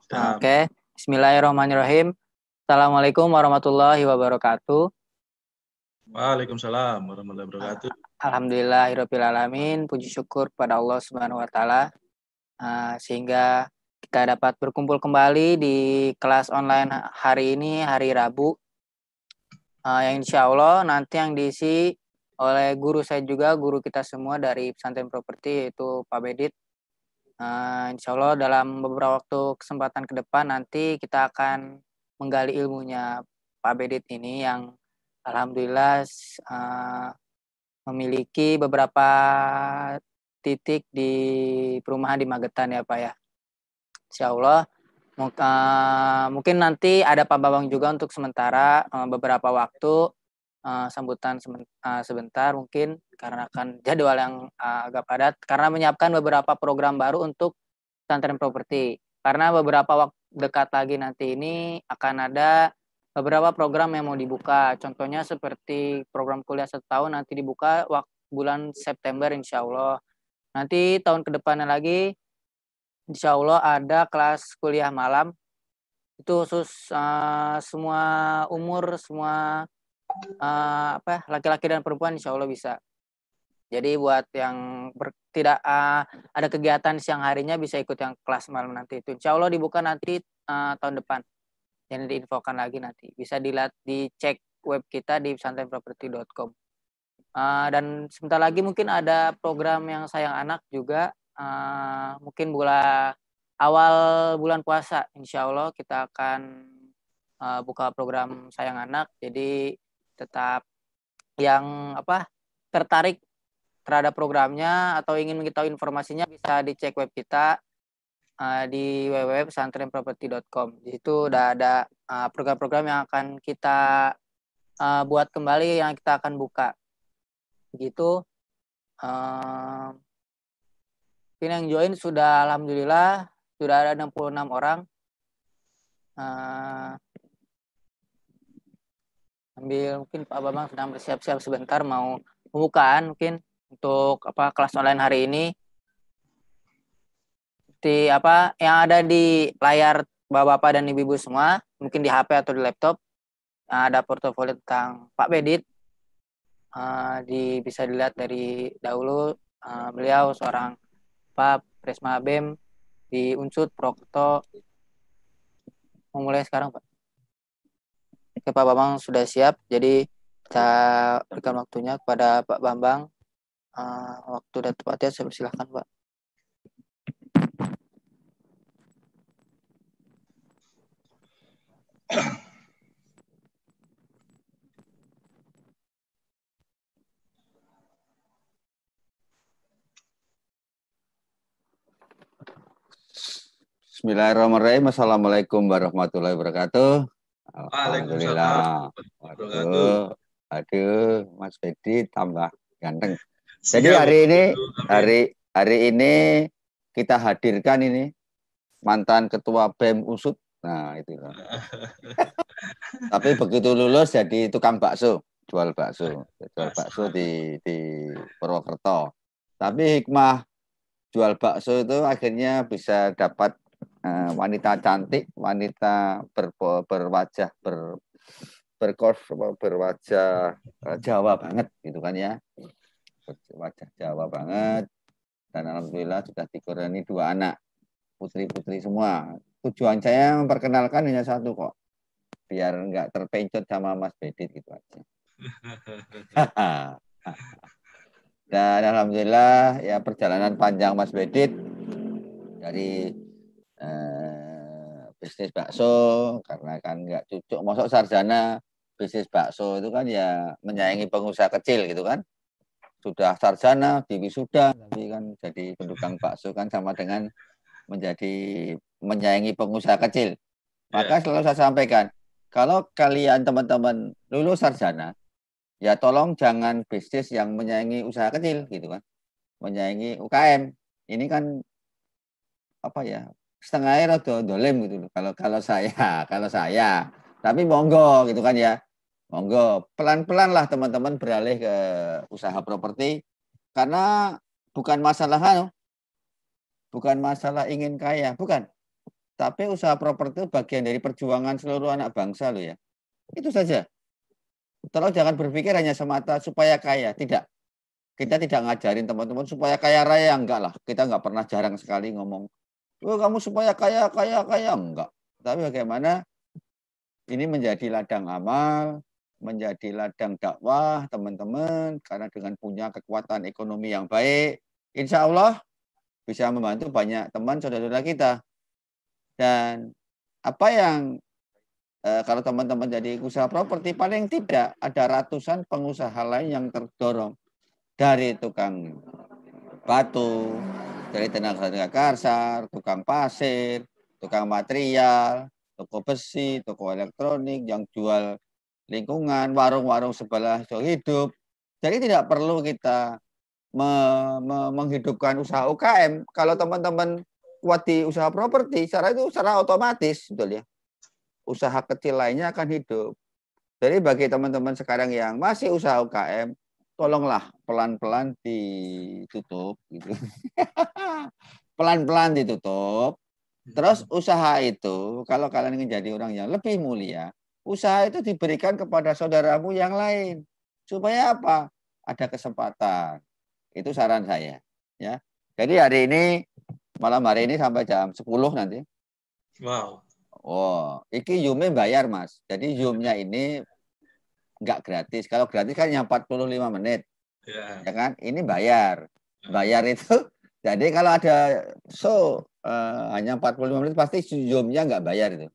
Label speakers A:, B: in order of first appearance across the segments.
A: Siap.
B: Oke, Bismillahirrahmanirrahim. Assalamualaikum warahmatullahi wabarakatuh.
A: Waalaikumsalam warahmatullahi wabarakatuh.
B: Alhamdulillahirrahmanirrahim. Puji syukur kepada Allah Subhanahu wa Ta'ala, sehingga kita dapat berkumpul kembali di kelas online hari ini, hari Rabu, yang insya Allah nanti yang diisi oleh guru saya juga, guru kita semua dari Pesantren Properti, yaitu Pak Bedit. Insya Allah dalam beberapa waktu kesempatan ke depan nanti kita akan menggali ilmunya Pak Bedit ini yang alhamdulillah memiliki beberapa titik di perumahan di Magetan ya Pak ya. Insya Allah mungkin nanti ada Pak Babang juga untuk sementara beberapa waktu sambutan sebentar mungkin karena kan jadwal yang agak padat karena menyiapkan beberapa program baru untuk pesantren properti. Karena beberapa waktu dekat lagi nanti ini akan ada beberapa program yang mau dibuka. Contohnya seperti program kuliah 1 tahun nanti dibuka bulan September insya Allah. Nanti tahun ke depannya lagi insya Allah ada kelas kuliah malam. Itu khusus semua umur, semua laki-laki dan perempuan insya Allah bisa. Jadi buat yang tidak ada kegiatan siang harinya bisa ikut yang kelas malam nanti itu. Insya Allah dibuka nanti tahun depan. Yang diinfokan lagi nanti. Bisa dicek web kita di pesantrenproperty.com. Dan sebentar lagi mungkin ada program yang sayang anak juga. Mungkin awal bulan puasa insya Allah kita akan buka program sayang anak. Jadi tetap yang tertarik terhadap programnya atau ingin mengetahui informasinya bisa dicek web kita di www.pesantrenproperty.com. Di situ udah ada program-program yang akan kita buat kembali, yang kita akan buka. Begitu. Mungkin yang join sudah alhamdulillah sudah ada 66 orang. Ambil mungkin Pak Bambang sedang bersiap-siap sebentar mau pembukaan mungkin untuk kelas online hari ini. Seperti yang ada di layar Bapak-bapak dan Ibu-ibu semua, mungkin di HP atau di laptop, ada portofolio tentang Pak Bedit. Bisa dilihat dari dahulu, beliau seorang Presma BEM di Unsud Prokto. Mau mulai sekarang Pak. Oke, Pak Bambang sudah siap, jadi kita berikan waktunya kepada Pak Bambang. Waktu dan tempatnya saya persilahkan Pak.
C: Bismillahirrahmanirrahim. Assalamualaikum warahmatullahi wabarakatuh.
A: Waalaikumsalam
C: Alhamdulillah. Aduh, Mas Bedit tambah ganteng. Jadi hari ini kita hadirkan ini mantan ketua BEM Unsud. Nah, itu. Tapi begitu lulus jadi tukang bakso, jual bakso di Purwokerto. Tapi hikmah jual bakso itu akhirnya bisa dapat wanita cantik, wanita berwajah berwajah Jawa banget gitu kan ya, wajah Jawa banget, dan alhamdulillah sudah dikaruniai 2 anak, putri-putri semua. Tujuan saya memperkenalkan hanya satu kok, biar nggak terpencet sama Mas Bedit gitu aja. Dan alhamdulillah ya perjalanan panjang Mas Bedit dari bisnis bakso, karena kan nggak cucuk masuk sarjana bisnis bakso itu kan ya menyayangi pengusaha kecil gitu kan. Sudah sarjana di wisuda tapi kan jadi tukang bakso kan sama dengan menyayangi pengusaha kecil. Maka selalu saya sampaikan, kalau kalian teman-teman lulus sarjana, ya tolong jangan bisnis yang menyayangi usaha kecil gitu kan, menyayangi UKM. Ini kan setengahnya rada dolim gitu loh. Kalau saya, tapi monggo gitu kan ya, monggo pelan-pelan lah teman-teman beralih ke usaha properti, karena bukan masalah ingin kaya, bukan, Tapi usaha properti itu bagian dari perjuangan seluruh anak bangsa loh ya. Itu saja. Tolong jangan berpikir hanya semata supaya kaya. Tidak. Kita tidak ngajarin teman-teman supaya kaya raya. Enggak lah. Kita enggak pernah, jarang sekali ngomong, oh, kamu supaya kaya. Enggak. Tapi bagaimana ini menjadi ladang amal, menjadi ladang dakwah teman-teman. Karena dengan punya kekuatan ekonomi yang baik, insya Allah bisa membantu banyak teman saudara-saudara kita. Dan apa yang kalau teman-teman jadi usaha properti, paling tidak ada ratusan pengusaha lain yang terdorong. Dari tukang batu, dari tenaga kasar, tukang pasir, tukang material, toko besi, toko elektronik, yang jual lingkungan, warung-warung sebelah hidup. Jadi tidak perlu kita menghidupkan usaha UKM. Kalau teman-teman kuat di usaha properti, secara otomatis, betul ya, usaha kecil lainnya akan hidup. Jadi bagi teman-teman sekarang yang masih usaha UKM, tolonglah pelan-pelan ditutup, gitu. Pelan-pelan ditutup. Terus usaha itu, kalau kalian ingin jadi orang yang lebih mulia, usaha itu diberikan kepada saudaramu yang lain. Supaya apa? Ada kesempatan. Itu saran saya. Ya. Jadi malam hari ini sampai jam 10 nanti.
A: Wow.
C: Oh, iki Zoom-nya bayar, Mas. Jadi Zoom-nya ini nggak gratis. Kalau gratis kan yang 45 menit. Ya kan? Ini bayar. Bayar itu, jadi kalau ada hanya 45 menit, pasti Zoom-nya nggak bayar itu.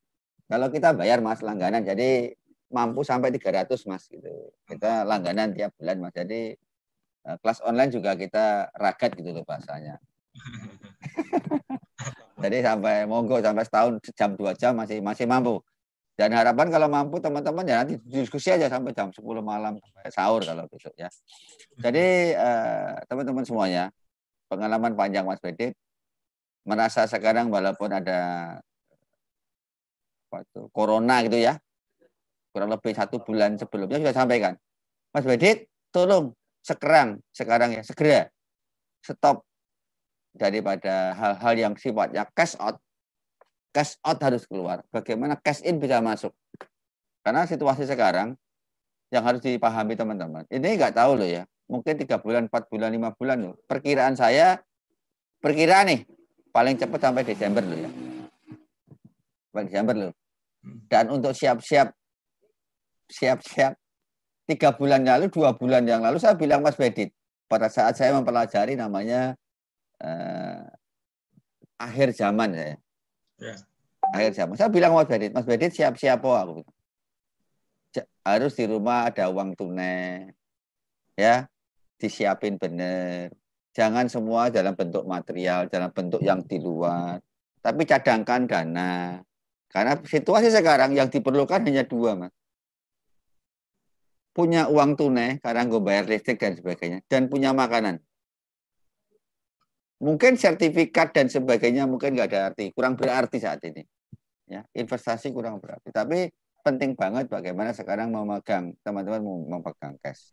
C: Kalau kita bayar, Mas, langganan. Jadi mampu sampai 300, Mas. Gitu. Kita langganan tiap bulan, Mas. Jadi kelas online juga kita ragat gitu loh bahasanya. Jadi sampai monggo sampai setahun jam 2 jam masih mampu. Dan harapan kalau mampu teman-teman ya nanti diskusi aja sampai jam 10 malam sampai sahur kalau besok ya. Jadi teman-teman semuanya, pengalaman panjang Mas Bedit, merasa sekarang walaupun ada corona gitu ya, kurang lebih 1 bulan sebelumnya sudah sampaikan, Mas Bedit tolong sekarang ya segera stop daripada hal-hal yang sifatnya cash out harus keluar. Bagaimana cash in bisa masuk? Karena situasi sekarang yang harus dipahami teman-teman. Ini nggak tahu loh ya. Mungkin 3 bulan, 4 bulan, 5 bulan loh. Perkiraan nih paling cepat sampai Desember loh ya. Sampai Desember loh. Dan untuk siap-siap 3 bulan lalu, 2 bulan yang lalu saya bilang Mas Bedit, pada saat saya mempelajari namanya akhir zaman saya. Ya. Akhir zaman. Saya bilang Mas Bedit siap-siap aku. Harus di rumah ada uang tunai. Ya, disiapin benar. Jangan semua dalam bentuk material, dalam bentuk yang di luar. Tapi cadangkan dana. Karena situasi sekarang yang diperlukan hanya 2, Mas. Punya uang tunai karena gue bayar listrik dan sebagainya, dan punya makanan. Mungkin sertifikat dan sebagainya mungkin nggak ada arti, kurang berarti saat ini. Ya, investasi kurang berarti. Tapi penting banget bagaimana sekarang teman-teman memegang cash.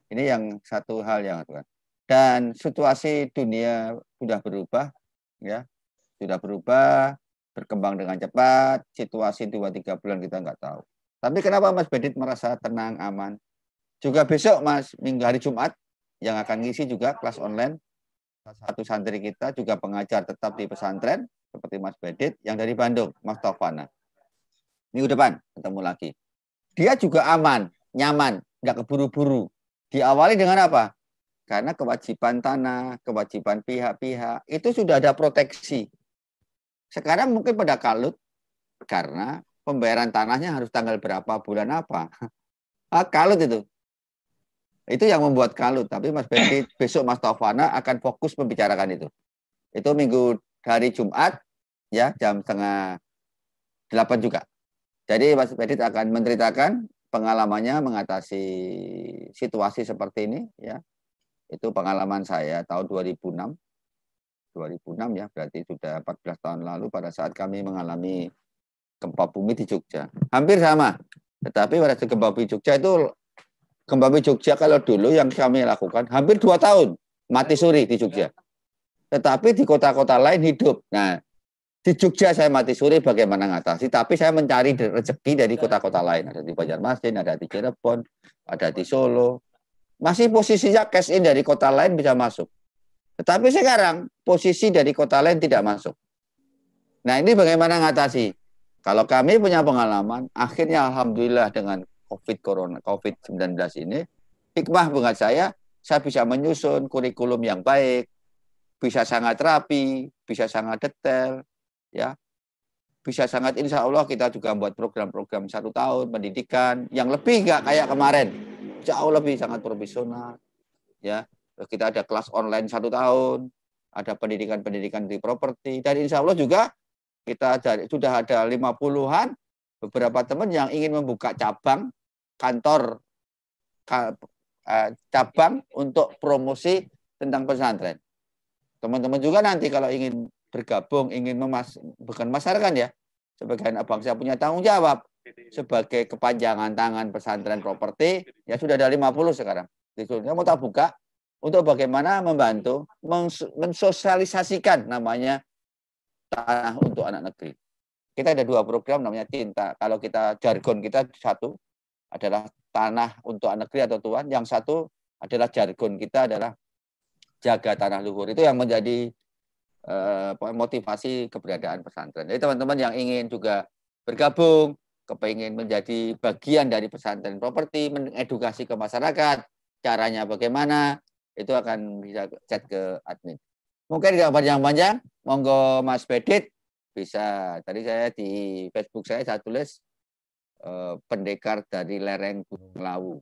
C: Ini yang satu hal yang harus. Dan situasi dunia sudah berubah, ya, berkembang dengan cepat. Situasi 2-3 bulan kita nggak tahu. Tapi kenapa Mas Bedit merasa tenang, aman? Juga besok Mas, minggu hari Jumat, yang akan ngisi juga kelas online. Satu santri kita juga pengajar tetap di pesantren, seperti Mas Bedit, yang dari Bandung, Mas Taufana. Minggu depan ketemu lagi. Dia juga aman, nyaman, nggak keburu-buru. Diawali dengan apa? Karena kewajiban tanah, kewajiban pihak-pihak, itu sudah ada proteksi. Sekarang mungkin pada kalut, karena pembayaran tanahnya harus tanggal berapa, bulan apa. Kalut itu. Itu yang membuat kalut. Tapi Mas Bedit, besok Mas Taufana akan fokus membicarakan itu. Itu minggu hari Jumat, ya, jam 7:30 juga. Jadi Mas Bedit akan menceritakan pengalamannya mengatasi situasi seperti ini, ya. Itu pengalaman saya tahun 2006. 2006 ya, berarti sudah 14 tahun lalu pada saat kami mengalami gempa bumi di Jogja. Hampir sama. Tetapi pada gempa bumi Jogja kalau dulu yang kami lakukan hampir 2 tahun mati suri di Jogja. Tetapi di kota-kota lain hidup. Nah, Di Jogja saya mati suri bagaimana ngatasi, tapi saya mencari rezeki dari kota-kota lain. Ada di Banjarmasin, ada di Cirebon, ada di Solo. Masih posisinya cash in dari kota lain bisa masuk. Tetapi sekarang posisi dari kota lain tidak masuk. Nah ini bagaimana ngatasi? Kalau kami punya pengalaman, akhirnya alhamdulillah dengan COVID-19 ini, hikmah buat saya bisa menyusun kurikulum yang baik, bisa sangat rapi, bisa sangat detail, ya, bisa sangat insya Allah kita juga buat program-program 1 tahun pendidikan yang lebih nggak kayak kemarin, jauh lebih sangat profesional, ya. Kita ada kelas online 1 tahun, ada pendidikan di properti, dan insya Allah juga kita sudah ada 50-an beberapa teman yang ingin membuka cabang kantor cabang untuk promosi tentang pesantren. Teman-teman juga nanti kalau ingin bergabung, ingin bukan masyarakat ya, sebagai anak bangsa punya tanggung jawab sebagai kepanjangan tangan pesantren properti, ya sudah ada 50 sekarang. Saya mau buka untuk bagaimana membantu mensosialisasikan namanya tanah untuk anak negeri. Kita ada 2 program namanya Cinta. Kalau kita jargon kita satu adalah tanah untuk anak negeri atau tuan, yang satu adalah jargon kita adalah jaga tanah luhur. Itu yang menjadi motivasi keberadaan pesantren. Jadi teman-teman yang ingin juga bergabung, kepingin menjadi bagian dari pesantren properti, mengedukasi ke masyarakat, caranya bagaimana, itu akan bisa chat ke admin. Mungkin nggak panjang-panjang, monggo Mas Bedit bisa. Tadi saya di Facebook saya tulis pendekar dari lereng Gunung Lawu.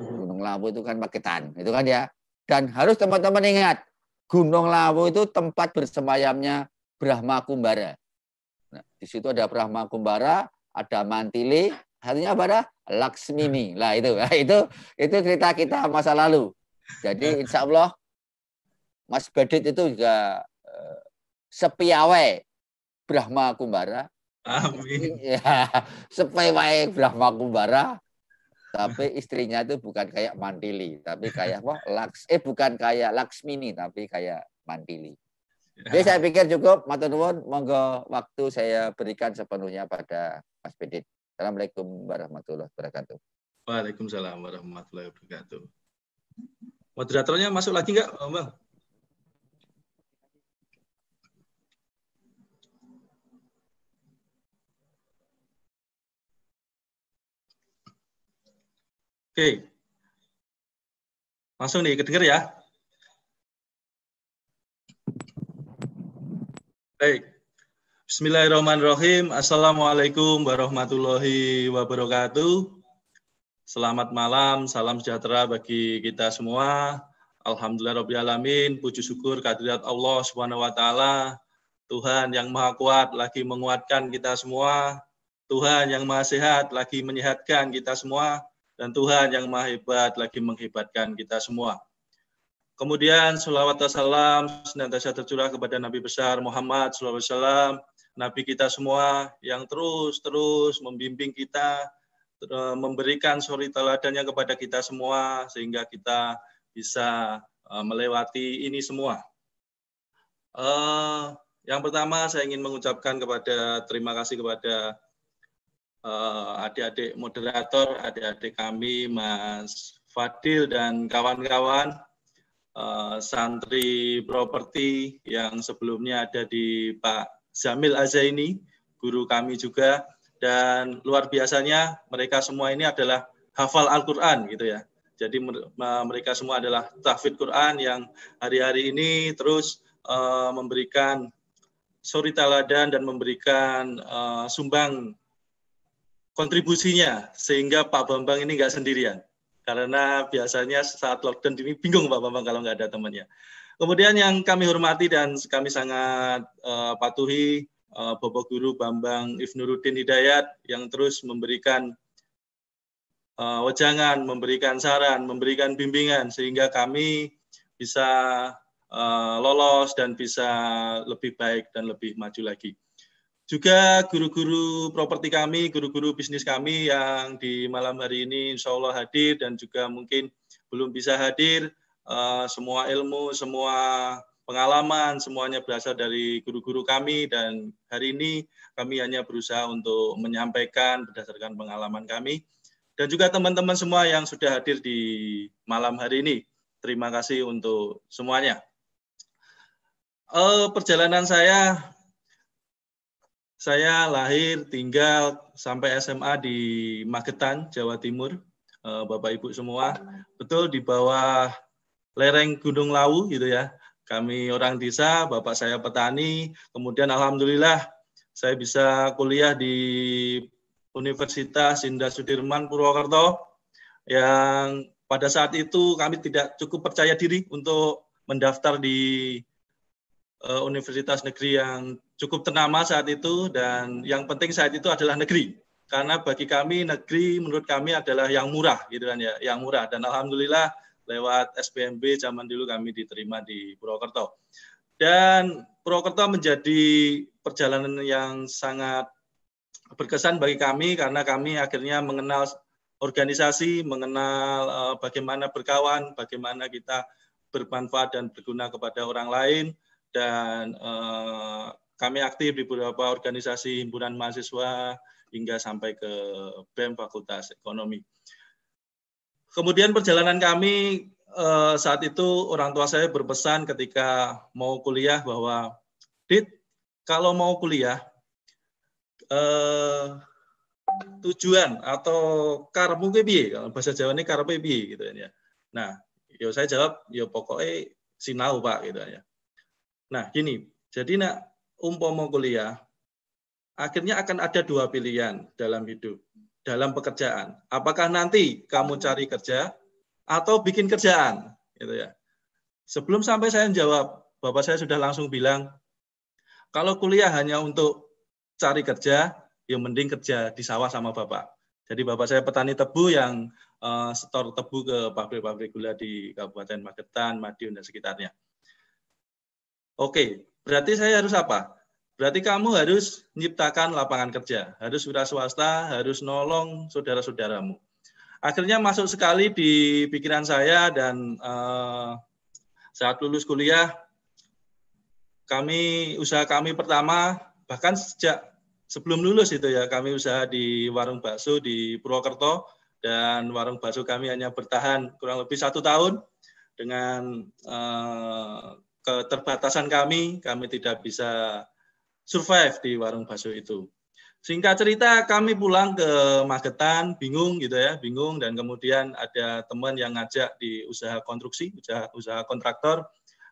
C: Gunung Lawu itu kan Magetan, itu kan ya. Dan harus teman-teman ingat, Gunung Lawu itu tempat bersemayamnya Brahma Kumbara. Nah, di situ ada Brahma Kumbara, ada Mantili, artinya apa? Ada Laksmini. Lah itu cerita kita masa lalu. Jadi insya Allah Mas Bedit itu juga sepiawai Brahma Kumbara.
A: Amin.
C: Ya, sepiawai Brahma Kumbara. Tapi istrinya itu bukan kayak Mandili, tapi kayak apa? Bukan kayak Laksmini, tapi kayak Mandili. Jadi saya pikir cukup, matur nuwun, monggo waktu saya berikan sepenuhnya pada Mas Bedit. Assalamualaikum warahmatullahi wabarakatuh.
A: Waalaikumsalam warahmatullahi wabarakatuh. Moderatornya masuk lagi nggak, Bang? Oke. Langsung nih, kedengar ya? Baik. Bismillahirrahmanirrahim. Assalamualaikum warahmatullahi wabarakatuh. Selamat malam, salam sejahtera bagi kita semua. Alhamdulillahirrahmanirrahim. Puji syukur kehadirat Allah Subhanahu wa Ta'ala. Tuhan yang Maha Kuat lagi menguatkan kita semua. Tuhan yang Maha Sehat lagi menyehatkan kita semua. Dan Tuhan yang Maha Hebat lagi menghebatkan kita semua. Kemudian salawat dan salam senantiasa tercurah kepada Nabi besar Muhammad SAW, Nabi kita semua yang terus membimbing kita, memberikan suri teladannya kepada kita semua, sehingga kita bisa melewati ini semua. Yang pertama saya ingin mengucapkan terima kasih kepada adik-adik moderator, adik-adik kami, Mas Fadil dan kawan-kawan, santri properti yang sebelumnya ada di Pak Zamil Azaini, guru kami juga, dan luar biasanya mereka semua ini adalah hafal Al-Quran gitu ya. Jadi mereka semua adalah tahfidz Quran yang hari-hari ini terus memberikan suri teladan dan memberikan sumbang kontribusinya, sehingga Pak Bambang ini nggak sendirian. Karena biasanya saat lockdown ini bingung Pak Bambang kalau nggak ada temannya. Kemudian yang kami hormati dan kami sangat patuhi Bapak Guru Bambang Ifnuruddin Hidayat yang terus memberikan wejangan, memberikan saran, memberikan bimbingan, sehingga kami bisa lolos dan bisa lebih baik dan lebih maju lagi. Juga guru-guru properti kami, guru-guru bisnis kami yang di malam hari ini insya Allah hadir dan juga mungkin belum bisa hadir, semua ilmu, semua pengalaman, semuanya berasal dari guru-guru kami, dan hari ini kami hanya berusaha untuk menyampaikan berdasarkan pengalaman kami. Dan juga teman-teman semua yang sudah hadir di malam hari ini. Terima kasih untuk semuanya. Perjalanan saya lahir, tinggal sampai SMA di Magetan, Jawa Timur, Bapak Ibu semua. Betul di bawah lereng Gunung Lawu gitu ya. Kami orang desa, bapak saya petani. Kemudian alhamdulillah saya bisa kuliah di Universitas Jenderal Sudirman Purwokerto, yang pada saat itu kami tidak cukup percaya diri untuk mendaftar di universitas negeri yang cukup ternama saat itu, dan yang penting saat itu adalah negeri, karena bagi kami negeri menurut kami adalah yang murah gitu kan ya, yang murah. Dan alhamdulillah lewat SPMB zaman dulu kami diterima di Purwokerto, dan Purwokerto menjadi perjalanan yang sangat berkesan bagi kami karena kami akhirnya mengenal organisasi, mengenal bagaimana berkawan, bagaimana kita bermanfaat dan berguna kepada orang lain. Dan kami aktif di beberapa organisasi himpunan mahasiswa hingga sampai ke BEM Fakultas Ekonomi. Kemudian perjalanan kami saat itu orang tua saya berpesan ketika mau kuliah bahwa, Dit, kalau mau kuliah tujuan atau karepmu ki piye? Kalau bahasa Jawa ini karepe piye gitu ya. Nah, yo saya jawab, yo pokoknya sinau Pak gitu ya. Nah, gini, jadi nak umpama kuliah, akhirnya akan ada dua pilihan dalam hidup, dalam pekerjaan. Apakah nanti kamu cari kerja atau bikin kerjaan, gitu ya. Sebelum sampai saya menjawab, bapak saya sudah langsung bilang, kalau kuliah hanya untuk cari kerja, ya mending kerja di sawah sama bapak. Jadi bapak saya petani tebu yang setor tebu ke pabrik-pabrik gula di Kabupaten Magetan, Madiun, dan sekitarnya. Oke, berarti saya harus apa? Berarti kamu harus menciptakan lapangan kerja, harus wira swasta, harus nolong saudara-saudaramu. Akhirnya masuk sekali di pikiran saya, dan saat lulus kuliah, usaha kami pertama, bahkan sejak sebelum lulus itu ya, kami usaha di warung bakso di Purwokerto, dan warung bakso kami hanya bertahan kurang lebih 1 tahun dengan keterbatasan kami tidak bisa survive di warung bakso itu. Singkat cerita, kami pulang ke Magetan, bingung gitu ya, bingung, dan kemudian ada teman yang ngajak di usaha konstruksi, usaha kontraktor,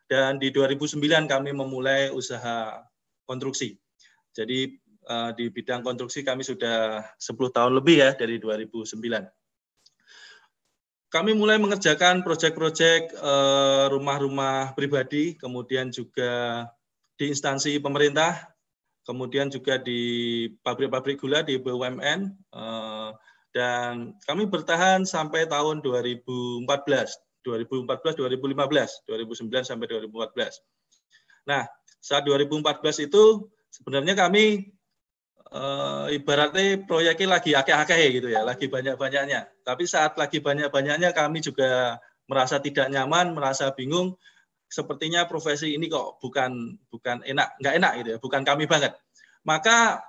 A: dan di 2009 kami memulai usaha konstruksi. Jadi di bidang konstruksi kami sudah 10 tahun lebih ya, dari 2009. Kami mulai mengerjakan proyek-proyek rumah-rumah pribadi, kemudian juga di instansi pemerintah, kemudian juga di pabrik-pabrik gula di BUMN, dan kami bertahan sampai tahun 2014, 2015, 2009 sampai 2014. Nah, saat 2014 itu sebenarnya kami ibaratnya proyeknya lagi akeh-akeh gitu ya, lagi banyak-banyaknya. Tapi saat lagi banyak-banyaknya kami juga merasa tidak nyaman, merasa bingung. Sepertinya profesi ini kok bukan nggak enak gitu ya, bukan kami banget. Maka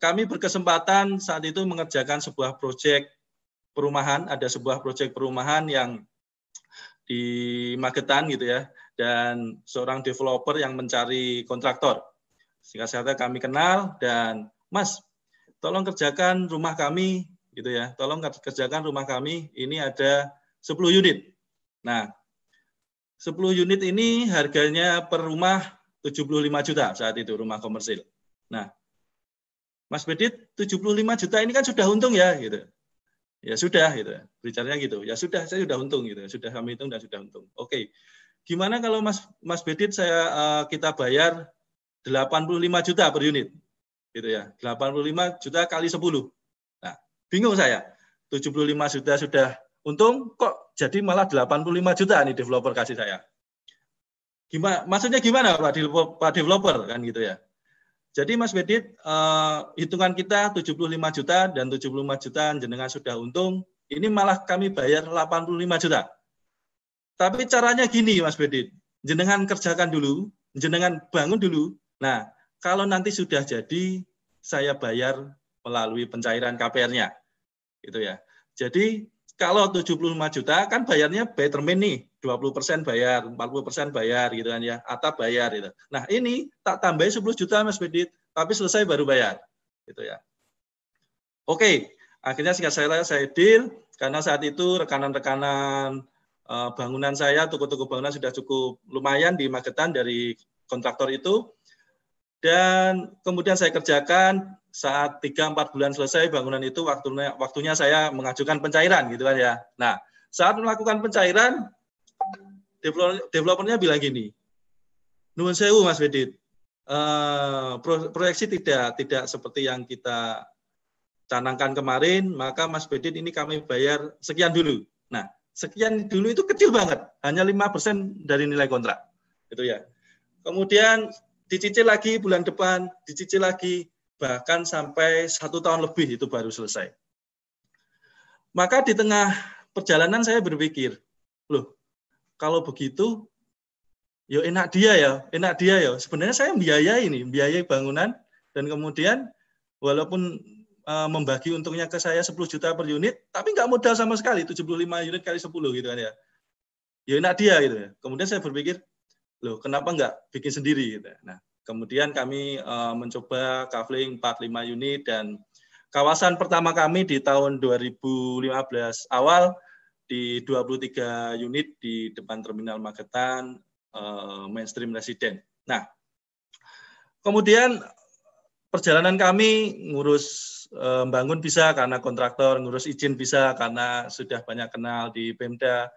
A: kami berkesempatan saat itu mengerjakan sebuah proyek perumahan, ada sebuah proyek perumahan yang di Magetan gitu ya, dan seorang developer yang mencari kontraktor. Singkat cerita kami kenal, dan Mas, tolong kerjakan rumah kami, gitu ya. Tolong kerjakan rumah kami, ini ada 10 unit. Nah, 10 unit ini harganya per rumah 75 juta saat itu, rumah komersil. Nah, Mas Bedit, 75 juta ini kan sudah untung ya, gitu. Ya sudah, gitu. Bicaranya gitu. Ya sudah, saya sudah untung, gitu. Sudah kami hitung dan sudah untung. Oke. Gimana kalau Mas Bedit kita bayar 85 juta per unit? Gitu ya, 85 juta kali 10. Nah, bingung saya. 75 juta sudah untung, kok jadi malah 85 juta nih developer kasih saya. Maksudnya gimana Pak developer kan gitu ya. Jadi Mas Bedit, hitungan kita 75 juta dan 75 juta jenengan sudah untung, ini malah kami bayar 85 juta. Tapi caranya gini Mas Bedit, jenengan kerjakan dulu, jenengan bangun dulu. Nah, kalau nanti sudah jadi, saya bayar melalui pencairan KPR-nya. Gitu ya. Jadi kalau 75 juta kan bayarnya by termin nih, 20% bayar, 40% bayar gitu kan ya, atap bayar gitu. Nah, ini tak tambahin 10 juta Mas Bedit, tapi selesai baru bayar. Gitu ya. Oke, akhirnya singkat saya deal karena saat itu rekanan-rekanan bangunan saya, toko-toko bangunan sudah cukup lumayan di Magetan dari kontraktor itu. Dan kemudian saya kerjakan saat 3-4 bulan selesai bangunan itu waktunya saya mengajukan pencairan gitu kan ya. Nah, saat melakukan pencairan developernya bilang gini, nuwun sewu Mas Bedit, proyeksi tidak seperti yang kita canangkan kemarin, maka Mas Bedit ini kami bayar sekian dulu. Nah, sekian dulu itu kecil banget, hanya 5% dari nilai kontrak. Gitu ya. Kemudian dicicil lagi bulan depan, dicicil lagi, bahkan sampai 1 tahun lebih itu baru selesai. Maka di tengah perjalanan saya berpikir, loh, kalau begitu, yo enak dia ya. Sebenarnya saya biayai bangunan, dan kemudian walaupun membagi untungnya ke saya 10 juta per unit, tapi nggak modal sama sekali, 75 unit kali 10 gitu kan ya. Ya enak dia gitu ya. Kemudian saya berpikir, loh kenapa nggak bikin sendiri gitu. Nah, kemudian kami mencoba kafling 45 unit dan kawasan pertama kami di tahun 2015 awal di 23 unit di depan Terminal Magetan mainstream resident. Nah, kemudian perjalanan kami ngurus bangun bisa karena kontraktor, ngurus izin bisa karena sudah banyak kenal di Pemda.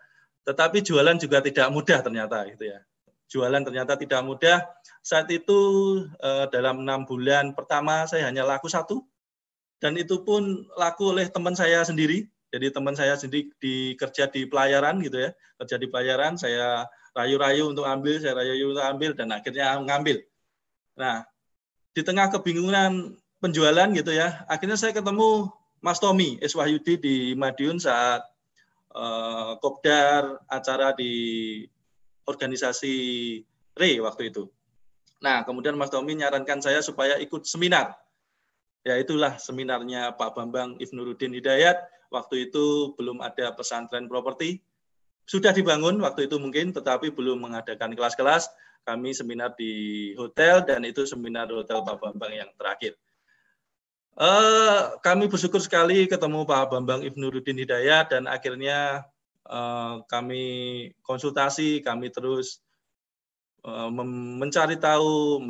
A: Tetapi jualan juga tidak mudah ternyata gitu ya. Jualan ternyata tidak mudah. Saat itu dalam 6 bulan pertama saya hanya laku 1, dan itu pun laku oleh teman saya sendiri. Jadi teman saya sendiri kerja di pelayaran gitu ya, kerja di pelayaran, saya rayu-rayu untuk ambil, dan akhirnya ngambil. Nah, di tengah kebingungan penjualan gitu ya, akhirnya saya ketemu Mas Tommy S. Wahyudi di Madiun saat kopdar acara di organisasi RE waktu itu. Nah, kemudian Mas Tommy nyarankan saya supaya ikut seminar. Ya itulah seminarnya Pak Bambang Ibnuruddin Hidayat. Waktu itu belum ada pesantren properti. Sudah dibangun waktu itu mungkin, tetapi belum mengadakan kelas-kelas. Kami seminar di hotel, dan itu seminar hotel Pak Bambang yang terakhir. Kami bersyukur sekali ketemu Pak Bambang Ibnuruddin Hidayat, dan akhirnya kami konsultasi, kami terus mencari tahu,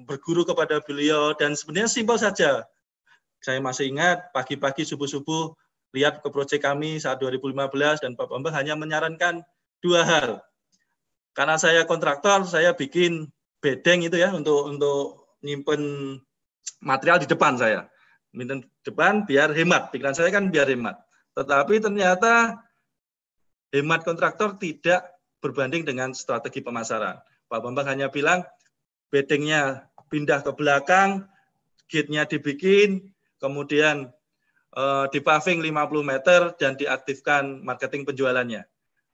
A: berguru kepada beliau, dan sebenarnya simpel saja. Saya masih ingat pagi-pagi subuh-subuh lihat ke proyek kami saat 2015, dan Pak Bambang hanya menyarankan 2 hal. Karena saya kontraktor, saya bikin bedeng itu ya untuk nyimpen material di depan saya. Nyimpen depan biar hemat, pikiran saya kan biar hemat. Tetapi ternyata hemat kontraktor tidak berbanding dengan strategi pemasaran. Pak Bambang hanya bilang bedengnya pindah ke belakang, gate-nya dibikin, kemudian dipaving 50 meter dan diaktifkan marketing penjualannya.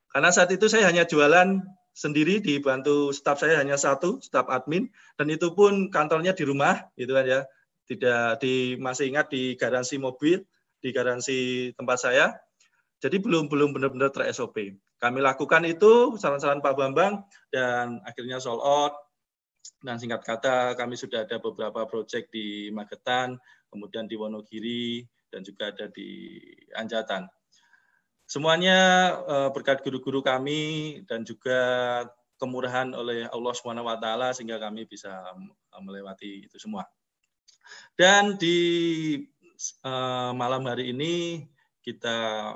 A: Karena saat itu saya hanya jualan sendiri, dibantu staf saya hanya 1, staf admin, dan itu pun kantornya di rumah, gitu kan ya. Tidak masih ingat di garansi mobil, di garansi tempat saya. Jadi belum benar-benar ter-SOP. Kami lakukan itu saran-saran Pak Bambang, dan akhirnya sold out. Dan singkat kata kami sudah ada beberapa proyek di Magetan, kemudian di Wonogiri, dan juga ada di Anjatan. Semuanya berkat guru-guru kami dan juga kemurahan oleh Allah SWT sehingga kami bisa melewati itu semua. Dan di malam hari ini kita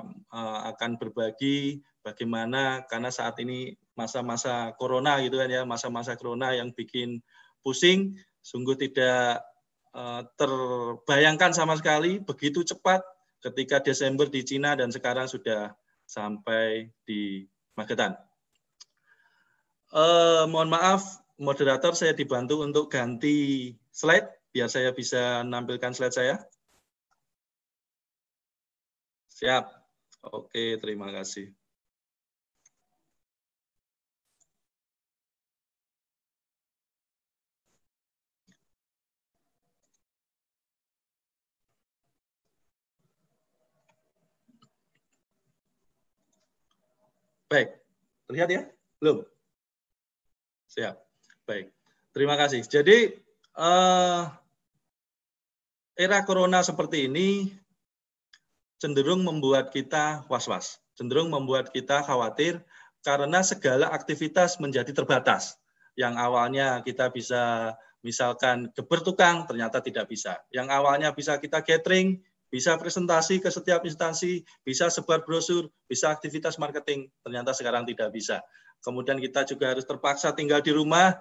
A: akan berbagi bagaimana, karena saat ini masa-masa corona gitu kan ya, masa-masa corona yang bikin pusing, sungguh tidak terbayangkan sama sekali begitu cepat ketika Desember di Cina dan sekarang sudah sampai di Magetan. Mohon maaf, moderator, saya dibantu untuk ganti slide biar saya bisa menampilkan slide saya. Siap. Oke, terima kasih. Baik, terlihat ya? Belum? Siap. Baik, terima kasih. Jadi, era corona seperti ini cenderung membuat kita was-was, cenderung membuat kita khawatir karena segala aktivitas menjadi terbatas. Yang awalnya kita bisa misalkan bertukang, ternyata tidak bisa. Yang awalnya bisa kita catering, bisa presentasi ke setiap instansi, bisa sebar brosur, bisa aktivitas marketing, ternyata sekarang tidak bisa. Kemudian kita juga harus terpaksa tinggal di rumah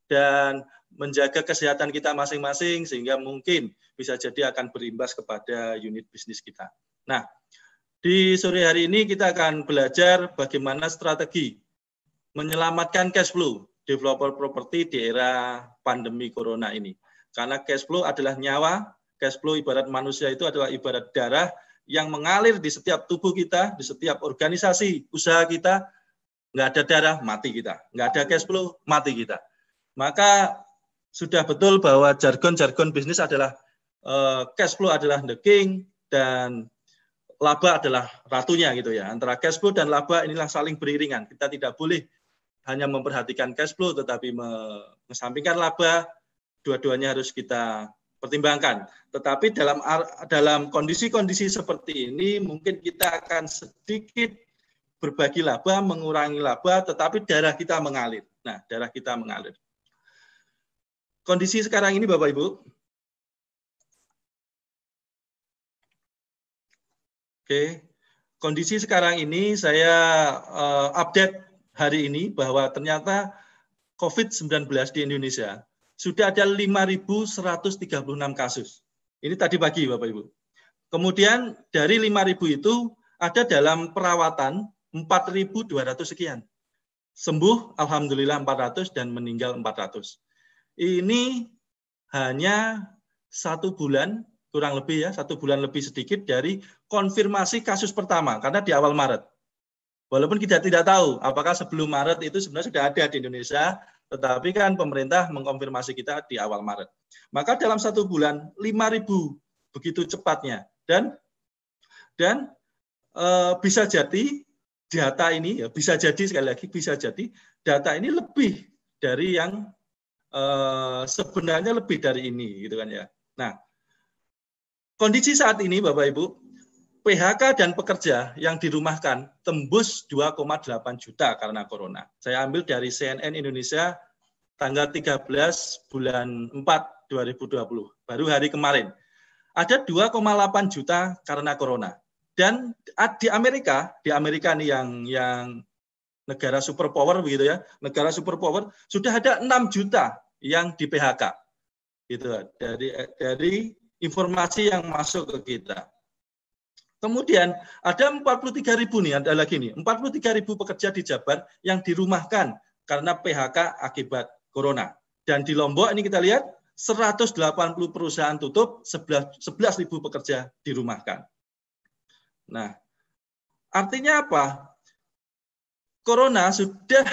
A: dan menjaga kesehatan kita masing-masing, sehingga mungkin bisa jadi akan berimbas kepada unit bisnis kita. Nah, di sore hari ini kita akan belajar bagaimana strategi menyelamatkan cash flow developer properti di era pandemi corona ini. Karena cash flow adalah nyawa, cash flow ibarat manusia itu adalah ibarat darah yang mengalir di setiap tubuh kita, di setiap organisasi usaha kita. Nggak ada darah, mati kita. Nggak ada cash flow, mati kita. Maka sudah betul bahwa jargon-jargon bisnis adalah cash flow adalah the king dan laba adalah ratunya gitu ya. Antara cash flow dan laba inilah saling beriringan. Kita tidak boleh hanya memperhatikan cash flow tetapi mengesampingkan laba, dua-duanya harus kita pertimbangkan. Tetapi dalam kondisi-kondisi seperti ini mungkin kita akan sedikit berbagi laba, mengurangi laba, tetapi darah kita mengalir. Nah, darah kita mengalir. Kondisi sekarang ini Bapak Ibu. Oke, kondisi sekarang ini saya update hari ini bahwa ternyata COVID-19 di Indonesia sudah ada 5.136 kasus. Ini tadi pagi Bapak Ibu. Kemudian dari 5.000 itu ada dalam perawatan 4.200 sekian. Sembuh alhamdulillah 400 dan meninggal 400. Ini hanya 1 bulan, kurang lebih ya, 1 bulan lebih sedikit dari konfirmasi kasus pertama, karena di awal Maret. Walaupun kita tidak tahu apakah sebelum Maret itu sebenarnya sudah ada di Indonesia, tetapi kan pemerintah mengkonfirmasi kita di awal Maret. Maka dalam 1 bulan 5.000 begitu cepatnya, dan bisa jadi data ini ya, bisa jadi sekali lagi bisa jadi data ini lebih dari yang sebenarnya lebih dari ini gitu kan ya. Nah, kondisi saat ini Bapak Ibu, PHK dan pekerja yang dirumahkan tembus 2,8 juta karena corona. Saya ambil dari CNN Indonesia tanggal 13 bulan 4 2020, baru hari kemarin. Ada 2,8 juta karena corona. Dan di Amerika nih yang negara superpower begitu ya, negara superpower sudah ada 6 juta yang di PHK. Gitu dari informasi yang masuk ke kita. Kemudian ada 43.000 nih, ada lagi nih, 43.000 pekerja di Jabar yang dirumahkan karena PHK akibat corona. Dan di Lombok ini kita lihat 180 perusahaan tutup, 11.000 pekerja dirumahkan. Nah, artinya apa? Corona sudah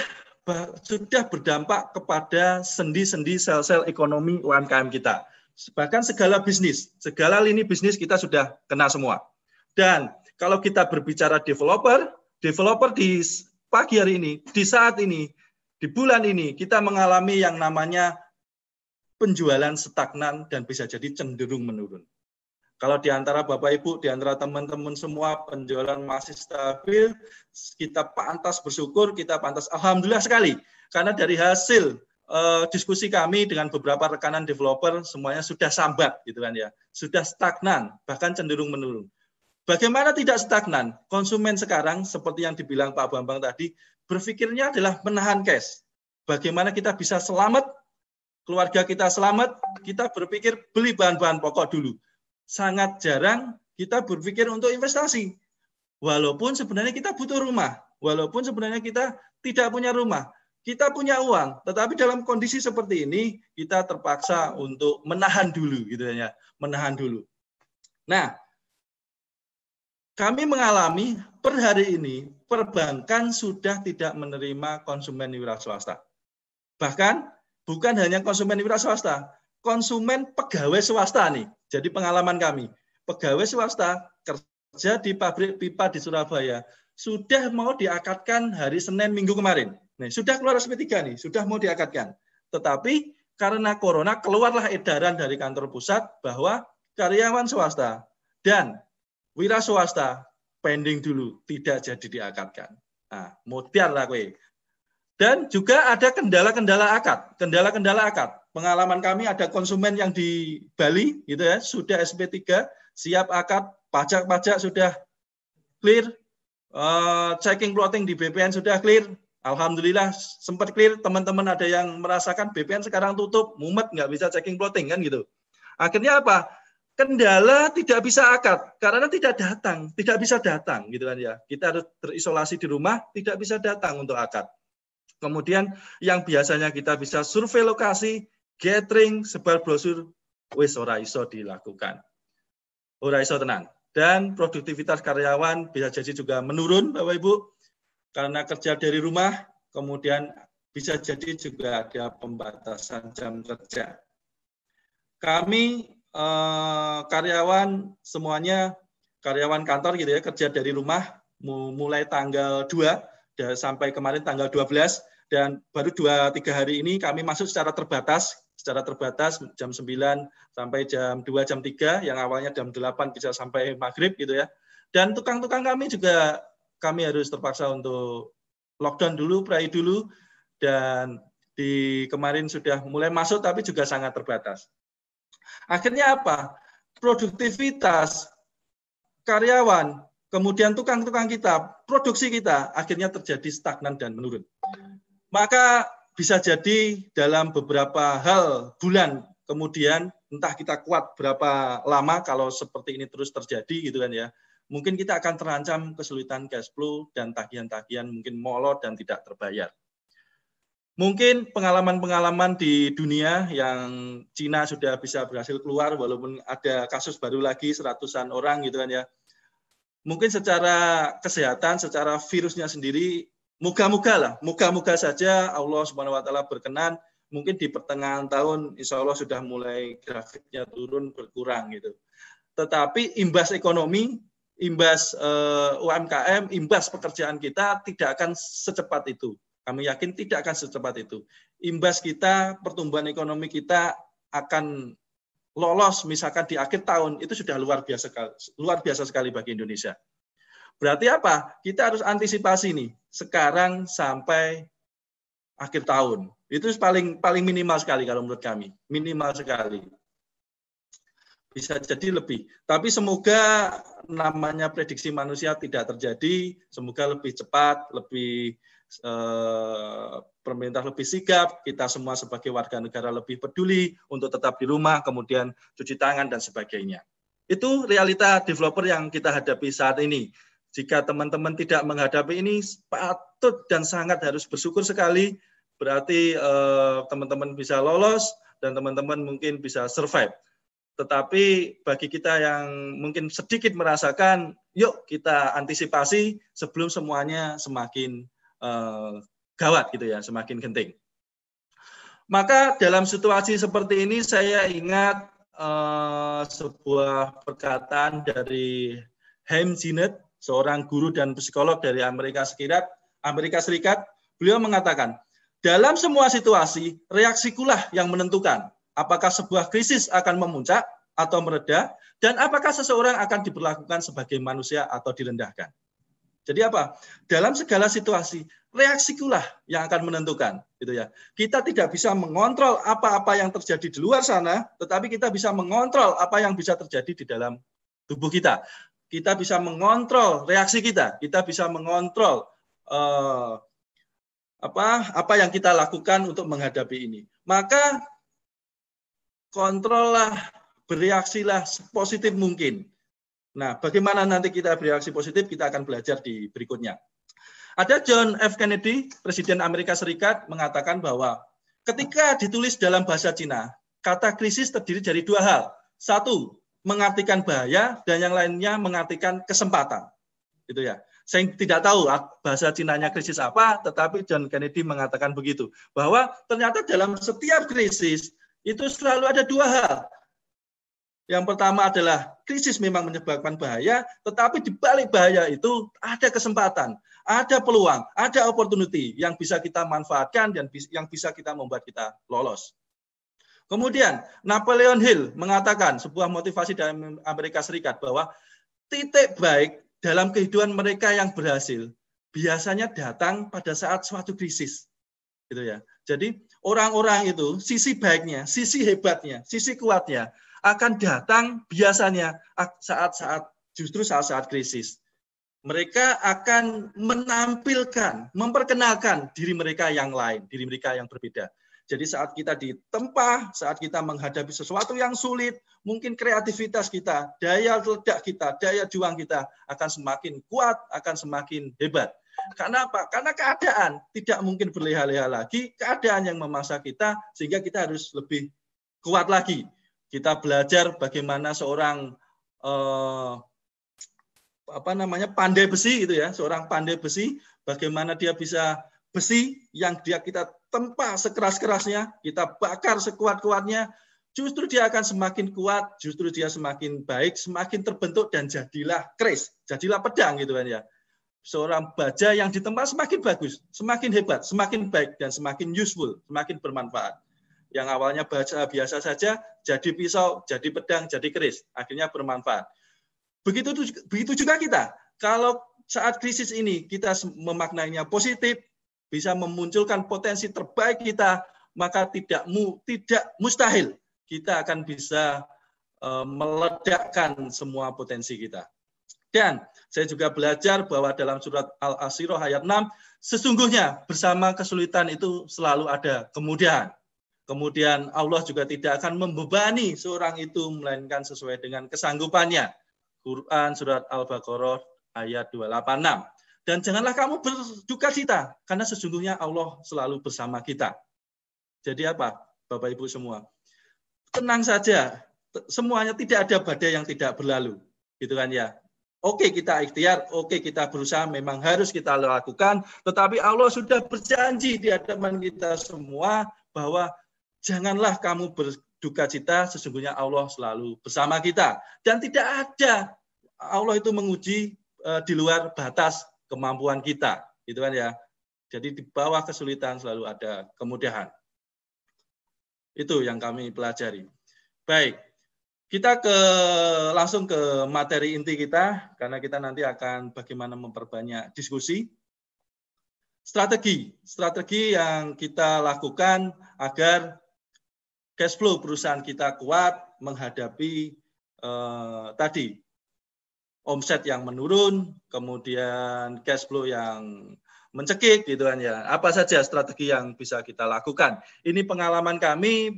A: berdampak kepada sendi-sendi sel-sel ekonomi UMKM kita. Bahkan segala bisnis, segala lini bisnis kita sudah kena semua. Dan kalau kita berbicara developer di pagi hari ini, di saat ini, di bulan ini, kita mengalami yang namanya penjualan stagnan dan bisa jadi cenderung menurun. Kalau di antara Bapak Ibu, di antara teman-teman semua penjualan masih stabil, kita pantas bersyukur, kita pantas alhamdulillah sekali. Karena dari hasil diskusi kami dengan beberapa rekanan developer, semuanya sudah sambat gitu kan ya. Sudah stagnan, bahkan cenderung menurun. Bagaimana tidak stagnan? Konsumen sekarang seperti yang dibilang Pak Bambang tadi, berpikirnya adalah menahan cash. Bagaimana kita bisa selamat, keluarga kita selamat, kita berpikir beli bahan-bahan pokok dulu. Sangat jarang kita berpikir untuk investasi. Walaupun sebenarnya kita butuh rumah, walaupun sebenarnya kita tidak punya rumah, kita punya uang, tetapi dalam kondisi seperti ini kita terpaksa untuk menahan dulu gitu ya, menahan dulu. Nah, kami mengalami per hari ini perbankan sudah tidak menerima konsumen wira swasta. Bahkan bukan hanya konsumen wira swasta, konsumen pegawai swasta nih. Jadi pengalaman kami, pegawai swasta kerja di pabrik pipa di Surabaya sudah mau diakadkan hari Senin minggu kemarin. Nah, sudah keluar SP3 nih, sudah mau diakadkan. Tetapi karena corona keluarlah edaran dari kantor pusat bahwa karyawan swasta dan wira swasta pending dulu, tidak jadi diakadkan. Nah, mutiar lah kowe. Dan juga ada kendala-kendala akad. Kendala-kendala akad. Pengalaman kami ada konsumen yang di Bali gitu ya, sudah SP3, siap akad, pajak-pajak sudah clear, checking clothing di BPN sudah clear. Alhamdulillah sempat clear. Teman-teman ada yang merasakan BPN sekarang tutup, mumet nggak bisa checking clothing kan gitu. Akhirnya apa? Kendala tidak bisa akad karena tidak bisa datang gitu kan ya. Kita harus terisolasi di rumah, tidak bisa datang untuk akad. Kemudian yang biasanya kita bisa survei lokasi, gathering, sebar brosur, wis ora iso dilakukan. Ora iso tenang. Dan produktivitas karyawan bisa jadi juga menurun Bapak Ibu karena kerja dari rumah, kemudian bisa jadi juga ada pembatasan jam kerja. Kami karyawan semuanya, karyawan kantor gitu ya, kerja dari rumah mulai tanggal 2 sampai kemarin tanggal 12, dan baru 2-3 hari ini kami masuk secara terbatas jam 9 sampai jam 2, jam 3, yang awalnya jam 8 bisa sampai maghrib gitu ya. Dan tukang-tukang kami juga kami harus terpaksa untuk lockdown dulu, pray dulu, dan di kemarin sudah mulai masuk tapi juga sangat terbatas. Akhirnya apa? Produktivitas karyawan, kemudian tukang-tukang kita, produksi kita akhirnya terjadi stagnan dan menurun. Maka bisa jadi dalam beberapa hal bulan kemudian entah kita kuat berapa lama kalau seperti ini terus terjadi gitu kan ya. Mungkin kita akan terancam kesulitan cash flow dan tagihan-tagihan mungkin molor dan tidak terbayar. Mungkin pengalaman-pengalaman di dunia yang Cina sudah bisa berhasil keluar walaupun ada kasus baru lagi 100-an orang gitu kan ya. Mungkin secara kesehatan, secara virusnya sendiri, moga-moga saja Allah Subhanahu wa taala berkenan, mungkin di pertengahan tahun insya Allah sudah mulai grafiknya turun berkurang gitu. Tetapi imbas ekonomi, imbas UMKM, imbas pekerjaan kita tidak akan secepat itu. Kami yakin tidak akan secepat itu. Imbas kita, pertumbuhan ekonomi kita akan lolos misalkan di akhir tahun, itu sudah luar biasa sekali bagi Indonesia. Berarti apa? Kita harus antisipasi nih, sekarang sampai akhir tahun. Itu paling minimal sekali kalau menurut kami. Minimal sekali. Bisa jadi lebih. Tapi semoga namanya prediksi manusia tidak terjadi, semoga lebih cepat, lebih pemerintah lebih sigap, kita semua sebagai warga negara lebih peduli untuk tetap di rumah, kemudian cuci tangan dan sebagainya. Itu realita developer yang kita hadapi saat ini. Jika teman-teman tidak menghadapi ini, patut dan sangat harus bersyukur sekali, berarti teman-teman bisa lolos dan teman-teman mungkin bisa survive. Tetapi bagi kita yang mungkin sedikit merasakan, yuk kita antisipasi sebelum semuanya semakin gawat gitu ya, semakin genting. Maka dalam situasi seperti ini saya ingat sebuah perkataan dari Haim Zinnet, seorang guru dan psikolog dari Amerika Serikat. Beliau mengatakan, dalam semua situasi, reaksikulah yang menentukan apakah sebuah krisis akan memuncak atau mereda, dan apakah seseorang akan diperlakukan sebagai manusia atau direndahkan. Jadi apa? Dalam segala situasi, reaksikulah yang akan menentukan, gitu ya. Kita tidak bisa mengontrol apa-apa yang terjadi di luar sana, tetapi kita bisa mengontrol apa yang bisa terjadi di dalam tubuh kita. Kita bisa mengontrol reaksi kita, kita bisa mengontrol apa yang kita lakukan untuk menghadapi ini. Maka kontrollah, bereaksilah sepositif mungkin. Nah, bagaimana nanti kita bereaksi positif, kita akan belajar di berikutnya. Ada John F. Kennedy, Presiden Amerika Serikat, mengatakan bahwa ketika ditulis dalam bahasa Cina, kata krisis terdiri dari dua hal. Satu, mengartikan bahaya, dan yang lainnya mengartikan kesempatan. Gitu ya. Saya tidak tahu bahasa Cinanya krisis apa, tetapi John Kennedy mengatakan begitu. Bahwa ternyata dalam setiap krisis, itu selalu ada dua hal. Yang pertama adalah krisis memang menyebabkan bahaya, tetapi di balik bahaya itu ada kesempatan, ada peluang, ada opportunity yang bisa kita manfaatkan dan yang bisa kita membuat kita lolos. Kemudian Napoleon Hill mengatakan sebuah motivasi dari Amerika Serikat bahwa titik baik dalam kehidupan mereka yang berhasil biasanya datang pada saat suatu krisis. Gitu ya. Jadi orang-orang itu sisi baiknya, sisi hebatnya, sisi kuatnya akan datang biasanya justru saat-saat krisis. Mereka akan menampilkan, memperkenalkan diri mereka yang lain, diri mereka yang berbeda. Jadi saat kita ditempa, saat kita menghadapi sesuatu yang sulit, mungkin kreativitas kita, daya ledak kita, daya juang kita akan semakin kuat, akan semakin hebat. Karena apa? Karena keadaan tidak mungkin berleha-leha lagi, keadaan yang memaksa kita sehingga kita harus lebih kuat lagi. Kita belajar bagaimana seorang pandai besi itu ya, seorang pandai besi, bagaimana dia bisa besi yang kita tempa sekeras-kerasnya, kita bakar sekuat-kuatnya, justru dia akan semakin kuat, justru dia semakin baik, semakin terbentuk dan jadilah keris, jadilah pedang gitu kan ya. Seorang baja yang ditempa semakin bagus, semakin hebat, semakin baik dan semakin useful, semakin bermanfaat. Yang awalnya baja biasa saja, jadi pisau, jadi pedang, jadi keris, akhirnya bermanfaat. Begitu juga kita. Kalau saat krisis ini kita memaknainya positif, bisa memunculkan potensi terbaik kita, maka tidak mustahil kita akan bisa meledakkan semua potensi kita. Dan saya juga belajar bahwa dalam surat Al-Asyirah ayat 6, sesungguhnya bersama kesulitan itu selalu ada kemudahan. Kemudian Allah juga tidak akan membebani seorang itu, melainkan sesuai dengan kesanggupannya. Quran surat Al-Baqarah ayat 286. Dan janganlah kamu berduka cita, karena sesungguhnya Allah selalu bersama kita. Jadi apa, Bapak Ibu semua? Tenang saja, semuanya tidak ada badai yang tidak berlalu. Gitu kan ya. Oke, kita ikhtiar, oke, kita berusaha, memang harus kita lakukan, tetapi Allah sudah berjanji di hadapan kita semua bahwa janganlah kamu berduka cita, sesungguhnya Allah selalu bersama kita. Dan tidak ada Allah itu menguji di luar batas kemampuan kita, gitu kan ya. Jadi di bawah kesulitan selalu ada kemudahan. Itu yang kami pelajari. Baik, kita langsung ke materi inti kita, karena kita nanti akan bagaimana memperbanyak diskusi. Strategi yang kita lakukan agar cash flow perusahaan kita kuat menghadapi tadi omset yang menurun, kemudian cash flow yang mencekik gitu kan ya. Apa saja strategi yang bisa kita lakukan? Ini pengalaman kami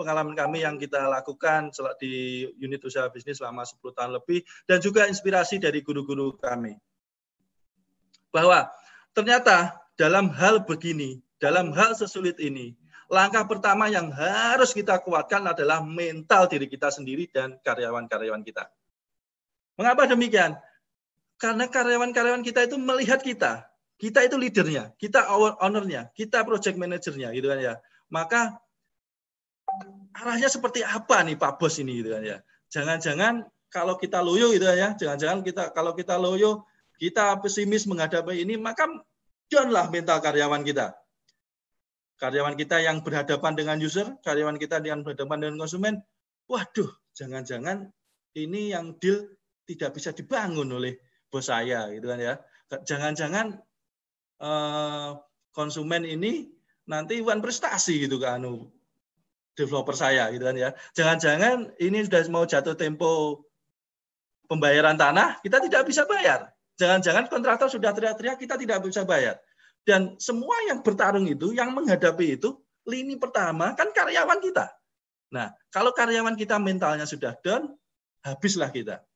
A: yang kita lakukan di unit usaha bisnis selama 10 tahun lebih, dan juga inspirasi dari guru-guru kami. Bahwa ternyata dalam hal begini, dalam hal sesulit ini, langkah pertama yang harus kita kuatkan adalah mental diri kita sendiri dan karyawan-karyawan kita. Mengapa demikian? Karena karyawan-karyawan kita itu melihat kita itu leadernya, kita ownernya, kita project manajernya, gitu kan ya. Maka arahnya seperti apa nih Pak Bos ini, gitu kan ya. Jangan-jangan kalau kita loyo, gitu kan ya. Jangan-jangan kalau kita loyo, kita pesimis menghadapi ini, maka down-lah mental karyawan kita. Karyawan kita yang berhadapan dengan user, karyawan kita yang berhadapan dengan konsumen, waduh, jangan-jangan ini yang deal tidak bisa dibangun oleh bos saya, gitu kan ya. Jangan-jangan konsumen ini nanti bukan prestasi gitu kan developer saya, gitu kan ya. Jangan-jangan ini sudah mau jatuh tempo pembayaran tanah, kita tidak bisa bayar. Jangan-jangan kontraktor sudah teriak-teriak, kita tidak bisa bayar. Dan semua yang bertarung itu, yang menghadapi itu, lini pertama kan karyawan kita. Nah, kalau karyawan kita mentalnya sudah down, habislah kita.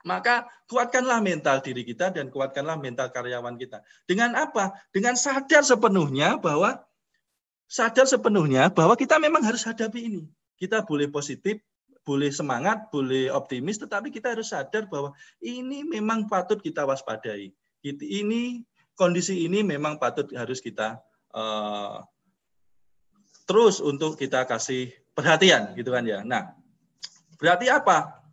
A: Maka kuatkanlah mental diri kita dan kuatkanlah mental karyawan kita. Dengan apa? Dengan sadar sepenuhnya bahwa kita memang harus hadapi ini. Kita boleh positif, boleh semangat, boleh optimis, tetapi kita harus sadar bahwa ini memang patut kita waspadai. Kondisi ini memang patut harus kita terus untuk kita kasih perhatian, gitu kan ya. Nah, berarti apa?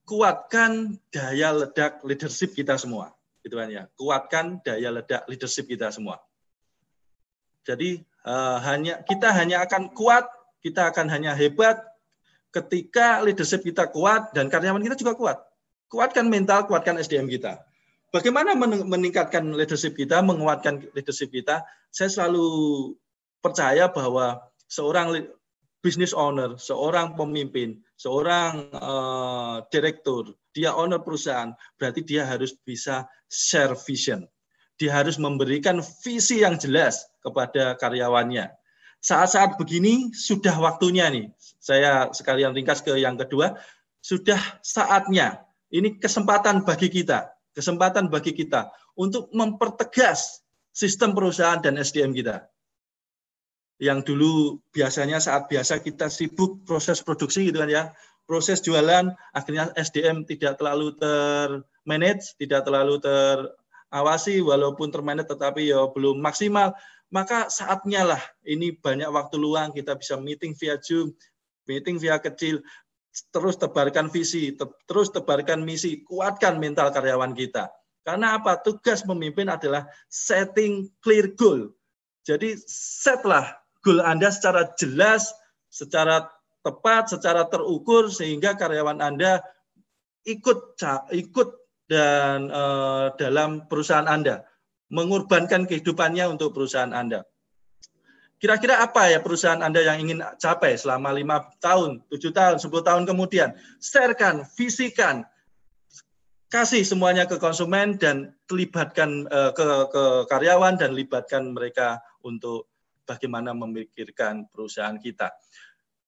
A: kuatkan daya ledak leadership kita semua, gitu kan ya. Kuatkan daya ledak leadership kita semua. Jadi kita hanya akan kuat, kita akan hanya hebat ketika leadership kita kuat dan karyawan kita juga kuat. Kuatkan mental, kuatkan SDM kita. Bagaimana meningkatkan leadership kita, menguatkan leadership kita? Saya selalu percaya bahwa seorang business owner, seorang pemimpin, seorang direktur, dia owner perusahaan, berarti dia harus bisa share vision. Dia harus memberikan visi yang jelas kepada karyawannya. Saat-saat begini sudah waktunya nih. Saya sekalian ringkas ke yang kedua, sudah saatnya. Ini kesempatan bagi kita untuk mempertegas sistem perusahaan dan SDM kita. Yang dulu biasanya saat biasa kita sibuk proses produksi gitu kan ya, proses jualan, akhirnya SDM tidak terlalu termanage, tidak terlalu terawasi, walaupun termanage tetapi ya belum maksimal. Maka saatnya lah, ini banyak waktu luang, kita bisa meeting via Zoom, meeting via kecil, terus tebarkan visi, terus tebarkan misi, kuatkan mental karyawan kita. Karena apa? Tugas pemimpin adalah setting clear goal. Jadi setlah goal Anda secara jelas, secara tepat, secara terukur, sehingga karyawan Anda ikut dan dalam perusahaan Anda, mengorbankan kehidupannya untuk perusahaan Anda. Kira-kira apa ya perusahaan Anda yang ingin capai selama 5 tahun, 7 tahun, 10 tahun kemudian? Sharekan, visikan, kasih semuanya ke konsumen dan libatkan ke karyawan dan libatkan mereka untuk bagaimana memikirkan perusahaan kita.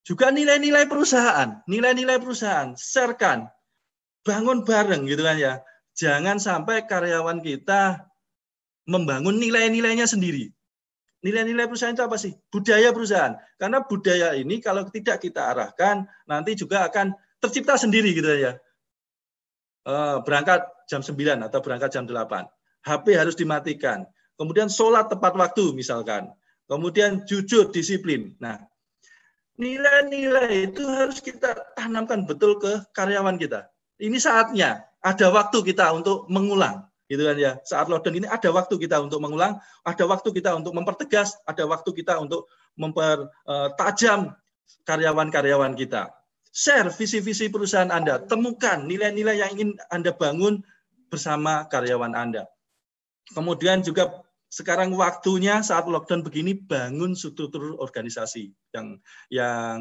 A: Juga nilai-nilai perusahaan, sharekan, bangun bareng gitu kan ya. Jangan sampai karyawan kita membangun nilai-nilainya sendiri. Nilai-nilai perusahaan itu apa sih? Budaya perusahaan. Karena budaya ini kalau tidak kita arahkan, nanti juga akan tercipta sendiri gitu ya. Berangkat jam 9 atau berangkat jam 8. HP harus dimatikan. Kemudian sholat tepat waktu misalkan. Kemudian jujur, disiplin. Nah, nilai-nilai itu harus kita tanamkan betul ke karyawan kita. Ini saatnya, ada waktu kita untuk mengulang. Gitu kan ya. Saat lockdown ini ada waktu kita untuk mengulang, ada waktu kita untuk mempertegas, ada waktu kita untuk mempertajam karyawan-karyawan kita. Share visi-visi perusahaan Anda, temukan nilai-nilai yang ingin Anda bangun bersama karyawan Anda. Kemudian juga sekarang waktunya saat lockdown begini bangun struktur organisasi yang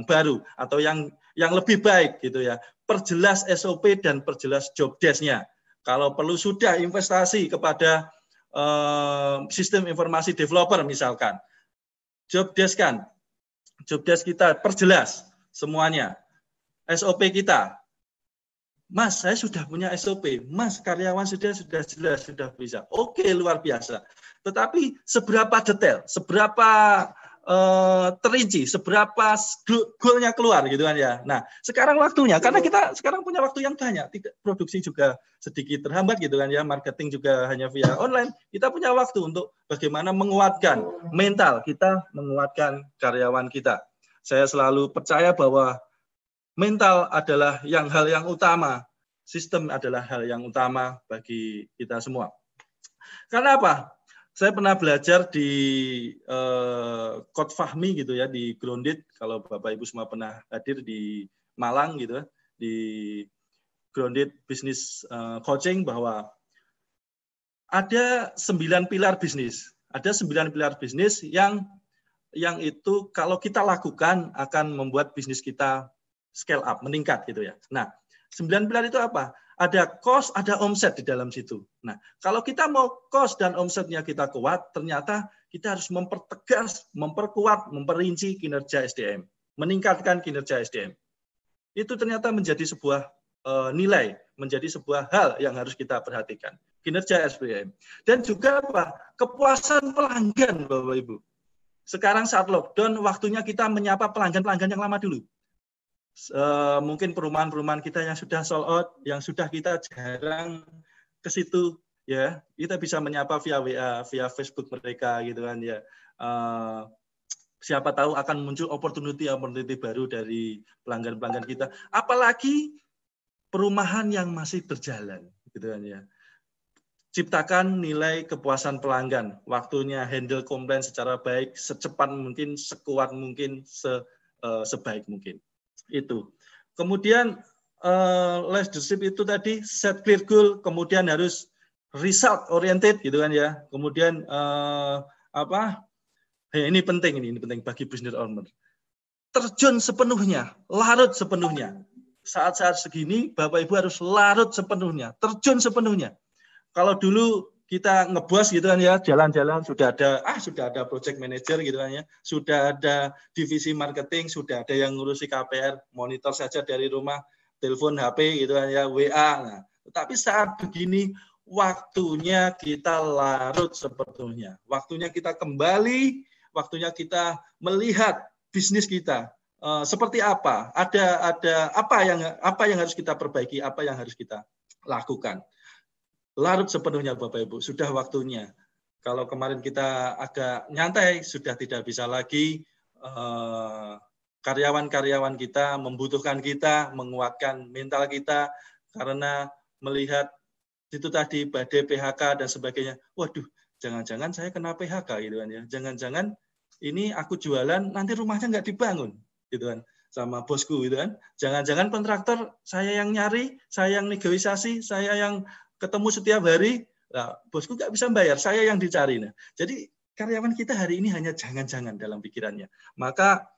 A: baru atau yang lebih baik gitu ya. Perjelas SOP dan perjelas job desk-nya. Kalau perlu sudah investasi kepada sistem informasi developer misalkan. Job desk kita perjelas semuanya. SOP kita. Mas, saya sudah punya SOP. Mas, karyawan sudah jelas, sudah bisa. Oke, luar biasa. Tetapi seberapa detail, seberapa terinci, seberapa goalnya keluar gitu kan ya. Nah, sekarang waktunya, karena kita sekarang punya waktu yang banyak, tidak produksi juga sedikit terhambat gitu kan ya, marketing juga hanya via online. Kita punya waktu untuk bagaimana menguatkan mental kita, menguatkan karyawan kita. Saya selalu percaya bahwa mental adalah hal yang utama, sistem adalah hal yang utama bagi kita semua. Karena apa? Saya pernah belajar di Coach Fahmi gitu ya, di Grounded, kalau Bapak Ibu semua pernah hadir di Malang gitu ya, di Grounded Business Coaching, bahwa ada 9 pilar bisnis. Ada 9 pilar bisnis yang itu kalau kita lakukan akan membuat bisnis kita scale up, meningkat gitu ya. Nah, 9 pilar itu apa? Ada cost, ada omset di dalam situ. Nah, kalau kita mau cost dan omsetnya kita kuat, ternyata kita harus mempertegas, memperkuat, memperinci kinerja SDM, meningkatkan kinerja SDM. Itu ternyata menjadi sebuah nilai, menjadi sebuah hal yang harus kita perhatikan. Kinerja SDM. Dan juga apa? Kepuasan pelanggan, Bapak Ibu. Sekarang saat lockdown, waktunya kita menyapa pelanggan-pelanggan yang lama dulu. Mungkin perumahan-perumahan kita yang sudah sold out, yang sudah kita jarang ke situ, ya kita bisa menyapa via WA, via Facebook mereka gitu kan ya. Siapa tahu akan muncul opportunity baru dari pelanggan-pelanggan kita. Apalagi perumahan yang masih berjalan, gitu kan ya. Ciptakan nilai kepuasan pelanggan, waktunya handle komplain secara baik, secepat mungkin, sekuat mungkin, sebaik mungkin. Itu. Kemudian leadership itu tadi set clear goal, kemudian harus result oriented, gitu kan ya. Kemudian ini penting bagi business owner. Terjun sepenuhnya, larut sepenuhnya. Saat-saat segini, Bapak Ibu harus larut sepenuhnya, terjun sepenuhnya. Kalau dulu kita ngebos gitu kan ya, jalan-jalan sudah ada project manager gitu kan ya, sudah ada divisi marketing, sudah ada yang ngurusi KPR, monitor saja dari rumah, telepon HP gitu kan ya, WA. Nah, tetapi saat begini waktunya kita larut sepenuhnya. Waktunya kita kembali, waktunya kita melihat bisnis kita seperti apa, ada apa yang harus kita perbaiki, apa yang harus kita lakukan. Larut sepenuhnya Bapak Ibu, sudah waktunya. Kalau kemarin kita agak nyantai, sudah tidak bisa lagi. Karyawan-karyawan kita membutuhkan kita, menguatkan mental kita, karena melihat itu tadi badai PHK dan sebagainya. Waduh, jangan-jangan saya kena PHK gitu kan ya. Jangan-jangan ini aku jualan nanti rumahnya nggak dibangun gitu kan sama bosku gitu kan. Jangan-jangan kontraktor saya yang nyari, saya yang negosiasi, saya yang ketemu setiap hari, nah, bosku nggak bisa bayar, saya yang dicari. Nah, jadi karyawan kita hari ini hanya jangan-jangan dalam pikirannya. Maka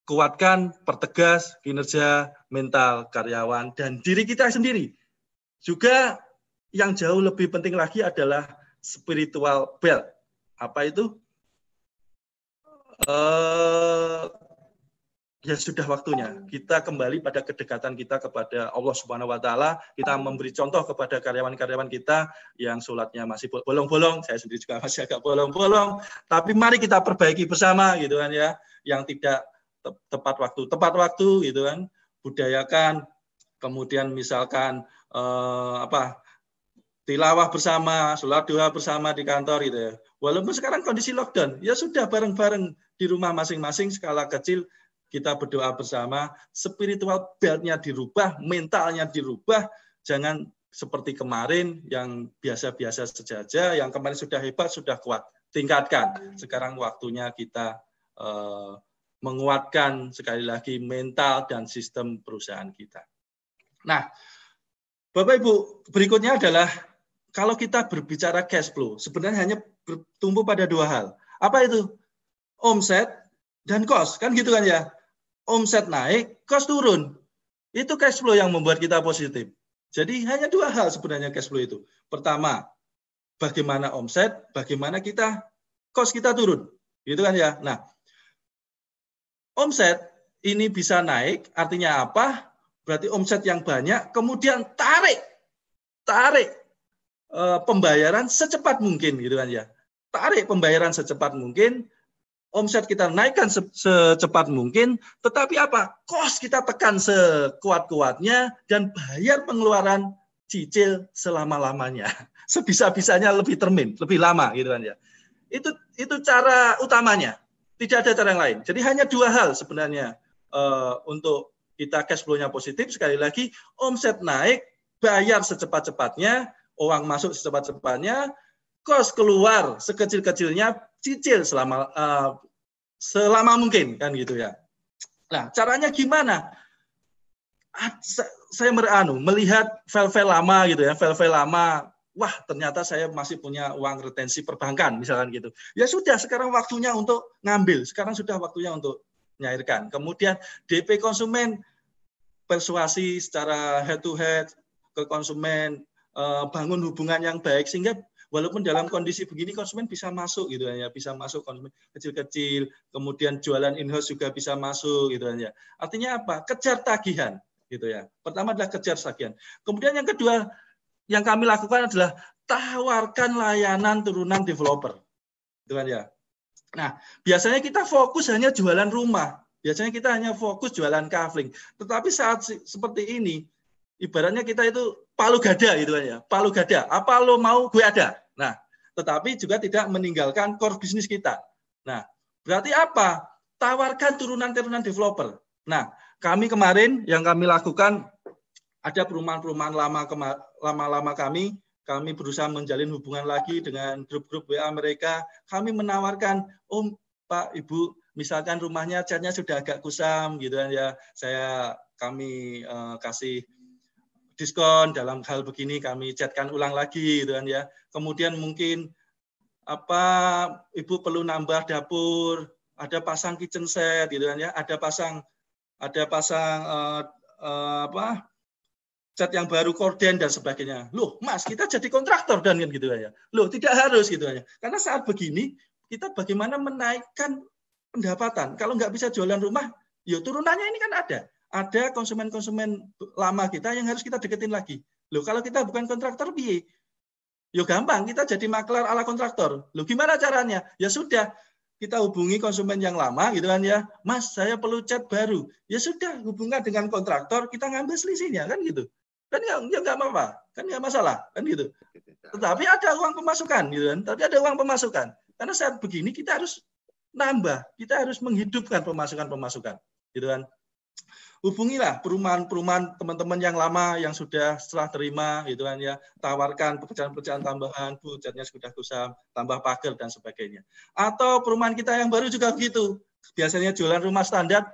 A: kuatkan, pertegas kinerja mental karyawan dan diri kita sendiri. Juga yang jauh lebih penting lagi adalah spiritual belt. Apa itu? Ya sudah waktunya kita kembali pada kedekatan kita kepada Allah Subhanahu wa taala, kita memberi contoh kepada karyawan-karyawan kita yang sholatnya masih bolong-bolong, saya sendiri juga masih agak bolong-bolong, tapi mari kita perbaiki bersama gitu kan ya, yang tidak tepat waktu gitu kan, budayakan, kemudian misalkan tilawah bersama, sholat duha bersama di kantor gitu ya. Walaupun sekarang kondisi lockdown, ya sudah bareng-bareng di rumah masing-masing skala kecil, kita berdoa bersama, spiritual belt-nya dirubah, mentalnya dirubah, jangan seperti kemarin yang biasa-biasa saja, yang kemarin sudah hebat, sudah kuat, tingkatkan. Sekarang waktunya kita menguatkan sekali lagi mental dan sistem perusahaan kita. Nah, Bapak Ibu, berikutnya adalah kalau kita berbicara cash flow, sebenarnya hanya bertumbuh pada dua hal. Apa itu? Omset dan cost, kan gitu kan ya. Omset naik, cost turun. Itu cash flow yang membuat kita positif. Jadi hanya dua hal sebenarnya cash flow itu. Pertama, bagaimana omset, bagaimana cost kita turun. Gitu kan ya. Nah, omset ini bisa naik, artinya apa? Berarti omset yang banyak, kemudian tarik pembayaran secepat mungkin gitu kan ya. Tarik pembayaran secepat mungkin. Omset kita naikkan secepat mungkin, tetapi apa? Cost kita tekan sekuat-kuatnya dan bayar pengeluaran cicil selama-lamanya. Sebisa-bisanya lebih termin, lebih lama gitu kan ya. Itu cara utamanya. Tidak ada cara yang lain. Jadi hanya dua hal sebenarnya untuk kita cash flow-nya positif. Sekali lagi, omset naik, bayar secepat-cepatnya, uang masuk secepat-cepatnya, cost keluar sekecil-kecilnya, cicil selama mungkin kan gitu ya. Nah, caranya gimana? Saya melihat file-file lama gitu ya, file-file lama. Wah, ternyata saya masih punya uang retensi perbankan misalkan gitu. Ya sudah, sekarang waktunya untuk ngambil. Sekarang sudah waktunya untuk nyairkan. Kemudian DP konsumen, persuasi secara head to head ke konsumen, bangun hubungan yang baik sehingga walaupun dalam kondisi begini konsumen bisa masuk gitu ya, bisa masuk konsumen kecil-kecil, kemudian jualan in-house juga bisa masuk gitu ya. Artinya apa? Kejar tagihan gitu ya. Pertama adalah kejar tagihan. Kemudian yang kedua yang kami lakukan adalah tawarkan layanan turunan developer. Gitu kan ya. Nah, biasanya kita fokus hanya jualan rumah. Biasanya kita hanya fokus jualan kafling. Tetapi saat seperti ini ibaratnya kita itu palu gada gitu kan ya. Palu gada, apa lo mau gue ada. Nah, tetapi juga tidak meninggalkan core bisnis kita. Nah, berarti apa? Tawarkan turunan-turunan developer. Nah, kami kemarin yang kami lakukan ada perumahan-perumahan lama kami berusaha menjalin hubungan lagi dengan grup-grup WA mereka. Kami menawarkan, Om, Pak, Ibu, misalkan rumahnya catnya sudah agak kusam gitu kan ya, kami kasih diskon dalam hal begini, kami catkan ulang lagi gitu kan ya. Kemudian mungkin Ibu perlu nambah dapur, ada pasang kitchen set gitu kan ya, ada pasang cat yang baru, korden dan sebagainya. Loh, Mas, kita jadi kontraktor dan gitu ya. Loh, tidak harus gitu ya. Karena saat begini kita bagaimana menaikkan pendapatan. Kalau nggak bisa jualan rumah, ya turunannya ini kan ada. Ada konsumen-konsumen lama kita yang harus kita deketin lagi. Loh, kalau kita bukan kontraktor, piye? Ya gampang, kita jadi maklar ala kontraktor. Loh, gimana caranya? Ya sudah, kita hubungi konsumen yang lama gitu kan ya. Mas, saya perlu cat baru. Ya sudah, hubungan dengan kontraktor, kita ngambil selisihnya kan gitu. Kan ya nggak apa-apa, kan nggak masalah kan gitu. Tetapi ada uang pemasukan gitu kan. Tapi ada uang pemasukan. Karena saat begini kita harus nambah, kita harus menghidupkan pemasukan gitu kan. Hubungilah perumahan teman-teman yang lama yang sudah setelah terima gitu kan ya, tawarkan pekerjaan-pekerjaan tambahan, Bu, catnya sudah kusam, tambah pagar dan sebagainya. Atau perumahan kita yang baru juga begitu. Biasanya jualan rumah standar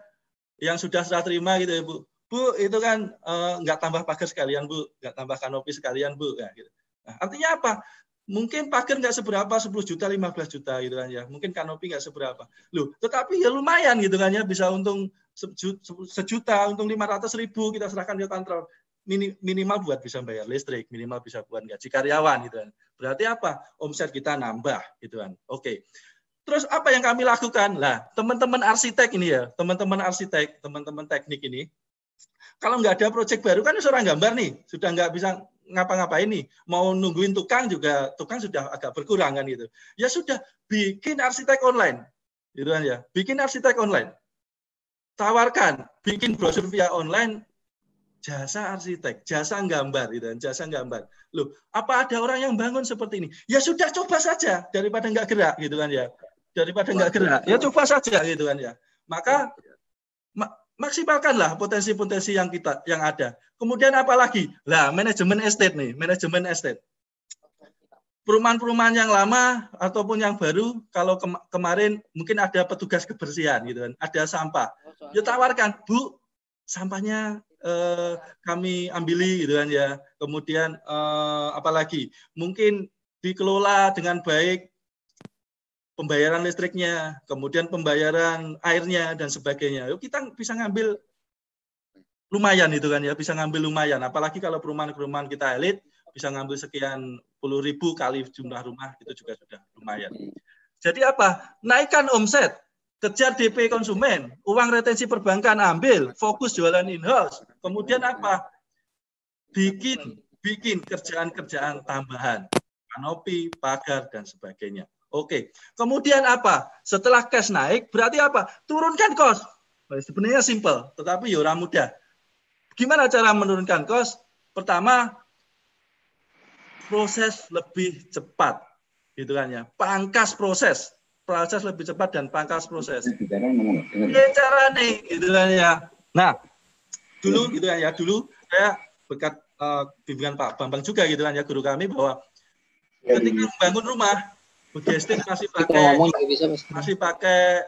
A: yang sudah setelah terima gitu ya, Bu. Bu, itu kan nggak tambah pagar sekalian, Bu, nggak tambah kanopi sekalian, Bu, ya, gitu. Nah, artinya apa? Mungkin pagar nggak seberapa, 10 juta, 15 juta gitu kan ya. Mungkin kanopi nggak seberapa. Loh, tetapi ya lumayan gitu kan ya, bisa untung sejuta, untung 500.000 kita serahkan ke kontraktor. Minimal buat bisa bayar listrik, minimal bisa buat gaji karyawan gitu kan. Berarti apa? Omset kita nambah gitu kan. Oke. Terus apa yang kami lakukan? Lah, teman-teman arsitek ini ya, teman-teman arsitek, teman-teman teknik ini, kalau nggak ada proyek baru kan seorang gambar nih, sudah nggak bisa ngapa-ngapain nih. Mau nungguin tukang juga, tukang sudah agak berkurang kan gitu. Ya sudah, bikin arsitek online. Gitu kan ya, bikin arsitek online. Tawarkan, bikin brosur via online, jasa arsitek, jasa gambar gitu kan, jasa gambar. Loh, apa ada orang yang bangun seperti ini? Ya sudah, coba saja daripada nggak gerak gitu kan ya. Daripada nggak gerak, ya coba saja gitu kan ya. Maka maksimalkanlah potensi-potensi yang ada. Kemudian apa lagi? Lah, manajemen estate nih, manajemen estate. Perumahan-perumahan yang lama ataupun yang baru, kalau kemarin mungkin ada petugas kebersihan gitu kan, ada sampah. Ya tawarkan, Bu, sampahnya kami ambili gitu kan ya. Kemudian apalagi? Mungkin dikelola dengan baik pembayaran listriknya, kemudian pembayaran airnya dan sebagainya. Yuk kita bisa ngambil lumayan itu kan ya, bisa ngambil lumayan. Apalagi kalau perumahan-perumahan kita elit bisa ngambil sekian puluh ribu kali jumlah rumah, itu juga sudah lumayan. Jadi apa? Naikkan omset, kejar DP konsumen, uang retensi perbankan ambil, fokus jualan in-house. Kemudian apa? Bikin kerjaan-kerjaan tambahan, kanopi, pagar dan sebagainya. Oke, kemudian apa? Setelah cash naik, berarti apa? Turunkan cost. Sebenarnya simple, tetapi ya ora mudah. Gimana cara menurunkan cost? Pertama, proses lebih cepat, gitu kan ya. Pangkas proses lebih cepat dan pangkas proses. Ya cara nih, gitu kan ya. Nah, dulu gitu kan ya. Dulu saya berkat bimbingan Pak Bambang juga gitu kan ya, guru kami, bahwa ketika membangun rumah, Bugestin masih pakai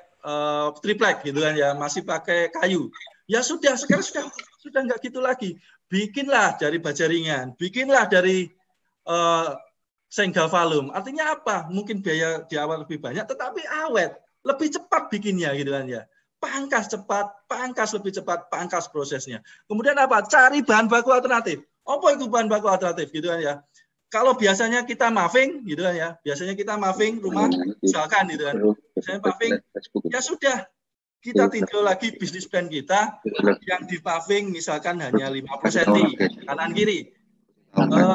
A: triplek gitu kan ya, masih pakai kayu. Ya sudah, sekarang sudah nggak gitu lagi. Bikinlah dari baja ringan, bikinlah dari senggavalum. Artinya apa? Mungkin biaya di awal lebih banyak, tetapi awet, lebih cepat bikinnya gitu kan ya. Pangkas cepat, pangkas lebih cepat, pangkas prosesnya. Kemudian apa? Cari bahan baku alternatif. Apa itu bahan baku alternatif gitu kan ya? Kalau biasanya kita maving gitu kan ya, biasanya kita maving rumah misalkan gitu kan, misalnya maving, ya sudah kita tinjau lagi bisnis plan kita yang di paving misalkan hanya 50 cm kanan kiri,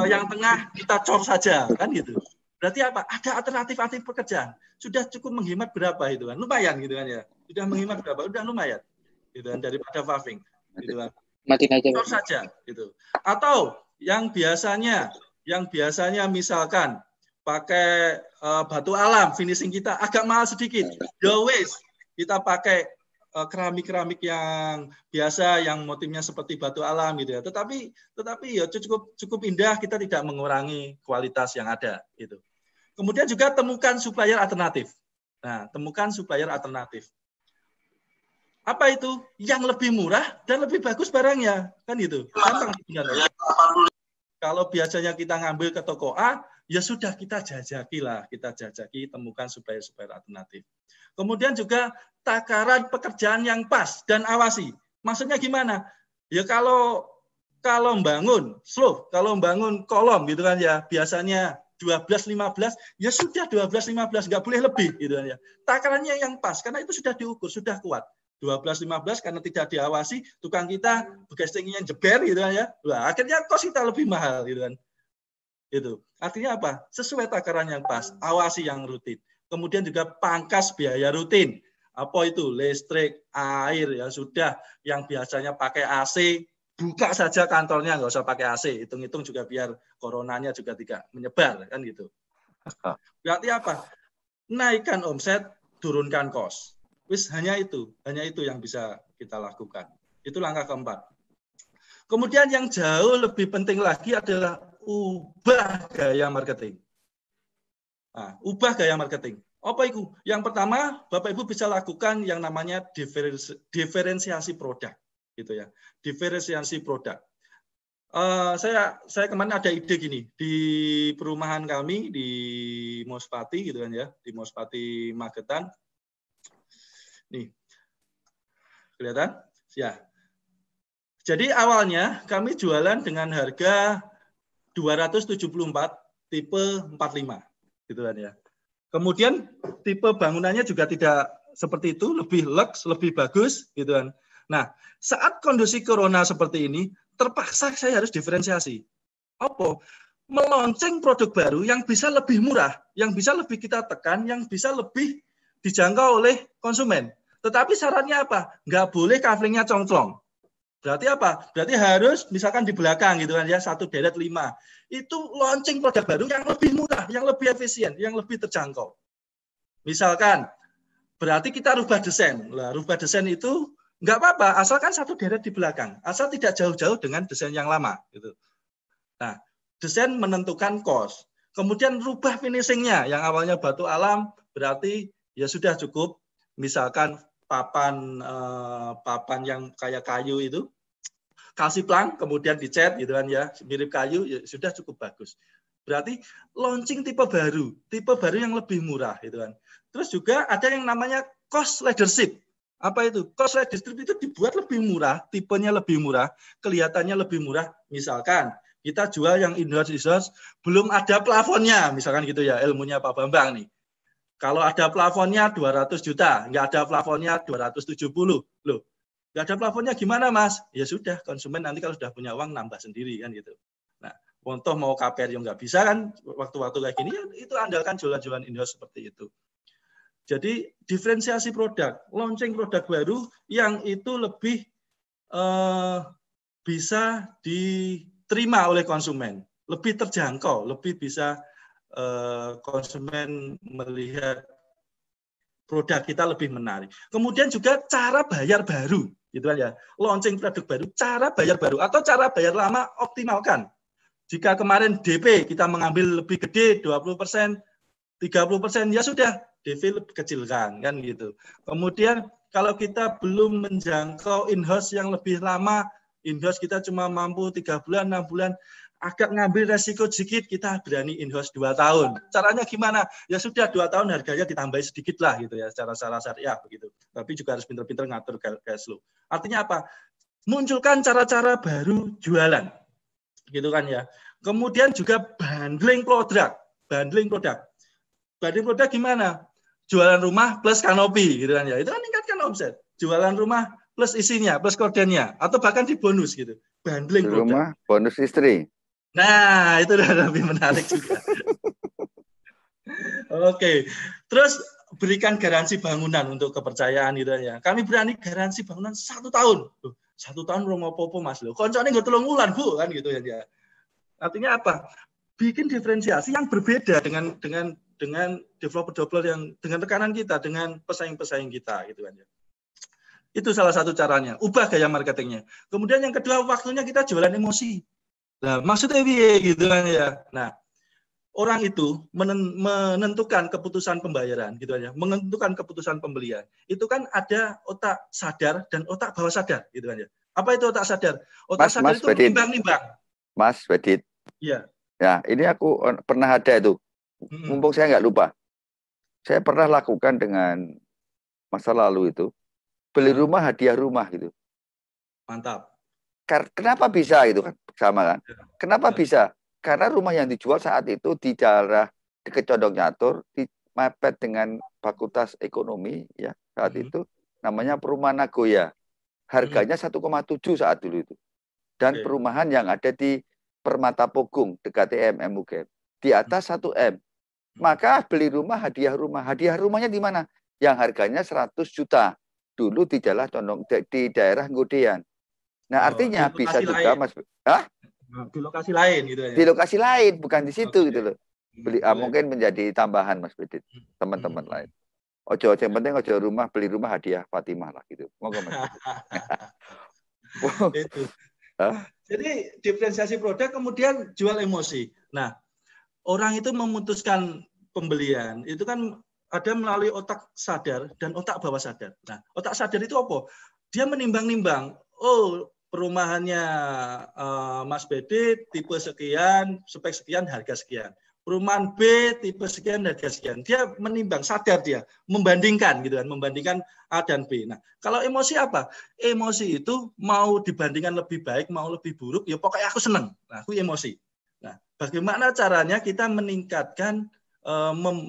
A: yang tengah kita cor saja kan gitu. Berarti apa? Ada alternatif pekerjaan. Sudah cukup menghemat berapa itu kan? Lumayan gitu kan ya. Sudah menghemat berapa? Udah lumayan gitu kan daripada paving gitu kan. Cor saja gitu. Atau yang biasanya misalkan pakai batu alam, finishing kita agak mahal sedikit. Ya wes, kita pakai keramik-keramik yang biasa, yang motifnya seperti batu alam gitu ya. Tetapi ya cukup indah, kita tidak mengurangi kualitas yang ada gitu. Kemudian juga temukan supplier alternatif. Nah, temukan supplier alternatif. Apa itu? Yang lebih murah dan lebih bagus barangnya, kan gitu. Gampang sebenarnya. Kalau biasanya kita ngambil ke toko A, ya sudah kita jajaki, temukan supplier alternatif. Kemudian juga takaran pekerjaan yang pas dan awasi. Maksudnya gimana? Ya kalau membangun slope, kalau membangun kolom gitu kan ya, biasanya 12-15, ya sudah 12-15, nggak boleh lebih gitu kan ya. Takarannya yang pas, karena itu sudah diukur, sudah kuat. 12-15 karena tidak diawasi, tukang kita castingnya jeber gitu kan ya. Nah, akhirnya kos kita lebih mahal gitu kan. Itu. Artinya apa? Sesuai takaran yang pas, awasi yang rutin. Kemudian juga pangkas biaya rutin. Apa itu? Listrik, air, ya sudah. Yang biasanya pakai AC, buka saja kantornya, nggak usah pakai AC. Hitung-hitung juga biar coronanya juga tidak menyebar, kan gitu. Berarti apa? Naikkan omset, turunkan kos. Wis hanya itu yang bisa kita lakukan. Itu langkah keempat. Kemudian yang jauh lebih penting lagi adalah ubah gaya marketing. Nah, ubah gaya marketing. Apa itu? Yang pertama, Bapak Ibu bisa lakukan yang namanya diferensiasi produk, gitu ya. Diferensiasi produk. Saya kemarin ada ide gini di perumahan kami di Mospati, gitu kan ya, di Mospati Magetan. Nih, kelihatan? Ya. Jadi awalnya kami jualan dengan harga 274 tipe 45, gitu kan ya. Kemudian tipe bangunannya juga tidak seperti itu, lebih lux, lebih bagus, gitu kan. Nah, saat kondisi corona seperti ini, terpaksa saya harus diferensiasi. Apa? Melonceng produk baru yang bisa lebih murah, yang bisa lebih kita tekan, yang bisa lebih dijangkau oleh konsumen. Tetapi syaratnya apa? Nggak boleh kaflingnya congklong. Berarti apa? Berarti harus misalkan di belakang gitu kan ya, 1 deret 5. Itu launching produk baru yang lebih murah, yang lebih efisien, yang lebih terjangkau. Misalkan, berarti kita rubah desain. Lah, rubah desain itu nggak apa-apa, asalkan 1 deret di belakang. Asal tidak jauh-jauh dengan desain yang lama. Gitu. Nah, desain menentukan cost. Kemudian rubah finishingnya, yang awalnya batu alam, berarti ya sudah cukup. Misalkan papan yang kayak kayu itu, kasih plank, kemudian dicat gitu kan ya, mirip kayu, ya sudah cukup bagus. Berarti launching tipe baru yang lebih murah gitu kan. Terus juga ada yang namanya cost leadership. Apa itu? Cost leadership itu dibuat lebih murah, tipenya lebih murah, kelihatannya lebih murah. Misalkan kita jual yang in-house belum ada plafonnya, misalkan gitu ya, ilmunya Pak Bambang nih. Kalau ada plafonnya 200 juta, nggak ada plafonnya 270. Loh, nggak ada plafonnya gimana, Mas? Ya sudah, konsumen nanti kalau sudah punya uang nambah sendiri kan gitu. Nah, contoh mau KPR yang nggak bisa kan, waktu-waktu kayak gini, itu andalkan jualan-jualan in-house seperti itu. Jadi diferensiasi produk, launching produk baru yang itu lebih bisa diterima oleh konsumen, lebih terjangkau, lebih bisa konsumen melihat produk kita lebih menarik. Kemudian juga cara bayar baru, gitu kan ya. Launching produk baru, cara bayar baru atau cara bayar lama optimalkan. Jika kemarin DP kita mengambil lebih gede 20%, 30%, ya sudah DP lebih kecilkan kan gitu. Kemudian kalau kita belum menjangkau in-house yang lebih lama, in-house kita cuma mampu 3 bulan, 6 bulan, agak ngambil resiko sedikit, kita berani in-house 2 tahun. Caranya gimana? Ya sudah 2 tahun harganya ditambah sedikit lah gitu ya, secara syariah begitu. Tapi juga harus pintar-pintar ngatur cash flow. Artinya apa? Munculkan cara-cara baru jualan. Gitu kan ya. Kemudian juga bundling produk. Bundling produk gimana? Jualan rumah plus kanopi gitu kan ya. Itu kan meningkatkan omset. Jualan rumah plus isinya, plus kordennya, atau bahkan di bonus gitu. Bundling produk.
C: Rumah bonus istri.
A: Nah, itu udah lebih menarik juga. Oke. Terus berikan garansi bangunan untuk kepercayaan gitu ya. Kami berani garansi bangunan 1 tahun. 1 tahun belum apa-apa Mas lho. Koncone nggak 3 bulan, Bu, kan gitu ya dia. Artinya apa? Bikin diferensiasi yang berbeda dengan developer yang dengan tekanan kita, dengan pesaing-pesaing kita gitu kan ya. Itu salah satu caranya. Ubah gaya marketingnya. Kemudian yang kedua, waktunya kita jualan emosi. Nah, maksudnya gitu kan ya. Nah, orang itu menentukan keputusan pembayaran gitu aja, menentukan keputusan pembelian. Itu kan ada otak sadar dan otak bawah sadar gitu kan ya. Apa itu otak sadar? Otak sadar itu menimbang-nimbang.
C: Mas Bedit.
A: Iya.
C: Ya, ini aku pernah ada itu. Mumpung saya nggak lupa. Saya pernah lakukan dengan masa lalu itu. Beli rumah, hadiah rumah gitu.
A: Mantap.
C: Kenapa bisa gitu kan? Sama kan? Kenapa bisa? Karena rumah yang dijual saat itu di daerah dekat Condong Nyatur, di mepet dengan Fakultas Ekonomi ya saat itu, namanya Perumahan Nagoya. Harganya 1,7 saat dulu itu. Dan perumahan yang ada di Permata Pogung dekat TMM UGM di atas 1 M. Maka beli rumah, hadiah rumah. Hadiah rumahnya di mana? Yang harganya 100 juta. Dulu di daerah Condong, di daerah Nggodean. Nah, artinya bisa juga Mas. Hah?
A: Di lokasi lain gitu ya.
C: Di lokasi lain, bukan di situ gitu loh. Beli mungkin menjadi tambahan Mas Bedit, teman-teman lain. Ojo, yang penting ojo rumah, beli rumah hadiah Fatimah lah gitu. Monggo Mas.
A: Itu. Jadi diferensiasi produk kemudian jual emosi. Nah, orang itu memutuskan pembelian itu kan ada melalui otak sadar dan otak bawah sadar. Nah, otak sadar itu apa? Dia menimbang-nimbang. Oh, perumahannya Mas Bedit tipe sekian, spek sekian, harga sekian. Perumahan B tipe sekian, harga sekian. Dia menimbang, sadar dia, membandingkan gitu kan, membandingkan A dan B. Nah, kalau emosi apa? Emosi itu mau dibandingkan lebih baik, mau lebih buruk, ya pokoknya aku seneng. Nah, aku emosi. Nah, bagaimana caranya kita meningkatkan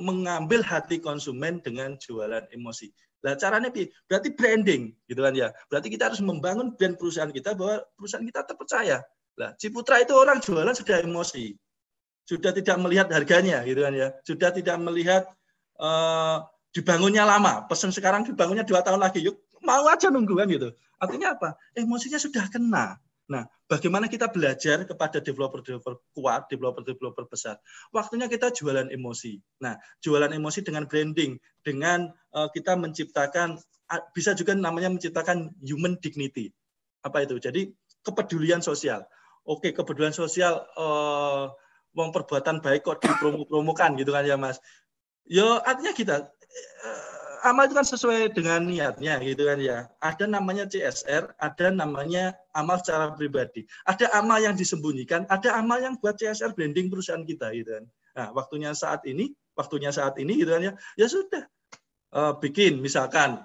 A: mengambil hati konsumen dengan jualan emosi. Nah, caranya berarti branding gitu kan ya. Berarti kita harus membangun brand perusahaan kita bahwa perusahaan kita terpercaya. Nah, Ciputra itu orang jualan sudah emosi. Sudah tidak melihat harganya gitu kan ya. Sudah tidak melihat dibangunnya lama. Pesan sekarang dibangunnya 2 tahun lagi. Yuk, mau aja nungguan gitu. Artinya apa? Emosinya sudah kena. Nah, bagaimana kita belajar kepada developer-developer kuat, developer-developer besar? Waktunya kita jualan emosi. Nah, jualan emosi dengan branding, dengan kita menciptakan, bisa juga namanya menciptakan human dignity. Apa itu? Jadi kepedulian sosial. Oke, kepedulian sosial, perbuatan baik kok dipromokan gitu kan ya Mas. Yo, artinya kita amal itu kan sesuai dengan niatnya gitu kan ya. Ada namanya CSR, ada namanya amal secara pribadi. Ada amal yang disembunyikan, ada amal yang buat CSR branding perusahaan kita gitu kan. Nah, waktunya saat ini gitu kan ya. Ya sudah. Bikin misalkan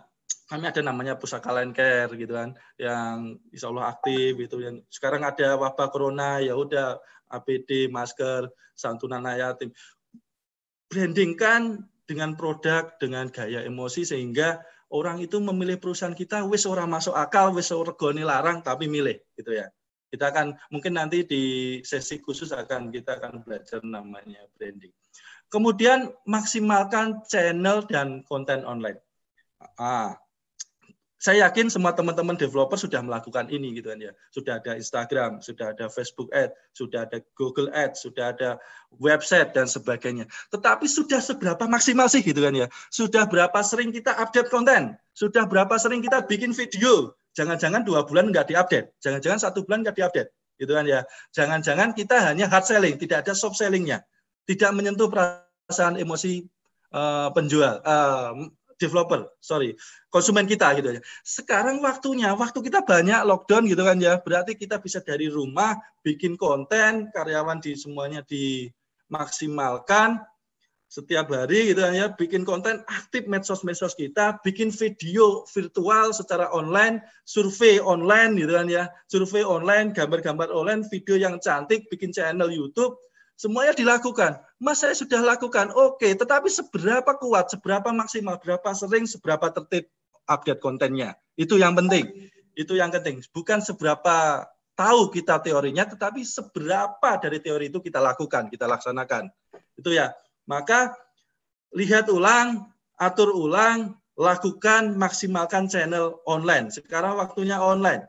A: kami ada namanya Pusaka Line Care gitu kan yang insya Allah aktif gitu yang sekarang ada wabah corona ya udah APD, masker, santunan yatim. Brandingkan dengan produk, dengan gaya emosi sehingga orang itu memilih perusahaan kita wis ora masuk akal, wis regane larang tapi milih gitu ya. Kita akan mungkin nanti di sesi khusus kita akan belajar namanya branding. Kemudian maksimalkan channel dan konten online. Saya yakin semua teman-teman developer sudah melakukan ini gitu kan ya. Sudah ada Instagram, sudah ada Facebook Ads, sudah ada Google Ads, sudah ada website dan sebagainya. Tetapi sudah seberapa maksimal sih gitu kan ya? Sudah berapa sering kita update konten? Sudah berapa sering kita bikin video? Jangan-jangan 2 bulan nggak diupdate, jangan-jangan 1 bulan nggak diupdate, gitu kan ya? Jangan-jangan kita hanya hard selling, tidak ada soft sellingnya, tidak menyentuh perasaan emosi penjual. Konsumen kita gitu ya. Sekarang waktu kita banyak lockdown gitu kan ya. Berarti kita bisa dari rumah bikin konten, karyawan semuanya dimaksimalkan setiap hari gitu kan ya, bikin konten, aktif medsos kita, bikin video virtual secara online, survei online gitu kan ya. Survei online, gambar-gambar online, video yang cantik, bikin channel YouTube. Semuanya dilakukan. Mas, saya sudah lakukan. Oke, tetapi seberapa kuat, seberapa maksimal, berapa sering, seberapa tertib update kontennya. Itu yang penting. Itu yang penting. Bukan seberapa tahu kita teorinya, tetapi seberapa dari teori itu kita lakukan, kita laksanakan. Itu ya. Maka lihat ulang, atur ulang, lakukan, maksimalkan channel online. Sekarang waktunya online.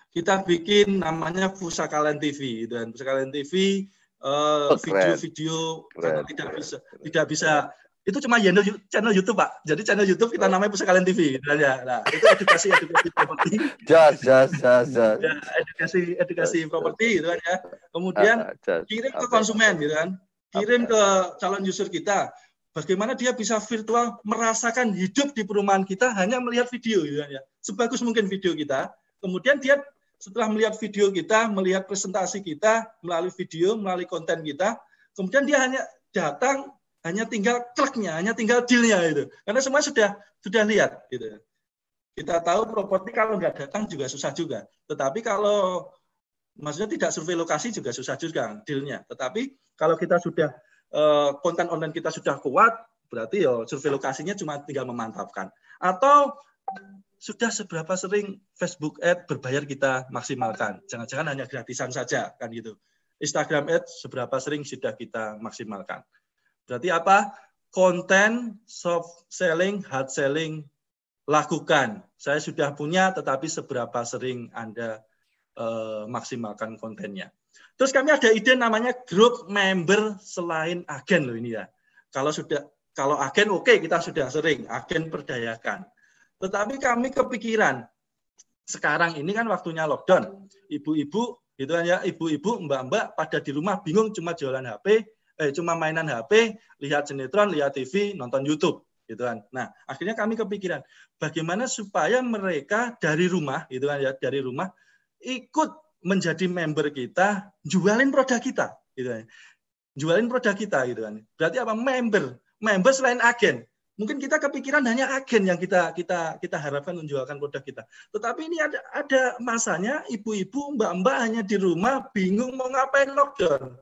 A: Kita bikin namanya Pusaka Line TV dan Pusaka Line TV video-video karena tidak bisa Itu cuma channel YouTube, Pak. Jadi channel YouTube kita namanya Pusaka Kalian TV, gitu ya. Nah, itu edukasi properti.
C: Ya,
A: edukasi properti, gitu kan ya. Kemudian kirim ke konsumen, gitu kan. Kirim ke calon user kita. Bagaimana dia bisa virtual merasakan hidup di perumahan kita hanya melihat video, gitu kan ya. Sebagus mungkin video kita. Kemudian dia setelah melihat video kita, melihat presentasi kita melalui video, melalui konten kita, kemudian dia hanya datang, hanya tinggal kliknya, hanya tinggal deal-nya itu. Karena semua sudah lihat gitu. Kita tahu properti kalau nggak datang juga susah juga. Tetapi kalau maksudnya tidak survei lokasi juga susah juga deal-nya. Tetapi kalau kita sudah konten online kita sudah kuat, berarti ya survei lokasinya cuma tinggal memantapkan. Atau sudah seberapa sering Facebook Ad berbayar kita maksimalkan. Jangan-jangan hanya gratisan saja kan gitu. Instagram Ad seberapa sering sudah kita maksimalkan. Berarti apa? Konten, soft selling, hard selling, lakukan. Saya sudah punya, tetapi seberapa sering Anda maksimalkan kontennya. Terus kami ada ide namanya grup member selain agen loh ini ya. Kalau agen oke, kita sudah sering, agen perdayakan. Tetapi kami kepikiran, sekarang ini kan waktunya lockdown. Ibu-ibu, gitu kan ya, ibu-ibu, mbak-mbak pada di rumah bingung cuma jualan HP, cuma mainan HP, lihat sinetron, lihat TV, nonton YouTube, gitu kan. Nah, akhirnya kami kepikiran, bagaimana supaya mereka dari rumah, gitu kan ya, dari rumah ikut menjadi member kita, jualin produk kita, gitu kan. Jualin produk kita, gitu kan. Berarti apa? Member selain agen. Mungkin kita kepikiran hanya agen yang kita harapkan menjualkan produk kita. Tetapi ini ada masanya ibu-ibu, mbak-mbak hanya di rumah bingung mau ngapain lockdown.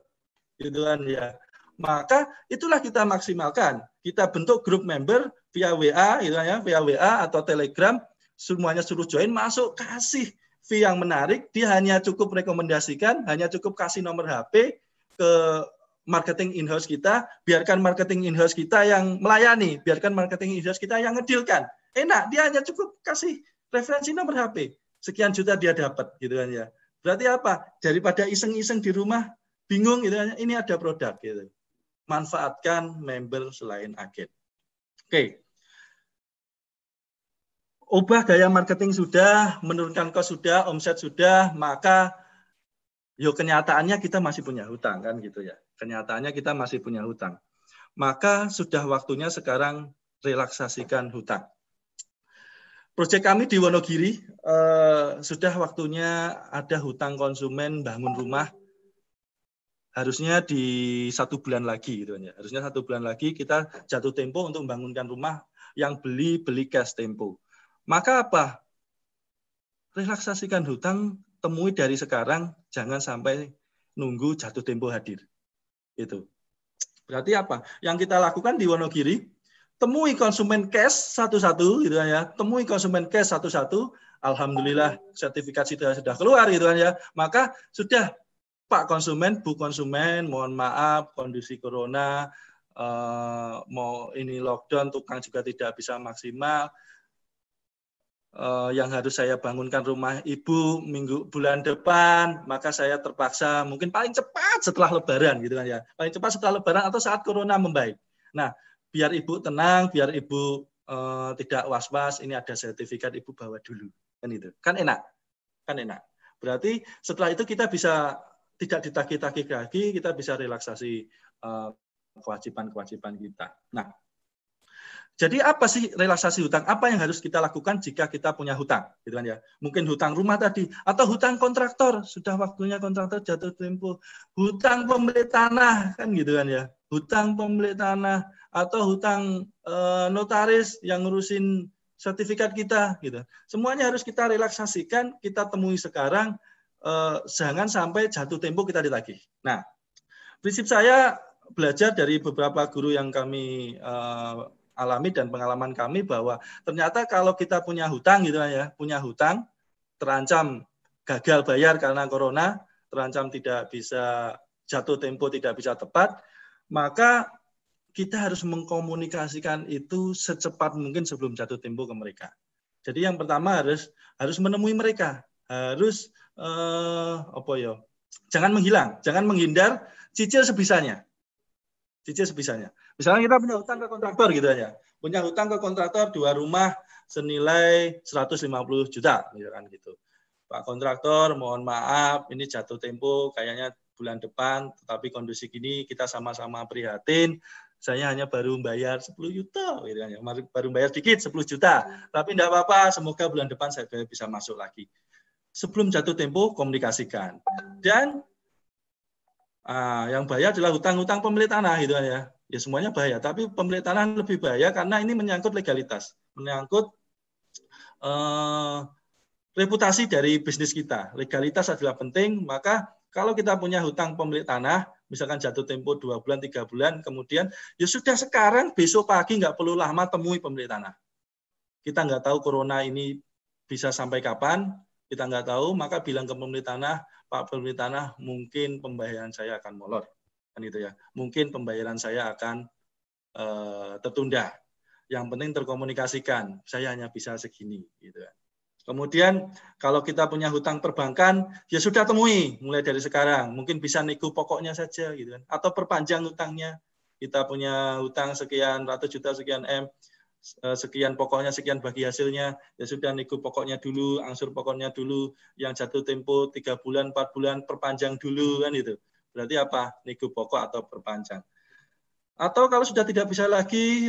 A: Gitu kan ya. Maka itulah kita maksimalkan. Kita bentuk grup member via WA, gitu kan ya, via WA atau Telegram, semuanya suruh join, masuk, kasih fee yang menarik, dia hanya cukup rekomendasikan, hanya cukup kasih nomor HP ke marketing in-house kita, biarkan marketing in-house kita yang melayani, biarkan marketing in-house kita yang ngedilkan. Enak, dia hanya cukup kasih referensi nomor HP. Sekian juta dia dapat, gitu kan ya. Berarti apa? Daripada iseng-iseng di rumah, bingung, gitu kan, ini ada produk, gitu. Manfaatkan member selain agen. Oke. Ubah gaya marketing sudah, menurunkan cost sudah, omset sudah, maka kenyataannya kita masih punya hutang kan gitu ya. Kenyataannya kita masih punya hutang. Maka sudah waktunya sekarang relaksasikan hutang. Proyek kami di Wonogiri sudah waktunya ada hutang konsumen bangun rumah. Harusnya di 1 bulan lagi gitu ya. Harusnya 1 bulan lagi kita jatuh tempo untuk membangunkan rumah yang beli cash tempo. Maka apa? Relaksasikan hutang, temui dari sekarang, jangan sampai nunggu jatuh tempo hadir. Itu. Berarti apa? Yang kita lakukan di Wonogiri, temui konsumen cash satu-satu, gitu kan ya. Temui konsumen cash satu-satu. Alhamdulillah sertifikasi sudah keluar, gitu kan ya. Maka sudah Pak konsumen, Bu konsumen, mohon maaf kondisi corona, mau ini lockdown, tukang juga tidak bisa maksimal. Yang harus saya bangunkan rumah ibu bulan depan, maka saya terpaksa mungkin paling cepat setelah lebaran gitu kan ya. Paling cepat setelah lebaran atau saat corona membaik. Nah, biar ibu tenang, biar ibu tidak was-was, ini ada sertifikat ibu bawa dulu. Kan itu. Kan enak. Kan enak. Berarti setelah itu kita bisa tidak ditagih-tagih lagi, kita bisa relaksasi kewajiban-kewajiban kita. Nah, jadi apa sih relaksasi hutang? Apa yang harus kita lakukan jika kita punya hutang? Gitu kan ya. Mungkin hutang rumah tadi atau hutang kontraktor, sudah waktunya kontraktor jatuh tempo. Hutang pemilik tanah kan gitu kan ya. Hutang pemilik tanah atau hutang notaris yang ngurusin sertifikat kita gitu. Semuanya harus kita relaksasikan, kita temui sekarang, jangan sampai jatuh tempo kita ditagih. Nah, prinsip saya belajar dari beberapa guru yang kami alami dan pengalaman kami bahwa ternyata kalau kita punya hutang gitu ya, punya hutang, terancam gagal bayar karena corona, terancam tidak bisa jatuh tempo, tidak bisa tepat, maka kita harus mengkomunikasikan itu secepat mungkin sebelum jatuh tempo ke mereka. Jadi yang pertama harus menemui mereka, harus jangan menghilang, jangan menghindar, cicil sebisanya. Cicil sebisanya. Misalnya kita punya hutang ke kontraktor gitu aja. Punya hutang ke kontraktor 2 rumah senilai 150 juta, misalkan gitu. Pak kontraktor, mohon maaf, ini jatuh tempo kayaknya bulan depan, tetapi kondisi gini kita sama-sama prihatin. Saya hanya baru bayar 10 juta, gitu kan. Baru bayar dikit 10 juta. Tapi enggak apa-apa, semoga bulan depan saya bisa masuk lagi. Sebelum jatuh tempo, komunikasikan. Dan yang bahaya adalah hutang-hutang pemilik tanah gitu kan ya. Ya semuanya bahaya, tapi pemilik tanah lebih bahaya karena ini menyangkut legalitas, menyangkut reputasi dari bisnis kita. Legalitas adalah penting, maka kalau kita punya hutang pemilik tanah, misalkan jatuh tempo 2 bulan, 3 bulan, kemudian ya sudah sekarang, besok pagi nggak perlu lama temui pemilik tanah. Kita nggak tahu corona ini bisa sampai kapan, kita nggak tahu, maka bilang ke pemilik tanah, Pak pemilik tanah, mungkin pembayaran saya akan molor, kan gitu ya. Mungkin pembayaran saya akan tertunda. Yang penting terkomunikasikan. Saya hanya bisa segini, gitu ya. Kemudian kalau kita punya hutang perbankan, ya sudah temui mulai dari sekarang. Mungkin bisa nego pokoknya saja, gitu kan. Atau perpanjang hutangnya. Kita punya hutang sekian ratus juta, sekian M. Sekian pokoknya, sekian bagi hasilnya, ya sudah nego pokoknya dulu, angsur pokoknya dulu, yang jatuh tempo 3 bulan, 4 bulan, perpanjang dulu, kan itu. Berarti apa? Nego pokok atau perpanjang. Atau kalau sudah tidak bisa lagi,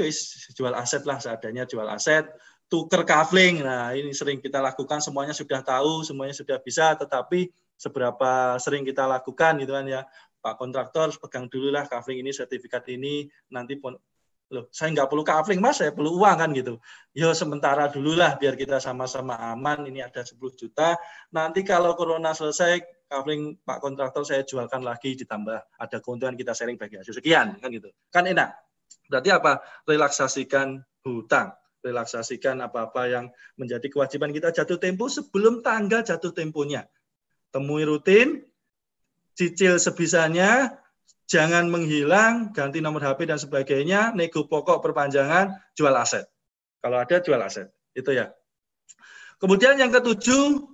A: jual aset lah, seadanya jual aset, tuker kafling. Nah, ini sering kita lakukan, semuanya sudah tahu, semuanya sudah bisa, tetapi seberapa sering kita lakukan gitu kan ya. Pak kontraktor pegang dulu lah kafling ini, sertifikat ini, nanti loh, saya nggak perlu kafling mas, saya perlu uang kan gitu. Yo sementara dulu lah biar kita sama-sama aman, ini ada 10 juta, nanti kalau corona selesai, kafling Pak kontraktor saya jualkan lagi, ditambah ada keuntungan, kita sharing bagi hasil sekian, kan gitu. Kan enak. Berarti apa? Relaksasikan hutang, relaksasikan apa-apa yang menjadi kewajiban kita jatuh tempo sebelum tanggal jatuh temponya. Temui rutin, cicil sebisanya, jangan menghilang, ganti nomor HP dan sebagainya, nego pokok perpanjangan, jual aset. Kalau ada jual aset, itu ya. Kemudian yang ketujuh,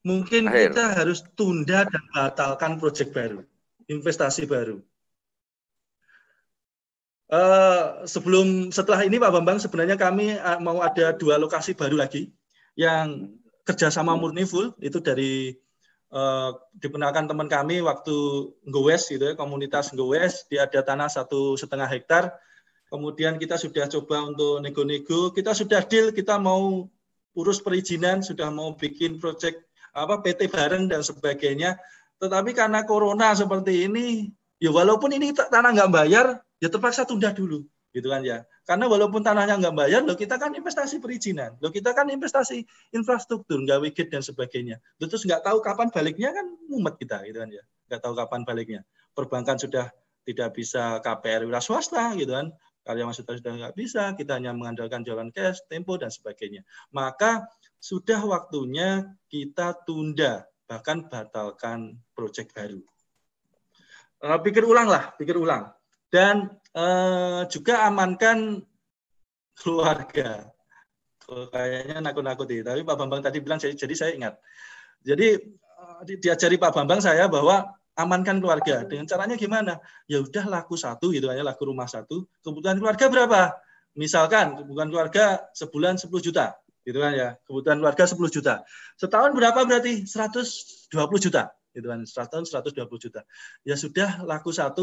A: mungkin kita harus tunda dan batalkan proyek baru, investasi baru. Setelah ini Pak Bambang, sebenarnya kami mau ada 2 lokasi baru lagi, yang kerjasama murni full, itu dari dibenarkan teman kami waktu Ngowes gitu ya, komunitas Ngowes, dia ada tanah 1,5 hektar. Kemudian kita sudah coba untuk nego-nego, kita sudah deal, kita mau urus perizinan, sudah mau bikin proyek PT bareng dan sebagainya. Tetapi karena corona seperti ini, ya walaupun ini tanah nggak bayar, ya terpaksa tunda dulu, gitu kan ya. Karena walaupun tanahnya nggak bayar, loh kita kan investasi perizinan, loh kita kan investasi infrastruktur, nggak wigit dan sebagainya. Loh, terus nggak tahu kapan baliknya kan mumet kita, gitu kan ya. Nggak tahu kapan baliknya. Perbankan sudah tidak bisa KPR wira swasta, gitu kan. Karyawan sudah nggak bisa, kita hanya mengandalkan jualan cash, tempo dan sebagainya. Maka sudah waktunya kita tunda, bahkan batalkan proyek baru. Pikir ulang. Dan juga amankan keluarga. Kayaknya nakut-nakuti. Tapi Pak Bambang tadi bilang, jadi saya ingat. Jadi diajari Pak Bambang saya bahwa amankan keluarga. Dengan caranya gimana? Ya udah laku 1 gitu aja, laku rumah 1. Kebutuhan keluarga berapa? Misalkan kebutuhan keluarga sebulan 10 juta. Gitu kan ya. Kebutuhan keluarga 10 juta. Setahun berapa berarti? 120 juta. Gitu kan. Setahun 120 juta. Ya sudah laku 1,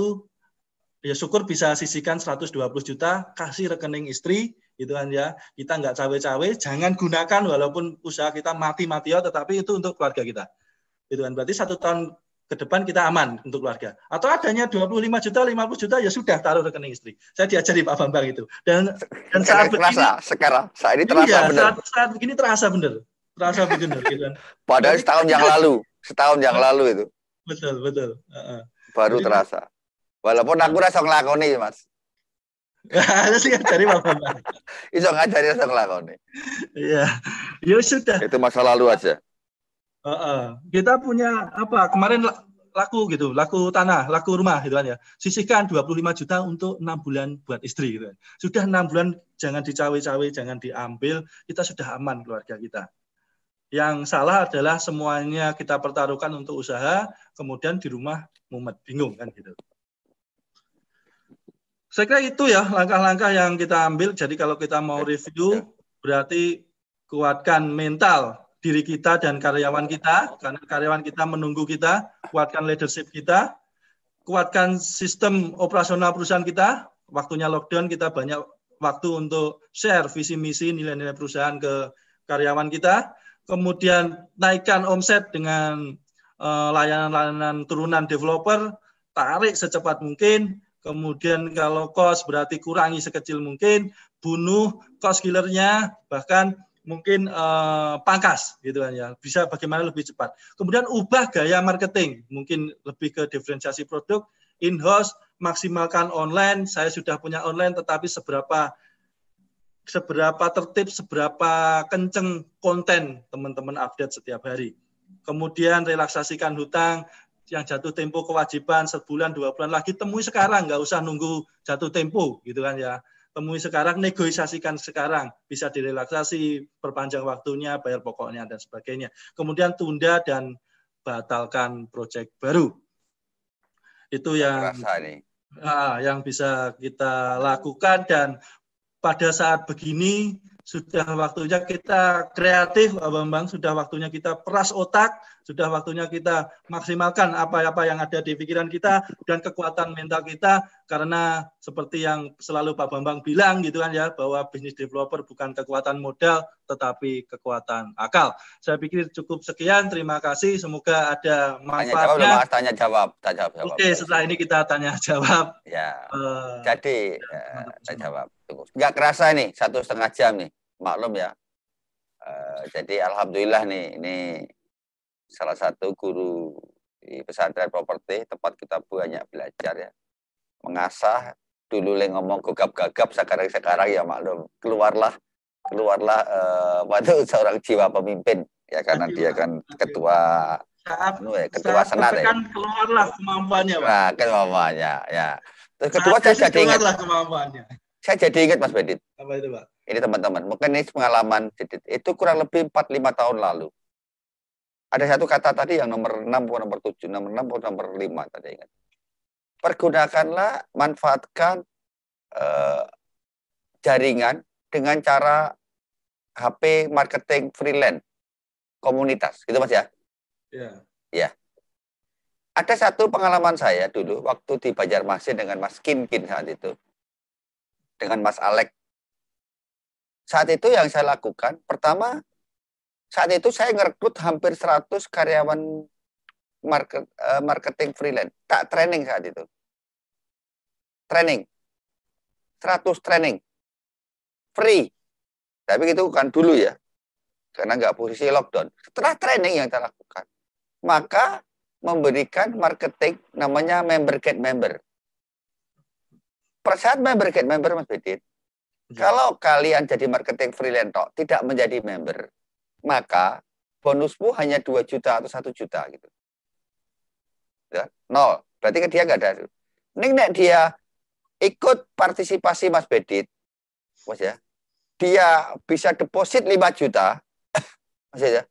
A: ya syukur bisa sisihkan 120 juta, kasih rekening istri, gitu kan ya. Kita nggak cawe-cawe, jangan gunakan walaupun usaha kita mati-matian, tetapi itu untuk keluarga kita. Gitu kan. Berarti 1 tahun ke depan kita aman untuk keluarga. Atau adanya 25 juta, 50 juta, ya sudah taruh rekening istri. Saya diajari Pak Bambang itu. Dan saat begini,
C: sekarang saat ini terasa
A: iya,
C: benar.
A: Saat begini terasa benar. Terasa benar, gitu kan.
C: Padahal setahun yang lalu itu.
A: Betul.
C: Baru jadi, terasa. Walaupun aku rasa ngelakoni, Mas.
A: Ada sih dari Pak Bambang.
C: Iso ngajari rasa ngelakoni.
A: Iya. Ya sudah.
C: Itu masa lalu aja.
A: Kita punya apa? Kemarin laku tanah, laku rumah gitu kan ya. Sisihkan 25 juta untuk 6 bulan buat istri gitu kan. Sudah 6 bulan jangan dicawe-cawe, jangan diambil, kita sudah aman keluarga kita. Yang salah adalah semuanya kita pertaruhkan untuk usaha, kemudian di rumah mumet, bingung kan gitu. Saya kira itu ya langkah-langkah yang kita ambil. Jadi kalau kita mau review, berarti kuatkan mental diri kita dan karyawan kita, karena karyawan kita menunggu kita, kuatkan leadership kita, kuatkan sistem operasional perusahaan kita. Waktunya lockdown, kita banyak waktu untuk share visi misi nilai-nilai perusahaan ke karyawan kita. Kemudian naikkan omset dengan layanan-layanan turunan developer, tarik secepat mungkin. Kemudian kalau cost berarti kurangi sekecil mungkin, bunuh cost killernya, bahkan mungkin pangkas gitu kan ya, bisa bagaimana lebih cepat. Kemudian ubah gaya marketing, mungkin lebih ke diferensiasi produk, in-house, maksimalkan online. Saya sudah punya online, tetapi seberapa tertib, seberapa kenceng konten teman-teman update setiap hari. Kemudian relaksasikan hutang, yang jatuh tempo kewajiban sebulan 2 bulan lagi, temui sekarang, nggak usah nunggu jatuh tempo gitu kan ya. Temui sekarang, negosiasikan sekarang, bisa direlaksasi, perpanjang waktunya, bayar pokoknya dan sebagainya. Kemudian tunda dan batalkan proyek baru. Itu yang bisa kita lakukan, dan pada saat begini sudah waktunya kita kreatif, Pak Bambang, sudah waktunya kita peras otak, sudah waktunya kita maksimalkan apa-apa yang ada di pikiran kita dan kekuatan mental kita, karena seperti yang selalu Pak Bambang bilang gitu kan ya, bahwa bisnis developer bukan kekuatan modal tetapi kekuatan akal. Saya pikir cukup sekian, terima kasih, semoga ada manfaatnya.
C: Tanya jawab.
A: Oke, setelah ini kita tanya jawab.
C: Ya. Jadi saya jawab. Nggak kerasa nih 1,5 jam nih, maklum ya. Jadi alhamdulillah nih, ini salah satu guru di pesantren properti, tempat kita banyak belajar ya, mengasah. Dulu ngomong gagap-gagap, sekarang ya maklum, keluarlah waktu seorang jiwa pemimpin ya, karena dia kan ketua senat ya.
A: Keluarlah kemampuannya, Pak.
C: Nah, kemampuannya ya. Terus kedua saya jadi ingat
A: kemampuannya.
C: Saya jadi ingat Mas Bedit.
A: Apa itu, Pak?
C: Ini teman-teman, mungkin ini pengalaman itu kurang lebih 4-5 tahun lalu. Ada satu kata tadi yang nomor 6 atau nomor 7, nomor 6 atau nomor 5 tadi ingat. Pergunakanlah, manfaatkan jaringan dengan cara HP marketing freelance komunitas, gitu Mas ya? Iya. Ya. Ada satu pengalaman saya dulu waktu di Banjarmasin dengan Mas Kinkin saat itu, dengan Mas Alek. Saat itu yang saya lakukan, pertama, saat itu saya ngerekrut hampir 100 karyawan marketing freelance. Tak training saat itu. Training. 100 training. Free. Tapi itu kan dulu ya. Karena nggak posisi lockdown. Setelah training yang saya lakukan, maka memberikan marketing namanya member get member. Persaat member get member, Mas Bedit, kalau kalian jadi marketing freelance tidak menjadi member, maka bonusmu hanya 2 juta atau 1 juta gitu. Ya, 0. Berarti kan dia nggak ada. Nek dia ikut partisipasi Mas Bedit, Mas ya, dia bisa deposit 5 juta, Mas ya,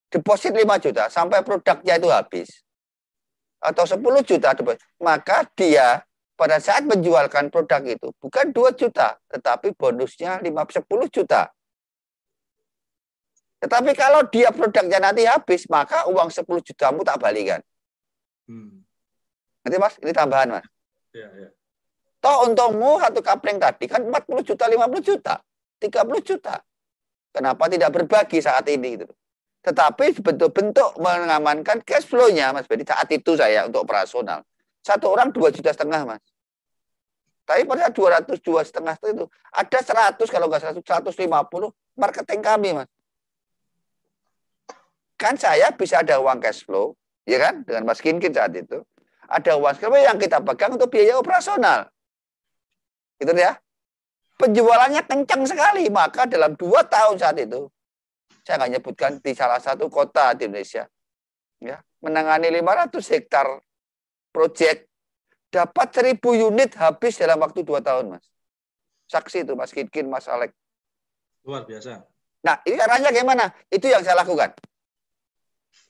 C: deposit 5 juta sampai produknya itu habis, atau 10 juta, maka dia pada saat menjualkan produk itu bukan 2 juta, tetapi bonusnya 10 juta. Tetapi kalau dia produknya nanti habis, maka uang 10 jutamu tak balikan. Nanti Mas, ini tambahan Mas.
A: Ya.
C: Toh untungmu satu kapling tadi kan 40 juta, 50 juta, 30 juta. Kenapa tidak berbagi saat ini? Gitu. Tetapi bentuk-bentuk mengamankan cash flow-nya, Mas Bedi, saat itu saya untuk operasional. Satu orang 2,5 juta, Mas. Tapi pada 202,5 itu ada 100, kalau nggak 150 marketing kami, Mas. Kan saya bisa ada uang cash flow, ya kan? Dengan Mas Kinkin saat itu. Ada uang cash flow yang kita pegang untuk biaya operasional. Gitu ya. Penjualannya kencang sekali. Maka dalam 2 tahun saat itu, saya nggak nyebutkan di salah satu kota di Indonesia, ya, menangani 500 hektar proyek, dapat 1.000 unit habis dalam waktu 2 tahun, Mas. Saksi itu Mas Kinkin, Mas Alek.
A: Luar biasa.
C: Nah, ini caranya gimana? Itu yang saya lakukan.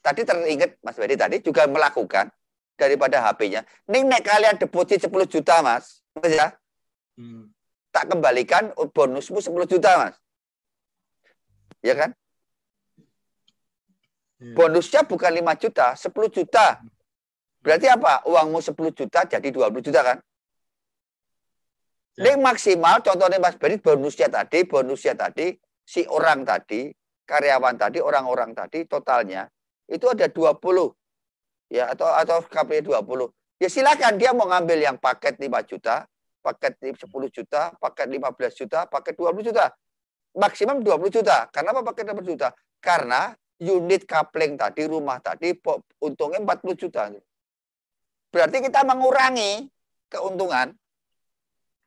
C: Tadi teringat Mas Bedi tadi juga melakukan daripada HP-nya. Nek kalian deposit 10 juta, Mas. Ya. Tak kembalikan bonusmu 10 juta, Mas. Ya kan? Bonusnya bukan 5 juta, 10 juta. Berarti apa? Uangmu 10 juta jadi 20 juta kan? Ini maksimal, contohnya Mas Beri, bonusnya tadi, si orang tadi, karyawan tadi, orang-orang tadi, totalnya, itu ada 20. Ya, atau KPI 20. Ya silakan, dia mau ngambil yang paket 5 juta, paket 10 juta, paket 15 juta, paket 20 juta. Maksimum 20 juta. Karena apa paket 20 juta? Karena unit coupling tadi, rumah tadi, untungnya 40 juta. Berarti kita mengurangi keuntungan,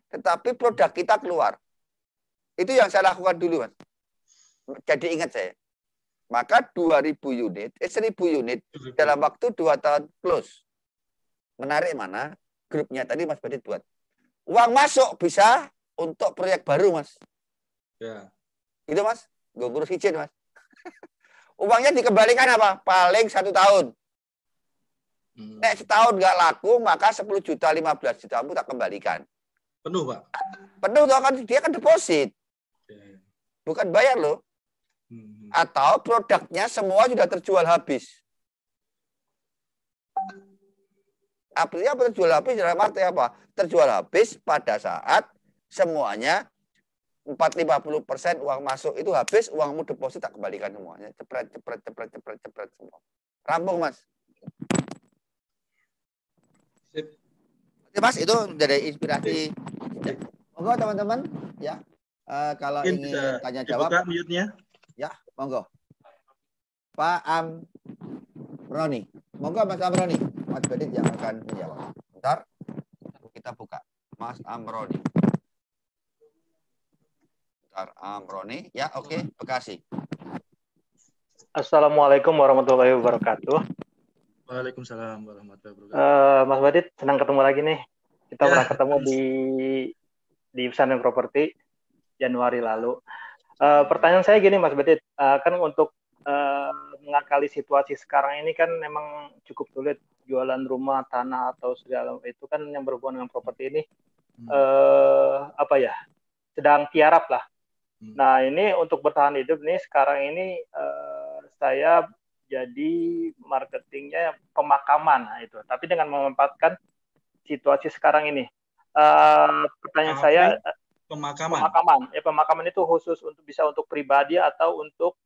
C: tetapi produk kita keluar. Itu yang saya lakukan dulu, Mas. Jadi ingat saya. Maka 1000 unit dalam waktu 2 tahun close. Menarik mana? Grupnya tadi Mas Badit buat. Uang masuk bisa untuk proyek baru, Mas.
A: Ya.
C: Gitu, Mas. Gue ngurus izin, Mas. Uangnya dikembalikan apa? Paling 1 tahun. Nek setahun nggak laku, maka 10 juta, 15 juta kamu tak kembalikan.
A: Penuh, Pak?
C: Penuh, kan dia kan deposit. Bukan bayar loh. Atau produknya semua sudah terjual habis. Artinya apa terjual habis? Dalam arti apa? Terjual habis pada saat semuanya 40-50% uang masuk itu habis, uangmu deposit tak kembalikan semuanya. Cepret semua. Rampung, Mas. Mas, itu dari inspirasi. Monggo teman-teman, ya. Kalau
A: mungkin
C: ingin tanya jawab,
A: dibuka mute-nya.
C: Ya, monggo. Pak Amroni. Monggo Mas Amroni. Mas Badit yang akan menjawab. Bentar, kita buka. Mas Amroni. Bentar, Amroni. Ya, oke. Bekasi.
D: Assalamualaikum warahmatullahi wabarakatuh.
A: Waalaikumsalam warahmatullahi wabarakatuh.
D: Mas Badit, senang ketemu lagi nih. Kita pernah ketemu di Pesantren Properti Januari lalu. Pertanyaan saya gini, Mas Badit, kan untuk mengakali situasi sekarang ini kan memang cukup sulit, jualan rumah, tanah atau segala itu kan yang berhubungan dengan properti ini sedang tiarap lah. Nah, ini untuk bertahan hidup nih sekarang ini saya jadi marketingnya pemakaman, nah, itu. Tapi dengan memanfaatkan situasi sekarang ini. Pertanyaan saya, pemakaman itu khusus bisa untuk pribadi atau untuk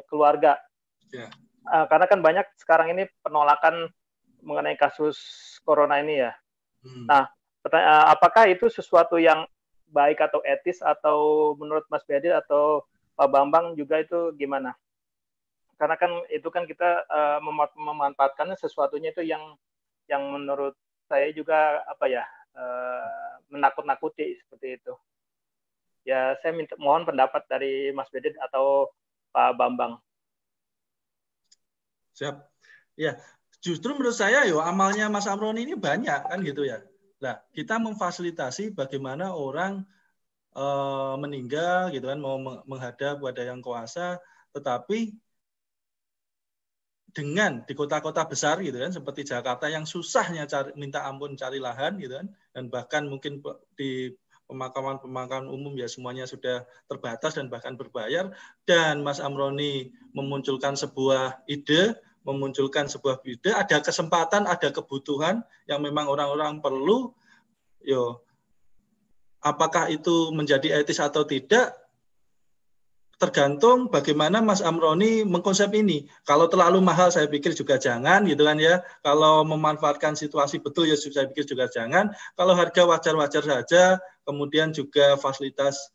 D: keluarga. Yeah. Karena kan banyak sekarang ini penolakan mengenai kasus corona ini ya. Nah, apakah itu sesuatu yang baik atau etis, atau menurut Mas Badit atau Pak Bambang juga itu gimana? Karena kan itu kan kita memanfaatkan sesuatunya itu yang menurut saya juga menakut-nakuti seperti itu. Ya, saya mohon pendapat dari Mas Badit atau Pak Bambang.
A: Siap. Ya, justru menurut saya amalnya Mas Amroni ini banyak kan gitu ya. Nah, kita memfasilitasi bagaimana orang meninggal gitu kan, mau menghadap pada yang kuasa, tetapi dengan di kota-kota besar gitu kan, seperti Jakarta yang susahnya minta ampun cari lahan gitu kan, dan bahkan mungkin di pemakaman umum ya semuanya sudah terbatas dan bahkan berbayar, dan Mas Amroni memunculkan sebuah ide, ada kesempatan, ada kebutuhan yang memang orang-orang perlu, apakah itu menjadi etis atau tidak, tergantung bagaimana Mas Amroni mengkonsep ini. Kalau terlalu mahal saya pikir juga jangan gitu kan ya. Kalau memanfaatkan situasi betul ya saya pikir juga jangan. Kalau harga wajar-wajar saja, kemudian juga fasilitas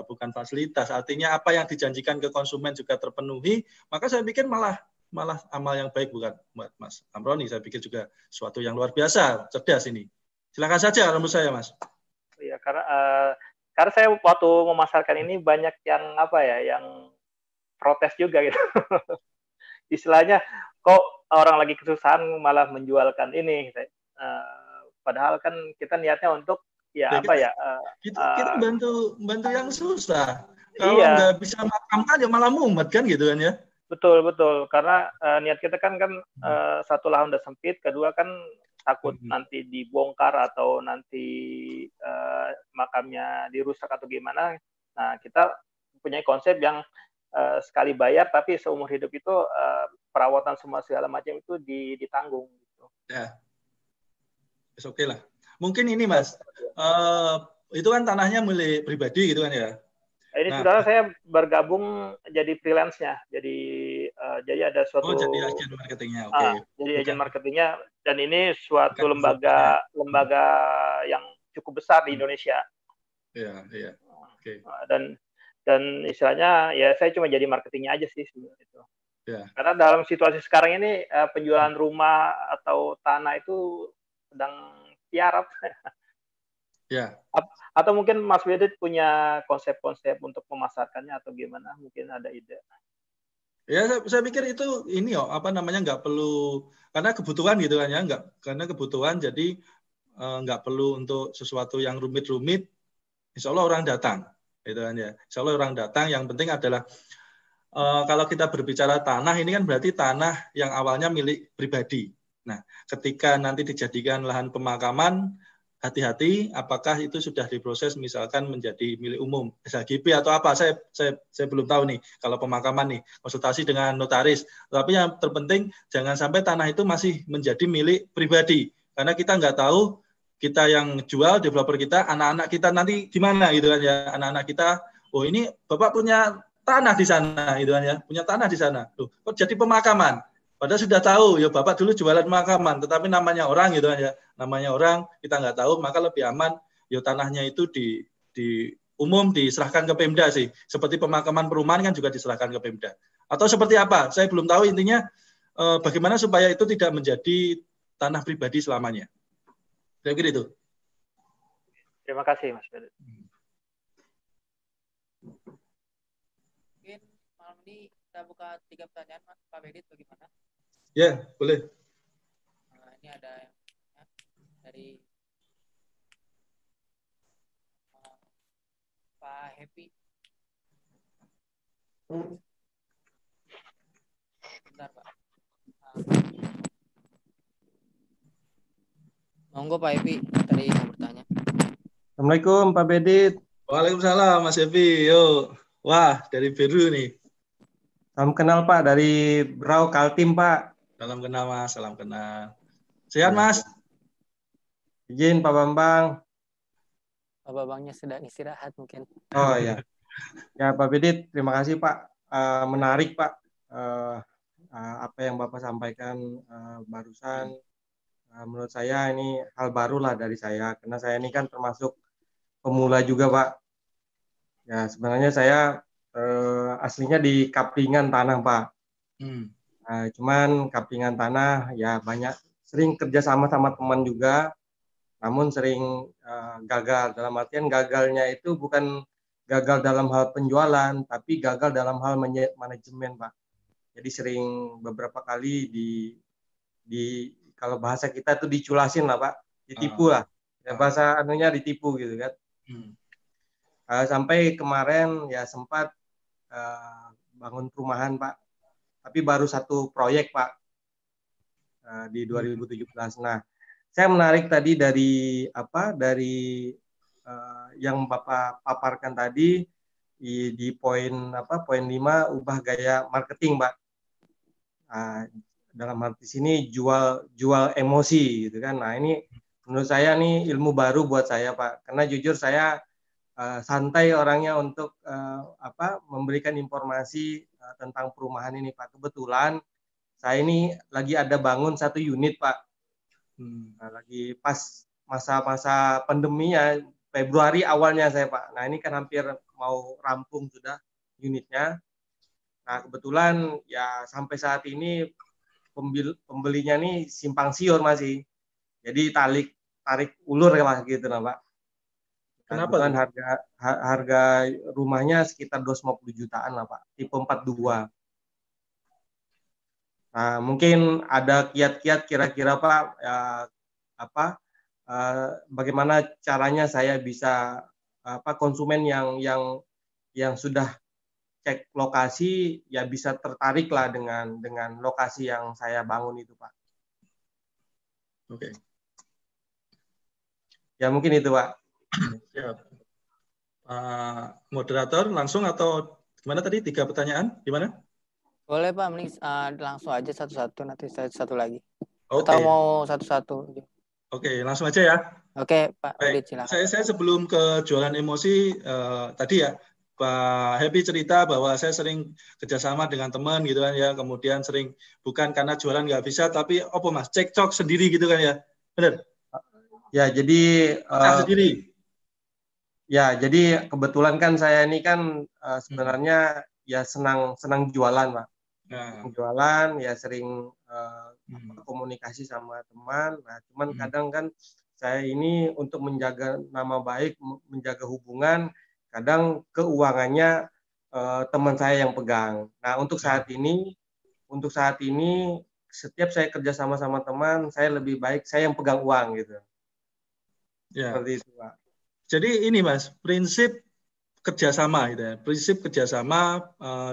A: bukan fasilitas, artinya apa yang dijanjikan ke konsumen juga terpenuhi, maka saya pikir malah amal yang baik buat Mas Amroni. Saya pikir juga suatu yang luar biasa, cerdas ini. Silakan saja menurut saya, Mas.
D: Ya, karena saya waktu memasarkan ini banyak yang protes juga gitu. Istilahnya, kok orang lagi kesusahan malah menjualkan ini. Padahal kan kita niatnya untuk
A: kita bantu yang susah. Kalau nggak bisa makamkan ya malah mumet kan gitu kan ya.
D: Betul. Karena niat kita kan satu lahan udah sempit, kedua kan takut nanti dibongkar atau nanti makamnya dirusak atau gimana. Nah, kita punya konsep yang sekali bayar tapi seumur hidup itu perawatan semua segala macam itu ditanggung gitu.
A: Ya. Oke lah. Mungkin ini Mas, itu kan tanahnya milik pribadi gitu kan ya.
D: Ini saudara saya bergabung jadi freelance-nya, jadi ada suatu.
A: Jadi agen marketingnya, oke.
D: Jadi agen marketingnya, dan ini suatu lembaga yang cukup besar di Indonesia.
A: Iya, iya. Oke.
D: Dan istilahnya ya saya cuma jadi marketingnya aja sih sebenarnya itu.
A: Ya.
D: Karena dalam situasi sekarang ini penjualan rumah atau tanah itu sedang tiarap.
A: Ya.
D: Atau mungkin Mas Bedit punya konsep-konsep untuk memasarkannya atau gimana? Mungkin ada ide.
A: Ya, saya pikir itu ini nggak perlu, karena kebutuhan gitu kan ya, karena kebutuhan jadi nggak perlu untuk sesuatu yang rumit-rumit. Insya Allah orang datang, gitu kan ya. Insya Allah orang datang. Yang penting adalah kalau kita berbicara tanah ini kan berarti tanah yang awalnya milik pribadi. Nah, ketika nanti dijadikan lahan pemakaman, hati-hati apakah itu sudah diproses misalkan menjadi milik umum, SHGB atau apa, saya belum tahu nih. Kalau pemakaman nih, konsultasi dengan notaris. Tapi yang terpenting jangan sampai tanah itu masih menjadi milik pribadi, karena kita nggak tahu kita yang jual, developer kita, anak-anak kita nanti gimana gitu kan ya. Anak-anak kita, oh ini Bapak punya tanah di sana gitu kan ya, punya tanah di sana. Loh, kok jadi pemakaman? Padahal sudah tahu, ya Bapak dulu jualan pemakaman, tetapi namanya orang gitu kan ya, namanya orang kita nggak tahu, maka lebih aman ya tanahnya itu di umum diserahkan ke Pemda sih. Seperti pemakaman perumahan kan juga diserahkan ke Pemda. Atau seperti apa? Saya belum tahu, intinya bagaimana supaya itu tidak menjadi tanah pribadi selamanya. Saya kira itu.
D: Terima kasih Mas Bedit.
B: Mungkin malam ini kita buka 3 pertanyaan Mas Pak Bedit, bagaimana?
A: Ya, boleh.
B: Nah, ini ada yang dari Pak Happy. Bentar Pak. Monggo Pak Happy, tadi mau bertanya.
E: Assalamualaikum Pak Bedit.
A: Waalaikumsalam Mas Happy. Yo, wah dari Peru nih.
E: Salam kenal Pak, dari Brau Kaltim Pak.
A: Salam kenal Mas, salam kenal. Sehat Mas?
E: Izin Pak Bambang.
B: Pak Bambangnya sedang istirahat mungkin.
E: Oh iya. Ya Pak Bedit, terima kasih Pak. Menarik Pak. Apa yang Bapak sampaikan barusan. Menurut saya ini hal baru lah dari saya. Karena saya ini kan termasuk pemula juga Pak. Ya sebenarnya saya aslinya di Kaplingan Tanah Pak. Cuman Kaplingan Tanah ya banyak sering kerja sama teman juga, namun sering gagal. Dalam artian gagalnya itu bukan gagal dalam hal penjualan, tapi gagal dalam hal manajemen Pak. Jadi sering beberapa kali di kalau bahasa kita itu diculasin lah Pak, ditipu lah. Ya, bahasa anunya ditipu gitu kan. Sampai kemarin ya sempat bangun perumahan Pak, tapi baru 1 proyek Pak di 2017. Nah, saya menarik tadi dari yang Bapak paparkan tadi di poin 5, ubah gaya marketing Pak. Dalam arti sini jual emosi gitu kan. Nah ini menurut saya nih ilmu baru buat saya Pak, karena jujur saya santai orangnya untuk memberikan informasi tentang perumahan ini Pak. Kebetulan saya ini lagi ada bangun 1 unit Pak. Lagi pas masa-masa pandeminya, Februari awalnya saya Pak. Nah ini kan hampir mau rampung sudah unitnya. Nah kebetulan ya sampai saat ini pembelinya nih simpang siur masih. Jadi tarik ulur lah gitu lah Pak.
A: Kenapa?
E: Kan harga rumahnya sekitar 250 jutaan lah Pak, tipe 42. Nah, mungkin ada kiat-kiat kira-kira Pak, bagaimana caranya saya bisa konsumen yang sudah cek lokasi ya bisa tertarik lah dengan lokasi yang saya bangun itu Pak.
A: Oke.
E: Ya mungkin itu Pak.
A: Ya. Moderator langsung atau gimana tadi 3 pertanyaan? Gimana?
B: Boleh Pak, mending langsung aja satu-satu, nanti satu lagi.
A: Oke.
B: Atau mau satu-satu?
A: Oke, langsung aja ya.
B: Oke, Pak
A: Baik,
B: Bedit, silakan.
A: saya sebelum ke jualan emosi tadi ya, Pak Happy cerita bahwa saya sering kerjasama dengan teman gitu kan ya, kemudian sering bukan karena jualan nggak bisa, tapi apa Mas, cekcok sendiri gitu kan ya, benar?
E: Ya, jadi
A: sendiri.
E: Ya, jadi kebetulan kan saya ini kan sebenarnya ya senang jualan, Pak.
A: Nah.
E: Jualan, ya sering komunikasi sama teman. Nah, cuman kadang kan saya ini untuk menjaga nama baik, menjaga hubungan, kadang keuangannya teman saya yang pegang. Nah, untuk saat ini setiap saya kerja sama teman, saya lebih baik saya yang pegang uang gitu.
A: Ya.
E: Seperti itu, Pak.
A: Jadi ini Mas, prinsip kerjasama gitu ya, prinsip kerjasama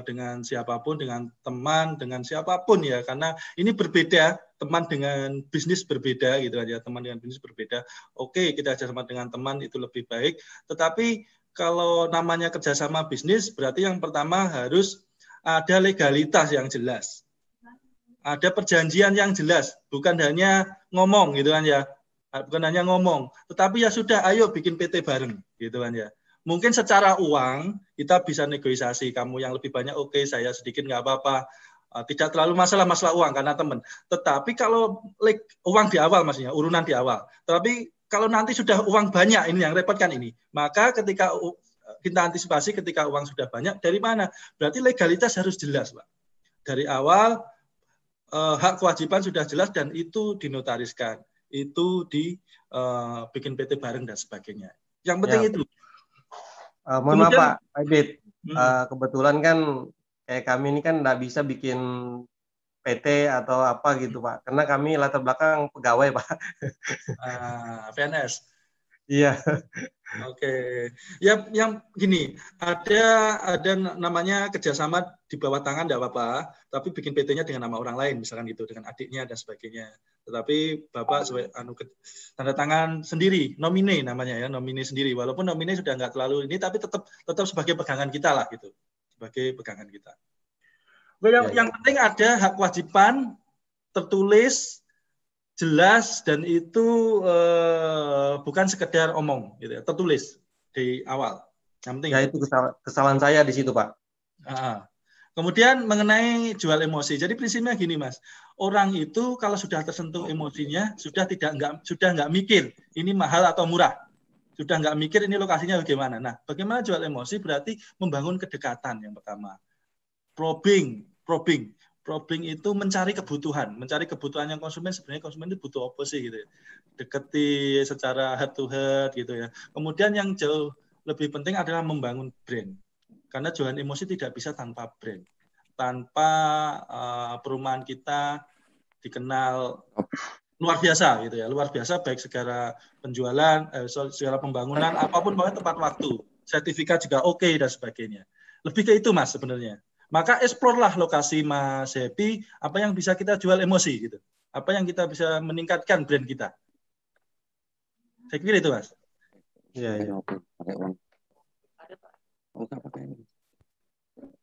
A: dengan siapapun, dengan teman, dengan siapapun ya, karena ini berbeda, teman dengan bisnis berbeda gitu aja, teman dengan bisnis berbeda. Oke, kita kerjasama dengan teman itu lebih baik, tetapi kalau namanya kerjasama bisnis berarti yang pertama harus ada legalitas yang jelas, ada perjanjian yang jelas, bukan hanya ngomong gitu kan ya. Bukan hanya ngomong, tetapi ya sudah, ayo bikin PT bareng, gitu kan ya. Mungkin secara uang kita bisa negosiasi, kamu yang lebih banyak, oke, saya sedikit nggak apa-apa, tidak terlalu masalah uang karena teman. Tetapi kalau uang di awal, maksudnya urunan di awal. Tetapi kalau nanti sudah uang banyak, ini yang repot kan ini. Maka ketika kita antisipasi, ketika uang sudah banyak, dari mana? Berarti legalitas harus jelas, Pak. Dari awal hak kewajiban sudah jelas dan itu dinotariskan. Itu bikin PT bareng dan sebagainya. Yang penting itu.
E: Mohon maaf Pak Aibit, kebetulan kan kayak kami ini kan nggak bisa bikin PT atau apa gitu Pak, karena kami latar belakang pegawai Pak.
A: PNS.
E: Iya.
A: Oke, ya yang gini, ada namanya kerjasama di bawah tangan tidak apa-apa, tapi bikin PT-nya dengan nama orang lain, misalkan gitu, dengan adiknya dan sebagainya. Tetapi Bapak tanda tangan sendiri, nomine namanya ya, nomine sendiri. Walaupun nomine sudah nggak terlalu ini, tapi tetap sebagai pegangan kita lah gitu, sebagai pegangan kita. Yang penting ada hak kewajiban tertulis, jelas, dan itu bukan sekedar omong gitu ya, tertulis di awal. Yang penting
E: ya itu kesalahan saya di situ Pak.
A: Kemudian mengenai jual emosi, jadi prinsipnya gini Mas, orang itu kalau sudah tersentuh emosinya sudah nggak mikir ini mahal atau murah, sudah nggak mikir ini lokasinya bagaimana. Nah, bagaimana jual emosi berarti membangun kedekatan yang pertama, probing itu mencari kebutuhan yang konsumen, sebenarnya konsumen itu butuh apa sih gitu ya. Deketi secara head to head gitu ya. Kemudian yang jauh lebih penting adalah membangun brand. Karena jualan emosi tidak bisa tanpa brand. Tanpa perumahan kita dikenal luar biasa gitu ya. Luar biasa baik segala penjualan, segala pembangunan, apapun pokoknya tepat waktu. Sertifikat juga oke dan sebagainya. Lebih ke itu Mas sebenarnya. Maka explore-lah lokasi Mas Happy, apa yang bisa kita jual emosi gitu. Apa yang kita bisa meningkatkan brand kita. Saya kira itu Mas.
E: Iya.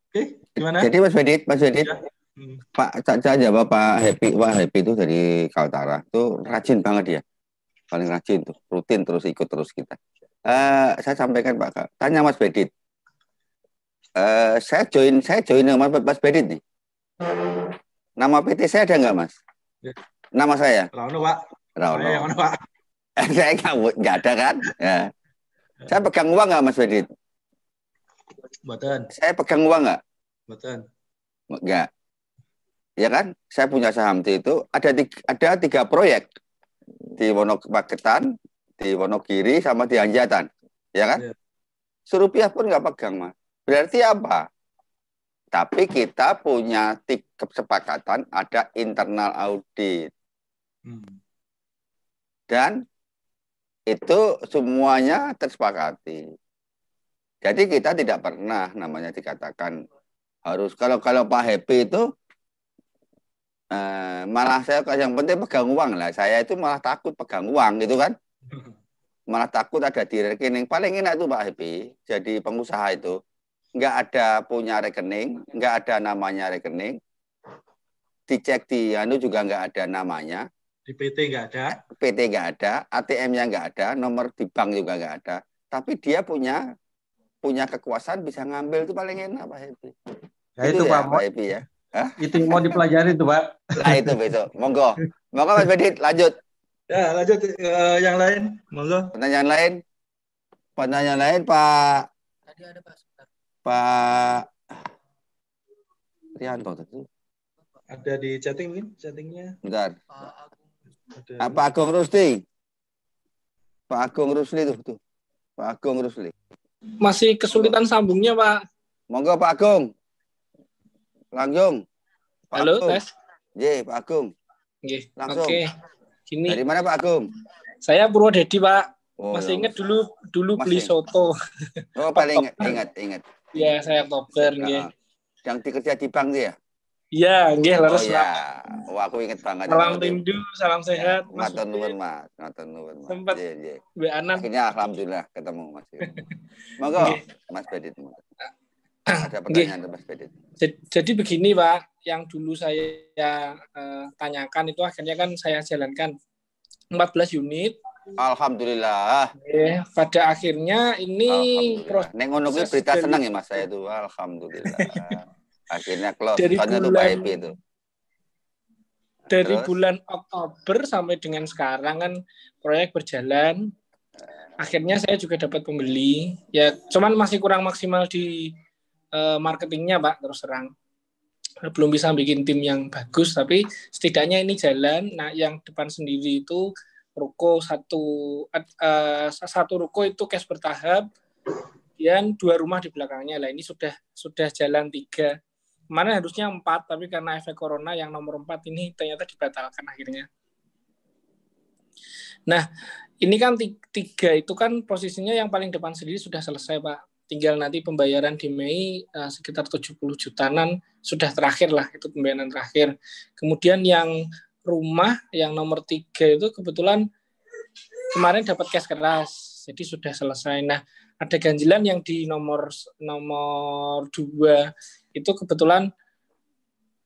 A: Oke, gimana?
C: Jadi Mas Bedit, ya. Pak saya jawab Pak Happy itu dari Kaltara itu rajin banget dia, paling rajin tuh, rutin terus ikut terus kita. Saya sampaikan Pak, tanya Mas Bedit. Saya join sama Mas Bedit nih. Nama PT saya ada nggak Mas? Nama saya?
A: Rauno Pak.
C: Rauno Pak. Saya nggak ada kan? Ya. Saya pegang uang nggak Mas Bedit?
A: Betul.
C: Saya pegang uang nggak?
A: Betul.
C: Nggak. Ya kan? Saya punya saham itu ada 3 proyek di Wonopaketan, di Wonogiri, sama di Anjatan. Ya kan? Ya. Serupiah pun nggak pegang Mas. Berarti apa? Tapi kita punya kesepakatan ada internal audit. Dan itu semuanya tersepakati. Jadi kita tidak pernah namanya dikatakan harus kalau Pak Happy itu malah saya yang penting pegang uang lah. Saya itu malah takut pegang uang gitu kan. malah takut ada di rekening. Paling enak itu Pak Happy, jadi pengusaha itu. Nggak ada punya rekening, nggak ada namanya rekening. Dicek di anu juga nggak ada namanya.
A: Di PT nggak ada.
C: PT nggak ada, ATM-nya nggak ada, nomor di bank juga nggak ada. Tapi dia punya kekuasaan bisa ngambil, itu paling enak Pak Happy.
E: Ya itu ya, Pak
C: Happy ya. Hah?
E: Itu mau dipelajari tuh Pak.
C: Nah itu besok. Monggo Mas Bedit lanjut.
A: Ya lanjut yang lain. Monggo.
C: Pertanyaan lain Pak.
B: Tadi ada Pak.
C: Pak Rianto tadi.
A: Ada di chatting mungkin chattingnya.
C: Bentar.
A: Ada.
C: Pak Agung Rusli. Pak Agung Rusli tuh. Pak Agung Rusli.
F: Masih kesulitan sambungnya Pak.
C: Monggo Pak Agung. Langsung. Pak
F: Halo,
C: Agung.
F: tes.
C: Ye, Pak Agung.
F: Nggih.
C: Langsung.
F: Oke. Gini.
C: Dari mana Pak Agung?
F: Saya Purwodadi, Pak.
C: Oh,
F: Masih
C: ya.
F: ingat dulu beli
C: Masih.
F: soto.
C: Oh, paling ingat.
F: Ya, saya Oktober nggih.
C: Yang dikerja di bank dia?
F: Iya, nggih
C: Oh
F: leres.
C: ya. Oh, aku ingat banget.
F: Salam rindu, salam sehat. Mas
C: Ngatur nuwun, Mas. Ngatur nuwun, Mas.
F: Sempat
C: Iya.
F: Mbak Anan.
C: Akhirnya alhamdulillah ketemu Mas. Monggo, Mas Bedit. Ada pertanyaan Mas Bedit.
F: Jadi begini Pak, yang dulu saya tanyakan itu akhirnya kan saya jalankan 14 unit.
C: Alhamdulillah.
F: Pada akhirnya ini
C: Neng ngono kuwi berita senang ya Mas saya itu. Alhamdulillah. Akhirnya close.
F: Dari
C: Soalnya itu Pak Epi itu.
F: Dari
C: Terus?
F: bulan Oktober sampai dengan sekarang kan proyek berjalan. Akhirnya saya juga dapat pembeli. Ya, cuman masih kurang maksimal di marketingnya Pak, terus terang. Belum bisa bikin tim yang bagus, tapi setidaknya ini jalan. Nah, yang depan sendiri itu ruko satu ruko itu cash bertahap, dan 2 rumah di belakangnya. Lah ini sudah jalan 3. Mana harusnya 4, tapi karena efek corona yang nomor 4 ini ternyata dibatalkan akhirnya. Nah, ini kan 3 itu kan posisinya yang paling depan sendiri sudah selesai Pak. Tinggal nanti pembayaran di Mei sekitar 70 jutaan sudah terakhir lah, itu pembayaran terakhir. Kemudian yang rumah yang nomor 3 itu kebetulan kemarin dapat cash keras, jadi sudah selesai. Nah, ada ganjilan yang di nomor 2 itu kebetulan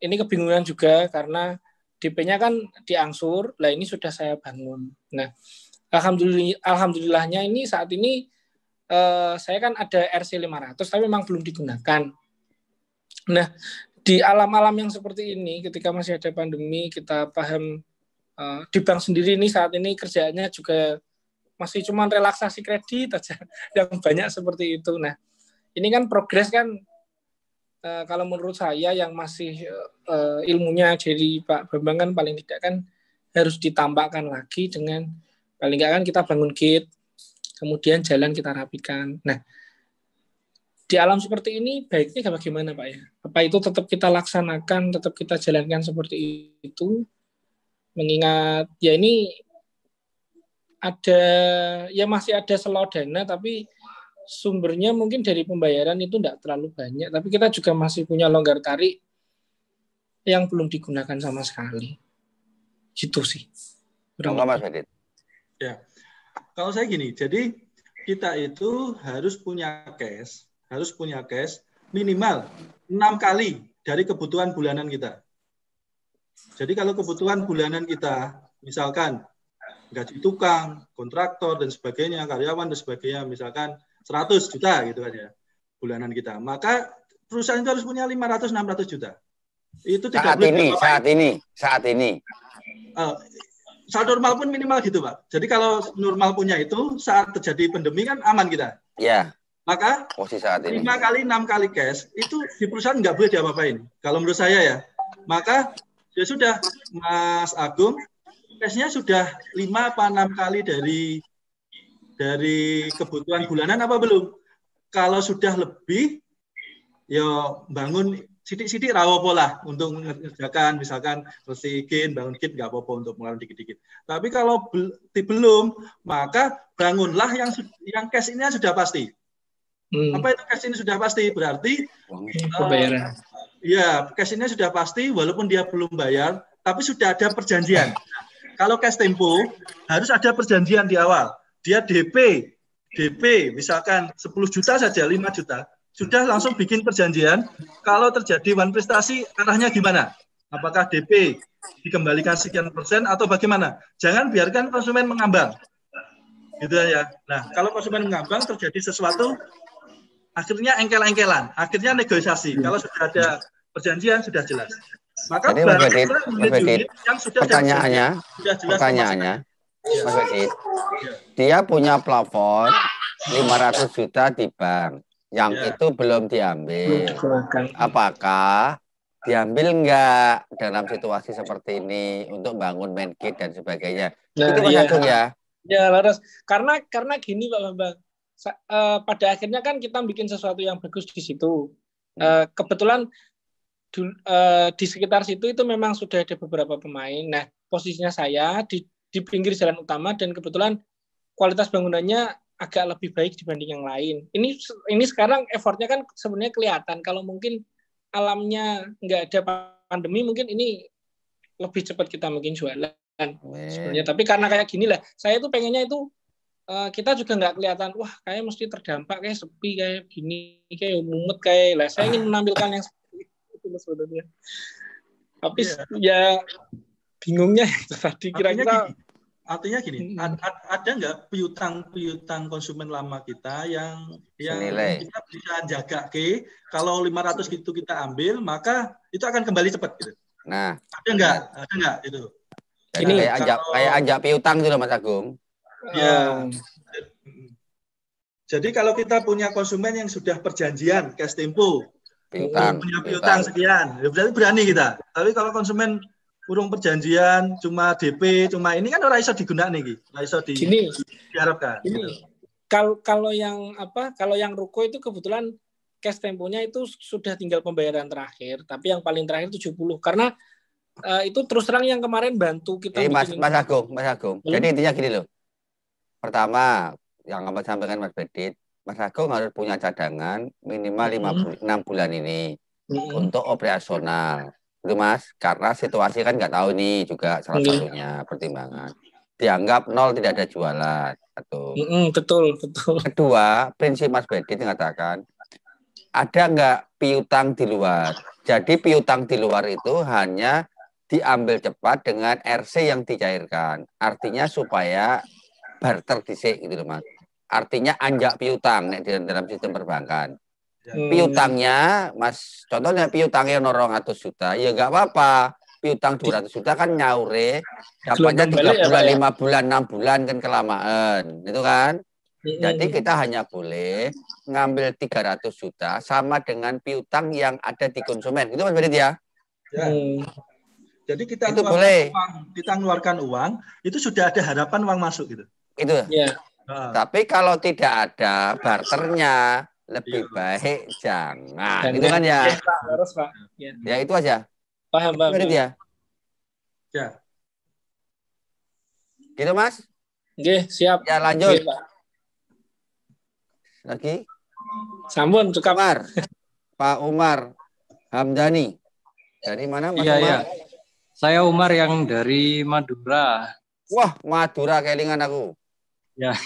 F: ini kebingungan juga karena DP-nya kan diangsur, lah ini sudah saya bangun. Nah, alhamdulillahnya ini saat ini saya kan ada RC 500 tapi memang belum digunakan. Nah, di alam-alam yang seperti ini ketika masih ada pandemi, kita paham di bank sendiri ini saat ini kerjaannya juga masih cuma relaksasi kredit aja yang banyak seperti itu. Nah, ini kan progres kan kalau menurut saya yang masih ilmunya dari Pak Bambang kan paling tidak kan harus ditambahkan lagi dengan paling nggak kan kita bangun gate, kemudian jalan kita rapikan. Nah, di alam seperti ini baiknya bagaimana Pak ya? Apa itu tetap kita laksanakan, tetap kita jalankan seperti itu? Mengingat ya ini masih ada selau dana, tapi sumbernya mungkin dari pembayaran itu tidak terlalu banyak, tapi kita juga masih punya longgar tarik yang belum digunakan sama sekali. Gitu sih.
C: Mas Bedit.
A: Ya. Kalau saya gini, jadi kita itu harus punya cash minimal 6 kali dari kebutuhan bulanan kita. Jadi kalau kebutuhan bulanan kita, misalkan gaji tukang, kontraktor, dan sebagainya, karyawan, dan sebagainya, misalkan 100 juta gitu kan ya, bulanan kita. Maka perusahaan itu harus punya 500-600 juta. Itu tidak saat ini. Saat normal pun minimal gitu Pak. Jadi kalau normal punya itu, saat terjadi pandemi kan aman kita.
C: Ya.
A: Maka
C: saat ini
A: 5 kali, 6 kali cash, itu di perusahaan nggak boleh diapa-apain. Kalau menurut saya ya. Maka ya sudah, Mas Agung, cashnya sudah 5 apa 6 kali dari kebutuhan bulanan apa belum? Kalau sudah lebih, ya bangun sidik-sidik rawopo lah untuk mengerjakan, misalkan selesai bangun gate nggak apa-apa untuk mengeluarkan dikit-dikit. Tapi kalau belum, maka bangunlah yang cash ini sudah pasti. Apa itu cash ini sudah pasti? Berarti
F: pembayaran.
A: Ya, cash ini sudah pasti walaupun dia belum bayar, tapi sudah ada perjanjian. Kalau cash tempo harus ada perjanjian di awal. dia DP misalkan 10 juta saja, 5 juta, sudah langsung bikin perjanjian, kalau terjadi one prestasi arahnya gimana? Apakah DP dikembalikan sekian persen atau bagaimana? Jangan biarkan konsumen mengambang. Gitu ya. Nah, kalau konsumen mengambang terjadi sesuatu, akhirnya engkel-engkelan, akhirnya negosiasi. Kalau sudah ada perjanjian sudah jelas. Maka
C: jadi Mas Bedit,
A: yang sudah
C: pertanyaannya, Mas Bedit, dia punya plafon 500 juta di bank, yang itu belum diambil. Apakah diambil enggak dalam situasi seperti ini untuk bangun main gate dan sebagainya?
F: Nah,
C: itu Mas Agung ya.
F: Ya, Laras. Karena gini Pak Bambang. Pada akhirnya kan kita bikin sesuatu yang bagus di situ. Kebetulan di sekitar situ itu memang sudah ada beberapa pemain. Nah, posisinya saya di pinggir jalan utama dan kebetulan kualitas bangunannya agak lebih baik dibanding yang lain. Ini sekarang effortnya kan sebenarnya kelihatan. Kalau mungkin alamnya nggak ada pandemi, mungkin ini lebih cepat kita mungkin jualan sebenarnya. Tapi karena kayak gini lah, saya tuh pengennya itu kita juga nggak kelihatan, wah kayak mesti terdampak, kayak sepi, kayak gini, kayak mumet, kayak lah. Saya ingin menampilkan yang seperti itu sebenarnya. Tapi ya bingungnya itu tadi kira-kira.
A: Artinya gini, ada nggak piutang konsumen lama kita yang kita bisa jaga kalau 500 itu kita ambil, maka itu akan kembali cepat gitu.
C: Nah,
A: ada nggak itu?
C: Jadi kayak anjak piutang itu loh Mas Agung.
A: Ya. Jadi kalau kita punya konsumen yang sudah perjanjian cash tempo, punya piutang sekian, berarti berani kita. Tapi kalau konsumen urung perjanjian, cuma DP, cuma ini kan ora iso digunakan nih, ora iso diharapkan.
F: Gitu. Kalau yang ruko itu kebetulan cash temponya itu sudah tinggal pembayaran terakhir, tapi yang paling terakhir 70 karena itu terus terang yang kemarin bantu kita.
C: Jadi Mas Agung. Jadi intinya gini loh. Pertama, yang akan sampaikan Mas Bedit, Mas Agung harus punya cadangan minimal 6 bulan ini untuk operasional. Itu Mas, karena situasi kan nggak tahu nih juga salah satunya pertimbangan. Dianggap nol tidak ada jualan.
F: Betul.
C: Kedua, prinsip Mas Bedit mengatakan ada nggak piutang di luar. Jadi piutang di luar itu hanya diambil cepat dengan RC yang dicairkan. Artinya supaya barter dhisik gitu loh Mas. Artinya anjak piutang nek dalam sistem perbankan. Piutangnya, Mas, contohnya piutangnya 200 juta, ya nggak apa-apa. Piutang 200 juta kan nyaure, dapatnya 3 bulan, 5 bulan, 6 bulan kan kelamaan, itu kan. Jadi kita hanya boleh ngambil 300 juta sama dengan piutang yang ada di konsumen, gitu Mas Bedit ya.
A: Jadi kita mengeluarkan uang, itu sudah ada harapan uang masuk gitu.
C: Itu. Tapi kalau tidak ada barternya, lebih baik jangan. Itu kan ya.
F: Harus, Pak.
C: Ya itu aja.
F: Paham.
C: Ya. Gitu Mas?
F: Oke, siap.
C: Ya lanjut.
F: Oke, Pak.
C: Lagi?
F: Sambun cukup.
C: Pak Umar Hamdani. Dari mana Mas Umar?
G: Iya. Saya Umar yang dari Madura.
C: Wah, Madura kelingan aku.
G: Ya.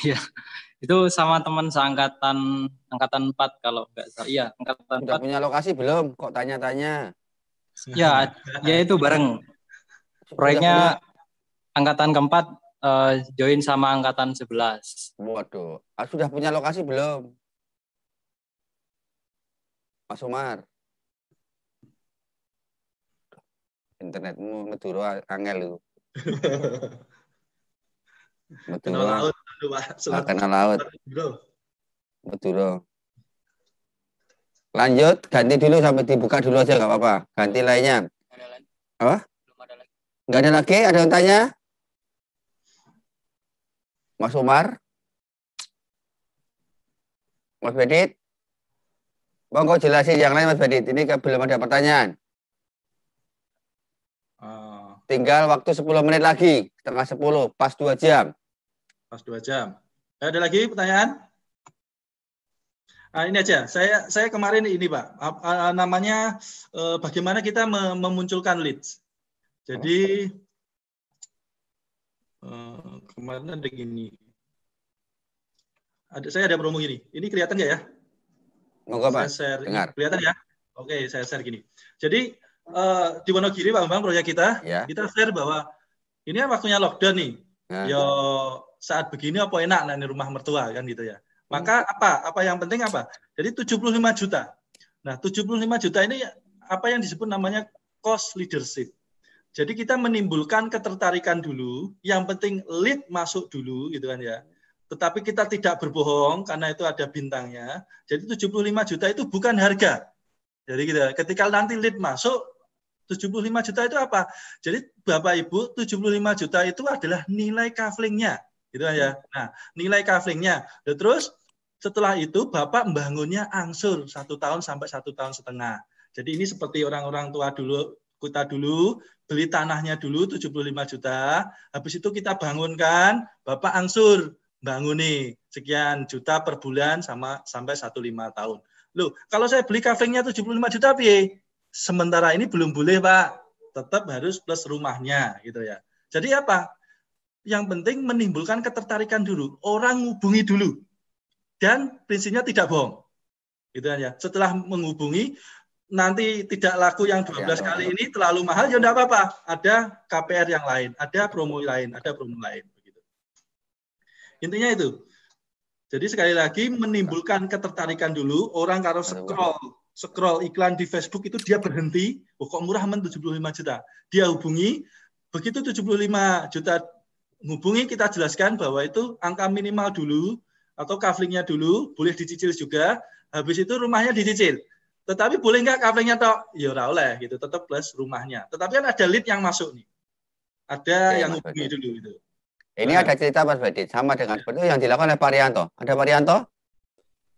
G: Itu sama teman seangkatan angkatan 4 kalau enggak salah. Iya, angkatan 4.
C: Sudah punya lokasi belum? Kok tanya-tanya?
G: Ya itu bareng. Proyeknya angkatan keempat join sama angkatan 11.
C: Waduh, sudah punya lokasi belum? Mas Umar. Internetmu Madura angel lu. Madura. Kenal laut. Madura. Lanjut, ganti dulu sampai dibuka dulu aja nggak apa-apa. Ganti lainnya. Apa? Nggak ada lagi? Ada yang tanya? Mas Umar? Mas Bedit? Monggo jelasin yang lain Mas Bedit. Ini belum ada pertanyaan. Tinggal waktu 10 menit lagi. Setengah 10. Pas 2 jam.
A: Pas 2 jam. Ada lagi pertanyaan? Ini aja. Saya kemarin ini Pak. Namanya bagaimana kita memunculkan leads. Jadi kemarin ada gini. Saya ada promo gini. Ini kelihatan nggak ya?
C: Monggo Pak.
A: Saya share.
C: Dengar.
A: Kelihatan ya? Oke, saya share gini. Jadi di Wonogiri Pak Bambang proyek kita, kita share bahwa ini kan waktunya lockdown nih. Yo saat begini apa enak di rumah mertua kan gitu ya. Maka apa yang penting apa? Jadi 75 juta. Nah, 75 juta ini apa yang disebut namanya cost leadership. Jadi kita menimbulkan ketertarikan dulu, yang penting lead masuk dulu gitu kan ya. Tetapi kita tidak berbohong karena itu ada bintangnya. Jadi 75 juta itu bukan harga. Jadi gitu, ketika nanti lead masuk 75 juta itu apa? Jadi Bapak Ibu 75 juta itu adalah nilai kaflingnya gitu kan ya. Nah, nilai kaflingnya. Terus setelah itu Bapak membangunnya angsur 1 tahun sampai 1,5 tahun. Jadi ini seperti orang-orang tua dulu, kita dulu beli tanahnya dulu 75 juta, habis itu kita bangunkan, Bapak angsur banguni sekian juta per bulan sampai 1,5 tahun. Loh, kalau saya beli kaflingnya 75 juta piye? Sementara ini belum boleh, Pak. Tetap harus plus rumahnya gitu ya. Jadi apa? Yang penting menimbulkan ketertarikan dulu. Orang hubungi dulu. Dan prinsipnya tidak bohong. Gitu ya. Setelah menghubungi, nanti tidak laku yang 12 kali ini terlalu mahal, ya enggak apa-apa. Ada KPR yang lain, ada promo lain, begitu. Intinya itu. Jadi sekali lagi menimbulkan ketertarikan dulu, orang kalau scroll iklan di Facebook itu dia berhenti, kok murah 75 juta. Dia hubungi, begitu 75 juta hubungi, kita jelaskan bahwa itu angka minimal dulu, atau kaflingnya dulu, boleh dicicil juga, habis itu rumahnya dicicil. Tetapi boleh nggak kaflingnya tok? Ya ora oleh gitu, tetap plus rumahnya. Tetapi kan ada lead yang masuk nih. Ada yang hubungi dulu gitu.
C: Ini ada cerita Mas Badit, sama dengan seperti yang dilakukan oleh Pak Rianto. Ada Pak Rianto?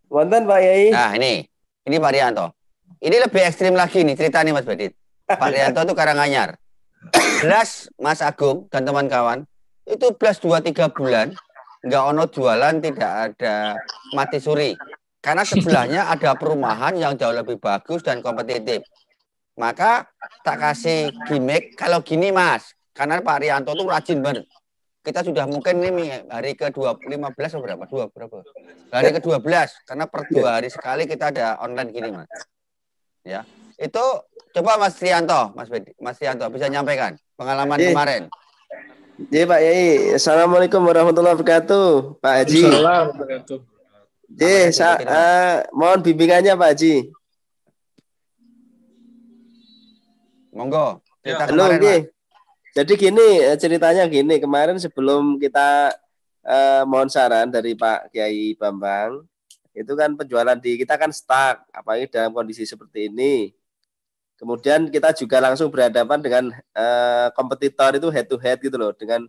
H: Wonten Pak Yai.
C: Nah ini Pak Rianto. Ini lebih ekstrim lagi nih cerita nih Mas Badit. Pak Rianto itu Karanganyar. Belas Mas Agung dan teman kawan itu belas 2-3 bulan nggak ono jualan, tidak ada mati suri. Karena sebelahnya ada perumahan yang jauh lebih bagus dan kompetitif. Maka tak kasih gimmick, kalau gini Mas, karena Pak Rianto tuh rajin banget. Kita sudah mungkin ini hari ke-15 atau berapa? Hari ke-12, karena per 2 hari sekali kita ada online gini Mas. Ya, itu coba Mas Rianto, Mas Rianto bisa nyampaikan pengalaman kemarin.
H: Iya Pak Yai, Assalamualaikum warahmatullahi wabarakatuh, Pak Haji.
F: Assalamualaikum.
H: Mohon bimbingannya Pak Haji.
C: Monggo.
H: Halo, jadi gini ceritanya gini, kemarin sebelum kita mohon saran dari Pak Kiai Bambang, itu kan penjualan di kita kan stuck, apalagi dalam kondisi seperti ini. Kemudian kita juga langsung berhadapan dengan kompetitor itu head to head gitu loh, dengan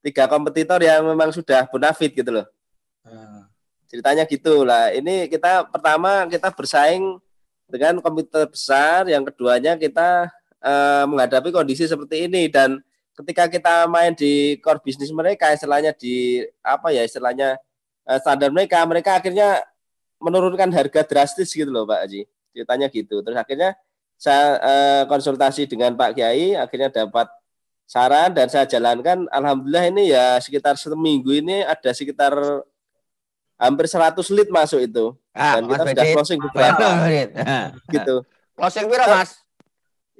H: 3 kompetitor yang memang sudah bonafit gitu loh. Ceritanya gitu lah. Ini kita pertama kita bersaing dengan kompetitor besar, yang keduanya kita menghadapi kondisi seperti ini, dan ketika kita main di core bisnis mereka, istilahnya di standar mereka akhirnya menurunkan harga drastis gitu loh Pak Haji. Ceritanya gitu. Terus akhirnya saya konsultasi dengan Pak Kiai, akhirnya dapat saran dan saya jalankan. Alhamdulillah ini ya sekitar seminggu ini ada sekitar hampir 100 lead masuk itu. Dan kita sudah closing beberapa. Gitu.
C: Closing berapa Mas?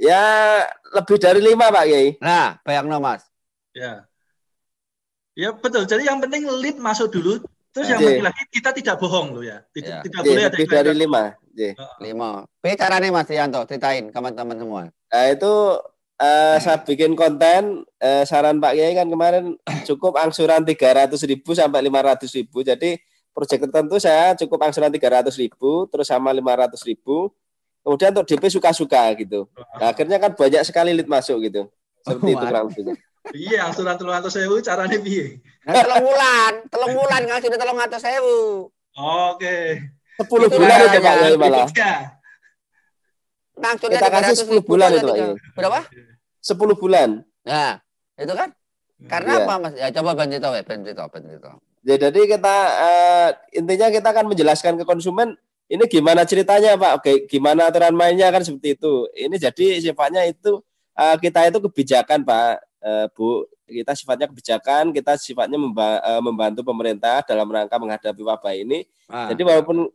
H: Ya lebih dari 5 Pak Kiai.
C: Nah, bayangno Mas.
A: Ya. Ya betul. Jadi yang penting lead masuk dulu. Terus yang penting lagi kita tidak bohong loh ya. Tidak boleh ada
H: lebih dari 5.
C: 5. Caranya Mas Rianto, ceritain teman-teman semua.
H: Nah, itu saya bikin konten, saran Pak Kiai kan kemarin cukup angsuran 300.000 sampai 500.000. Jadi proyek tertentu saya cukup angsuran 300.000 terus sama 500.000. Kemudian untuk DP suka-suka gitu. Nah, akhirnya kan banyak sekali lead masuk gitu. Seperti itu kurang lebihnya.
A: Iya, angsuran 300.000 caranya piye?
C: Telung bulan ngasih 300.000.
A: Oke.
H: 10 bulan itu Pak Kiai malah.
C: Kita kasih 10 bulan itu Pak Kiai. Berapa?
H: 10 bulan.
C: Nah, itu kan karena apa Mas? Ya coba bantu tahu.
H: Ya, jadi kita intinya kita akan menjelaskan ke konsumen ini gimana ceritanya Pak, oke, gimana aturan mainnya kan seperti itu. Ini jadi sifatnya itu kita itu kebijakan Pak. Bu, kita sifatnya kebijakan, kita sifatnya membantu pemerintah dalam rangka menghadapi wabah ini. Jadi walaupun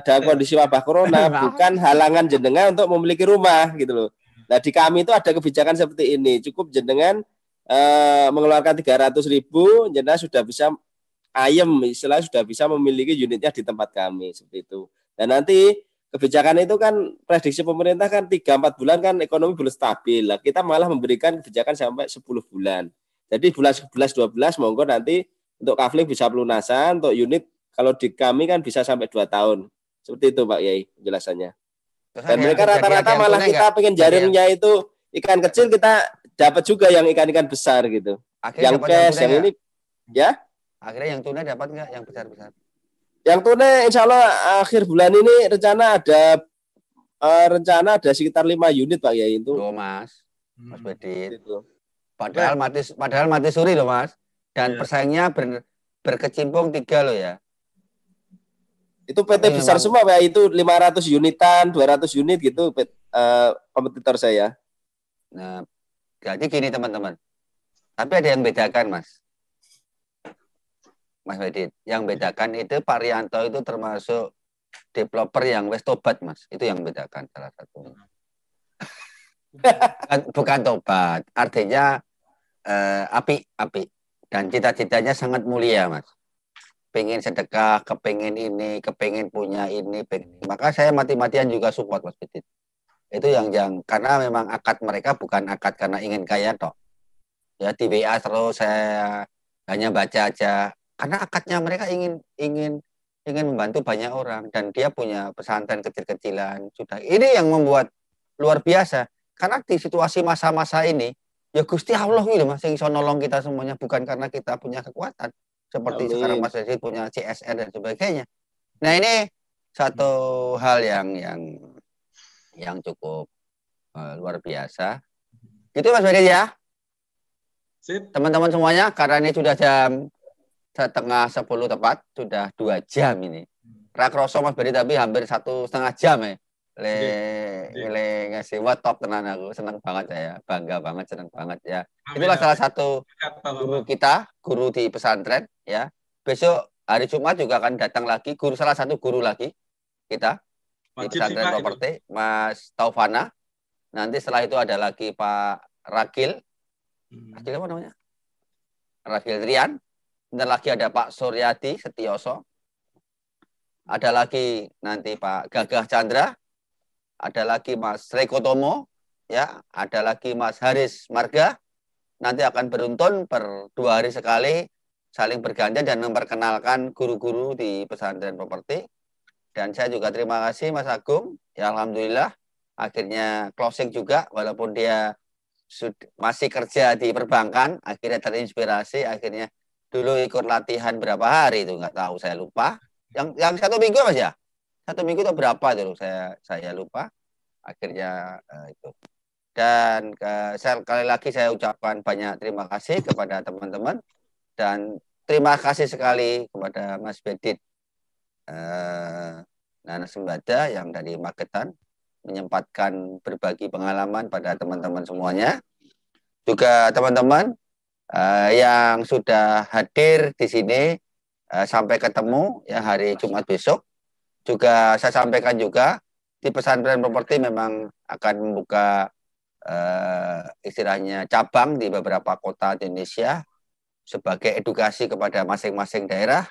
H: dalam kondisi wabah corona bukan halangan jenengan untuk memiliki rumah gitu loh. Nah di kami itu ada kebijakan seperti ini, cukup jenengan mengeluarkan 300.000, jenengan sudah bisa ayem, istilahnya sudah bisa memiliki unitnya di tempat kami seperti itu. Dan nanti kebijakan itu kan prediksi pemerintah kan 3-4 bulan kan ekonomi belum stabil. Lah, kita malah memberikan kebijakan sampai 10 bulan. Jadi bulan 11-12 monggo nanti untuk kafling bisa pelunasan, untuk unit kalau di kami kan bisa sampai 2 tahun. Seperti itu Pak Yai penjelasannya. Dan mereka rata-rata malah kita pengen jaringnya itu ikan kecil kita dapat juga yang ikan-ikan besar gitu.
C: Akhirnya
H: yang cash yang ini ya.
C: Akhirnya yang tunai dapat nggak yang besar-besar?
H: Yang tunai insya Allah akhir bulan ini rencana ada sekitar 5 unit Pak ya itu.
C: Loh Mas Bedit. Padahal mati suri loh Mas. Dan pesaingnya berkecimpung 3 loh ya.
H: Itu PT besar semua Pak, itu 500 unitan, 200 unit gitu kompetitor saya.
C: Nah, jadi gini teman-teman. Tapi ada yang bedakan Mas Bedit, yang bedakan itu Pak Rianto itu termasuk developer yang wes tobat Mas, itu yang bedakan salah satu. Bukan tobat, artinya api dan cita-citanya sangat mulia Mas. Pengen sedekah, kepengen ini, kepengen punya ini, maka saya mati-matian juga support Mas Bedit. Itu yang karena memang akad mereka bukan akad karena ingin kaya toh. Ya di WA terus saya hanya baca aja. Karena akadnya mereka ingin membantu banyak orang dan dia punya pesantren kecil-kecilan sudah. Ini yang membuat luar biasa. Karena di situasi masa-masa ini ya Gusti Allah gitu Mas yang iso nolong kita semuanya, bukan karena kita punya kekuatan seperti sekarang Mas Bedit punya CSR dan sebagainya. Nah, ini satu hal yang cukup luar biasa. Gitu Mas Bedit ya. Teman-teman semuanya, karena ini sudah jam 9:30 tepat, sudah 2 jam ini. Rakroso Mas Bedit tapi hampir 1,5 jam ya. Ngasih top tenan aku, senang banget saya, bangga banget, senang banget ya. Itulah salah satu guru kita, guru di pesantren ya. Besok hari Jumat juga akan datang lagi salah satu guru lagi kita di pesantren properti, Mas Taufana. Nanti setelah itu ada lagi Pak Rakil. Rakil apa namanya? Rakil Rian. Bentar lagi ada Pak Suryadi Setioso. Ada lagi nanti Pak Gagah Chandra. Ada lagi Mas Reko Tomo. Ya, ada lagi Mas Haris Marga. Nanti akan beruntun per 2 hari sekali saling bergantian dan memperkenalkan guru-guru di pesantren properti. Dan saya juga terima kasih Mas Agung. Ya alhamdulillah akhirnya closing juga walaupun dia masih kerja di perbankan, akhirnya terinspirasi, akhirnya dulu ikut latihan berapa hari itu nggak tahu, saya lupa. Yang 1 minggu Mas ya? 1 minggu itu berapa dulu saya lupa. Akhirnya itu. Dan sekali lagi saya ucapkan banyak terima kasih kepada teman-teman dan terima kasih sekali kepada Mas Bedit Nana Sembada yang dari Magetan menyempatkan berbagi pengalaman pada teman-teman semuanya. Juga teman-teman yang sudah hadir di sini sampai ketemu ya hari Jumat besok. Juga saya sampaikan juga di pesantren properti memang akan membuka istilahnya cabang di beberapa kota di Indonesia sebagai edukasi kepada masing-masing daerah.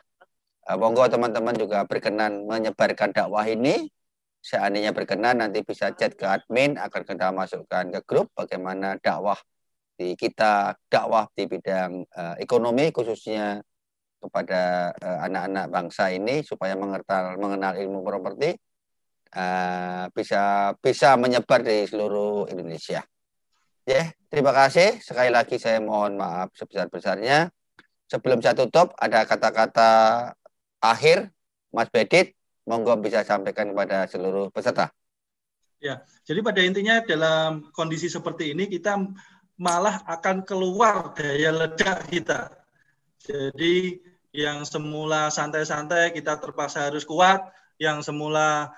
C: Monggo teman-teman juga berkenan menyebarkan dakwah ini. Seandainya berkenan nanti bisa chat ke admin, akan kita masukkan ke grup bagaimana dakwah di bidang ekonomi khususnya kepada anak-anak bangsa ini supaya mengenal ilmu properti bisa menyebar di seluruh Indonesia. Ya, terima kasih. Sekali lagi saya mohon maaf sebesar-besarnya. Sebelum saya tutup, ada kata-kata akhir, Mas Bedit, monggo bisa sampaikan kepada seluruh peserta.
A: Ya, jadi pada intinya dalam kondisi seperti ini kita malah akan keluar daya ledak kita. Jadi yang semula santai-santai kita terpaksa harus kuat, yang semula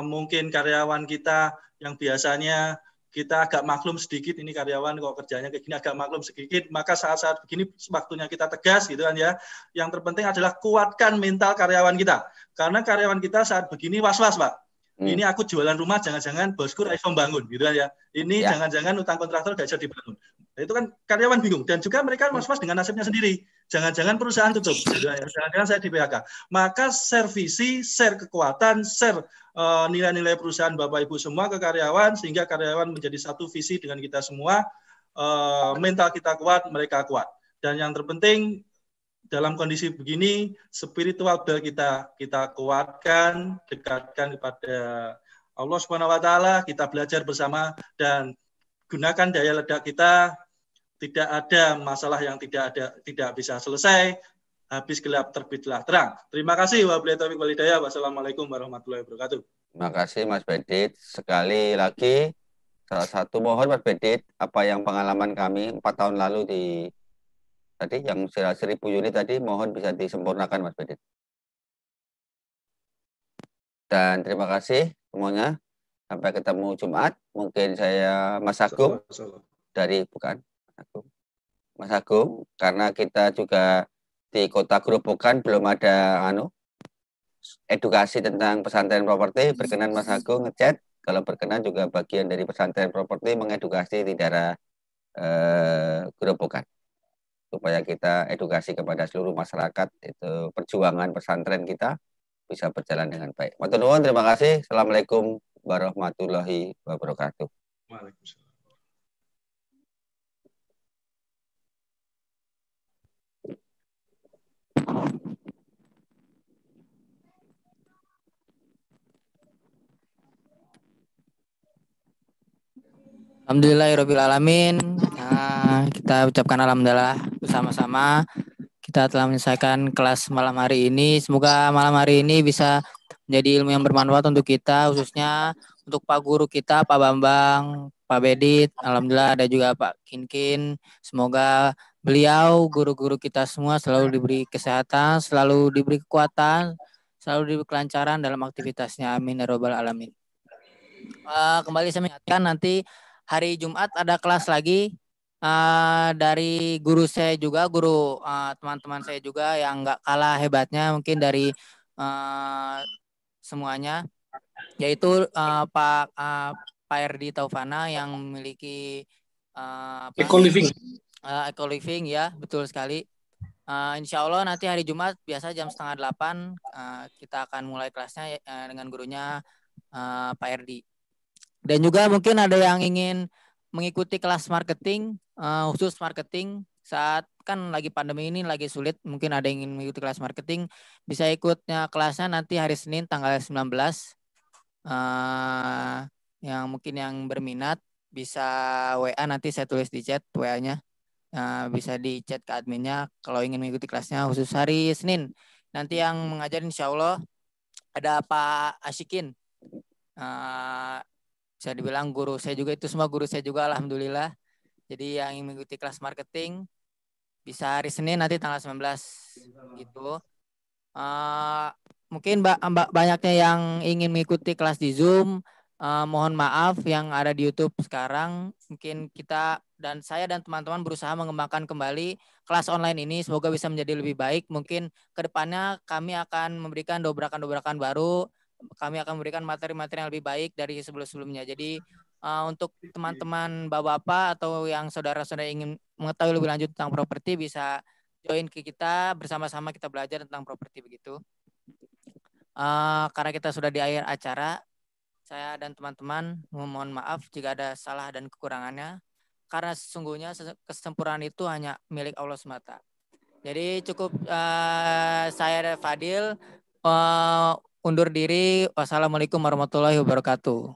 A: mungkin karyawan kita yang biasanya kita agak maklum sedikit, ini karyawan kok kerjanya kayak gini, agak maklum sedikit, maka saat-saat begini waktunya kita tegas gitu kan ya. Yang terpenting adalah kuatkan mental karyawan kita. Karena karyawan kita saat begini was-was, Pak. Ini aku jualan rumah, jangan-jangan bosku iso bangun gitu kan ya. Ini jangan-jangan utang kontraktor gak bisa dibangun. Nah, itu kan karyawan bingung. Dan juga mereka was-was dengan nasibnya sendiri. Jangan-jangan perusahaan tutup. Gitu ya. Jangan-jangan saya di PHK. Maka share visi, share kekuatan, share nilai-nilai perusahaan Bapak Ibu semua ke karyawan, sehingga karyawan menjadi satu visi dengan kita semua. Mental kita kuat, mereka kuat. Dan yang terpenting dalam kondisi begini, spiritual kita kuatkan, dekatkan kepada Allah Subhanahu wa taala, kita belajar bersama dan gunakan daya ledak kita. Tidak ada masalah yang tidak bisa selesai. Habis gelap terbitlah terang. Terima kasih. Wabillahi taufiq wal hidayah. Wassalamualaikum warahmatullahi wabarakatuh.
C: Terima kasih Mas Bedit. Sekali lagi salah satu mohon Mas Bedit, apa yang pengalaman kami 4 tahun lalu di tadi yang 1000 unit tadi, mohon bisa disempurnakan Mas Bedit. Dan terima kasih semuanya. Sampai ketemu Jumat. Mungkin saya Mas Agung dari Mas Agung, karena kita juga di Kota Grobogan belum ada edukasi tentang pesantren properti. Berkenan Mas Agung ngechat, kalau berkenan juga bagian dari pesantren properti mengedukasi di daerah Grobogan, supaya kita edukasi kepada seluruh masyarakat, itu perjuangan pesantren kita bisa berjalan dengan baik. Matur nuwun, terima kasih. Assalamualaikum warahmatullahi wabarakatuh.
A: Waalaikumsalam.
B: Alhamdulillahirrahmanirrahim. Kita ucapkan alhamdulillah bersama-sama. Kita telah menyelesaikan kelas malam hari ini. Semoga malam hari ini bisa menjadi ilmu yang bermanfaat untuk kita, khususnya untuk Pak Guru kita, Pak Bambang, Pak Bedit. Alhamdulillah ada juga Pak Kinkin. Semoga beliau, guru-guru kita semua selalu diberi kesehatan, selalu diberi kekuatan, selalu diberi kelancaran dalam aktivitasnya. Amin ya rabbal alamin. Kembali saya mengingatkan, nanti hari Jumat ada kelas lagi dari guru saya juga, teman-teman saya juga yang nggak kalah hebatnya mungkin dari semuanya, yaitu Pak Erdi Taufana yang memiliki Eco Living ya, betul sekali. Insya Allah nanti hari Jumat biasa jam 7:30 kita akan mulai kelasnya dengan gurunya Pak Erdi. Dan juga mungkin ada yang ingin mengikuti kelas marketing, khusus marketing, saat kan lagi pandemi ini lagi sulit, mungkin ada yang ingin mengikuti kelas marketing, bisa ikutnya kelasnya nanti hari Senin tanggal 19. Yang mungkin yang berminat bisa WA, nanti saya tulis di chat WA-nya. Bisa di chat ke adminnya kalau ingin mengikuti kelasnya khusus hari Senin. Nanti yang mengajar insya Allah ada Pak Asyikin. Bisa dibilang guru saya juga, itu semua guru saya juga alhamdulillah. Jadi yang ingin mengikuti kelas marketing bisa hari Senin nanti tanggal 19 gitu. Mungkin banyaknya yang ingin mengikuti kelas di Zoom, mohon maaf yang ada di YouTube sekarang. Mungkin kita dan saya dan teman-teman berusaha mengembangkan kembali kelas online ini, semoga bisa menjadi lebih baik. Mungkin kedepannya kami akan memberikan dobrakan-dobrakan baru, kami akan memberikan materi-materi yang lebih baik dari sebelum-sebelumnya. Jadi untuk teman-teman bapak-bapak atau yang saudara-saudara ingin mengetahui lebih lanjut tentang properti, bisa join ke kita, bersama-sama kita belajar tentang properti begitu. Karena kita sudah di akhir acara, saya dan teman-teman mohon maaf jika ada salah dan kekurangannya, karena sesungguhnya kesempurnaan itu hanya milik Allah semata. Jadi cukup saya dan Fadil undur diri. Wassalamualaikum warahmatullahi wabarakatuh.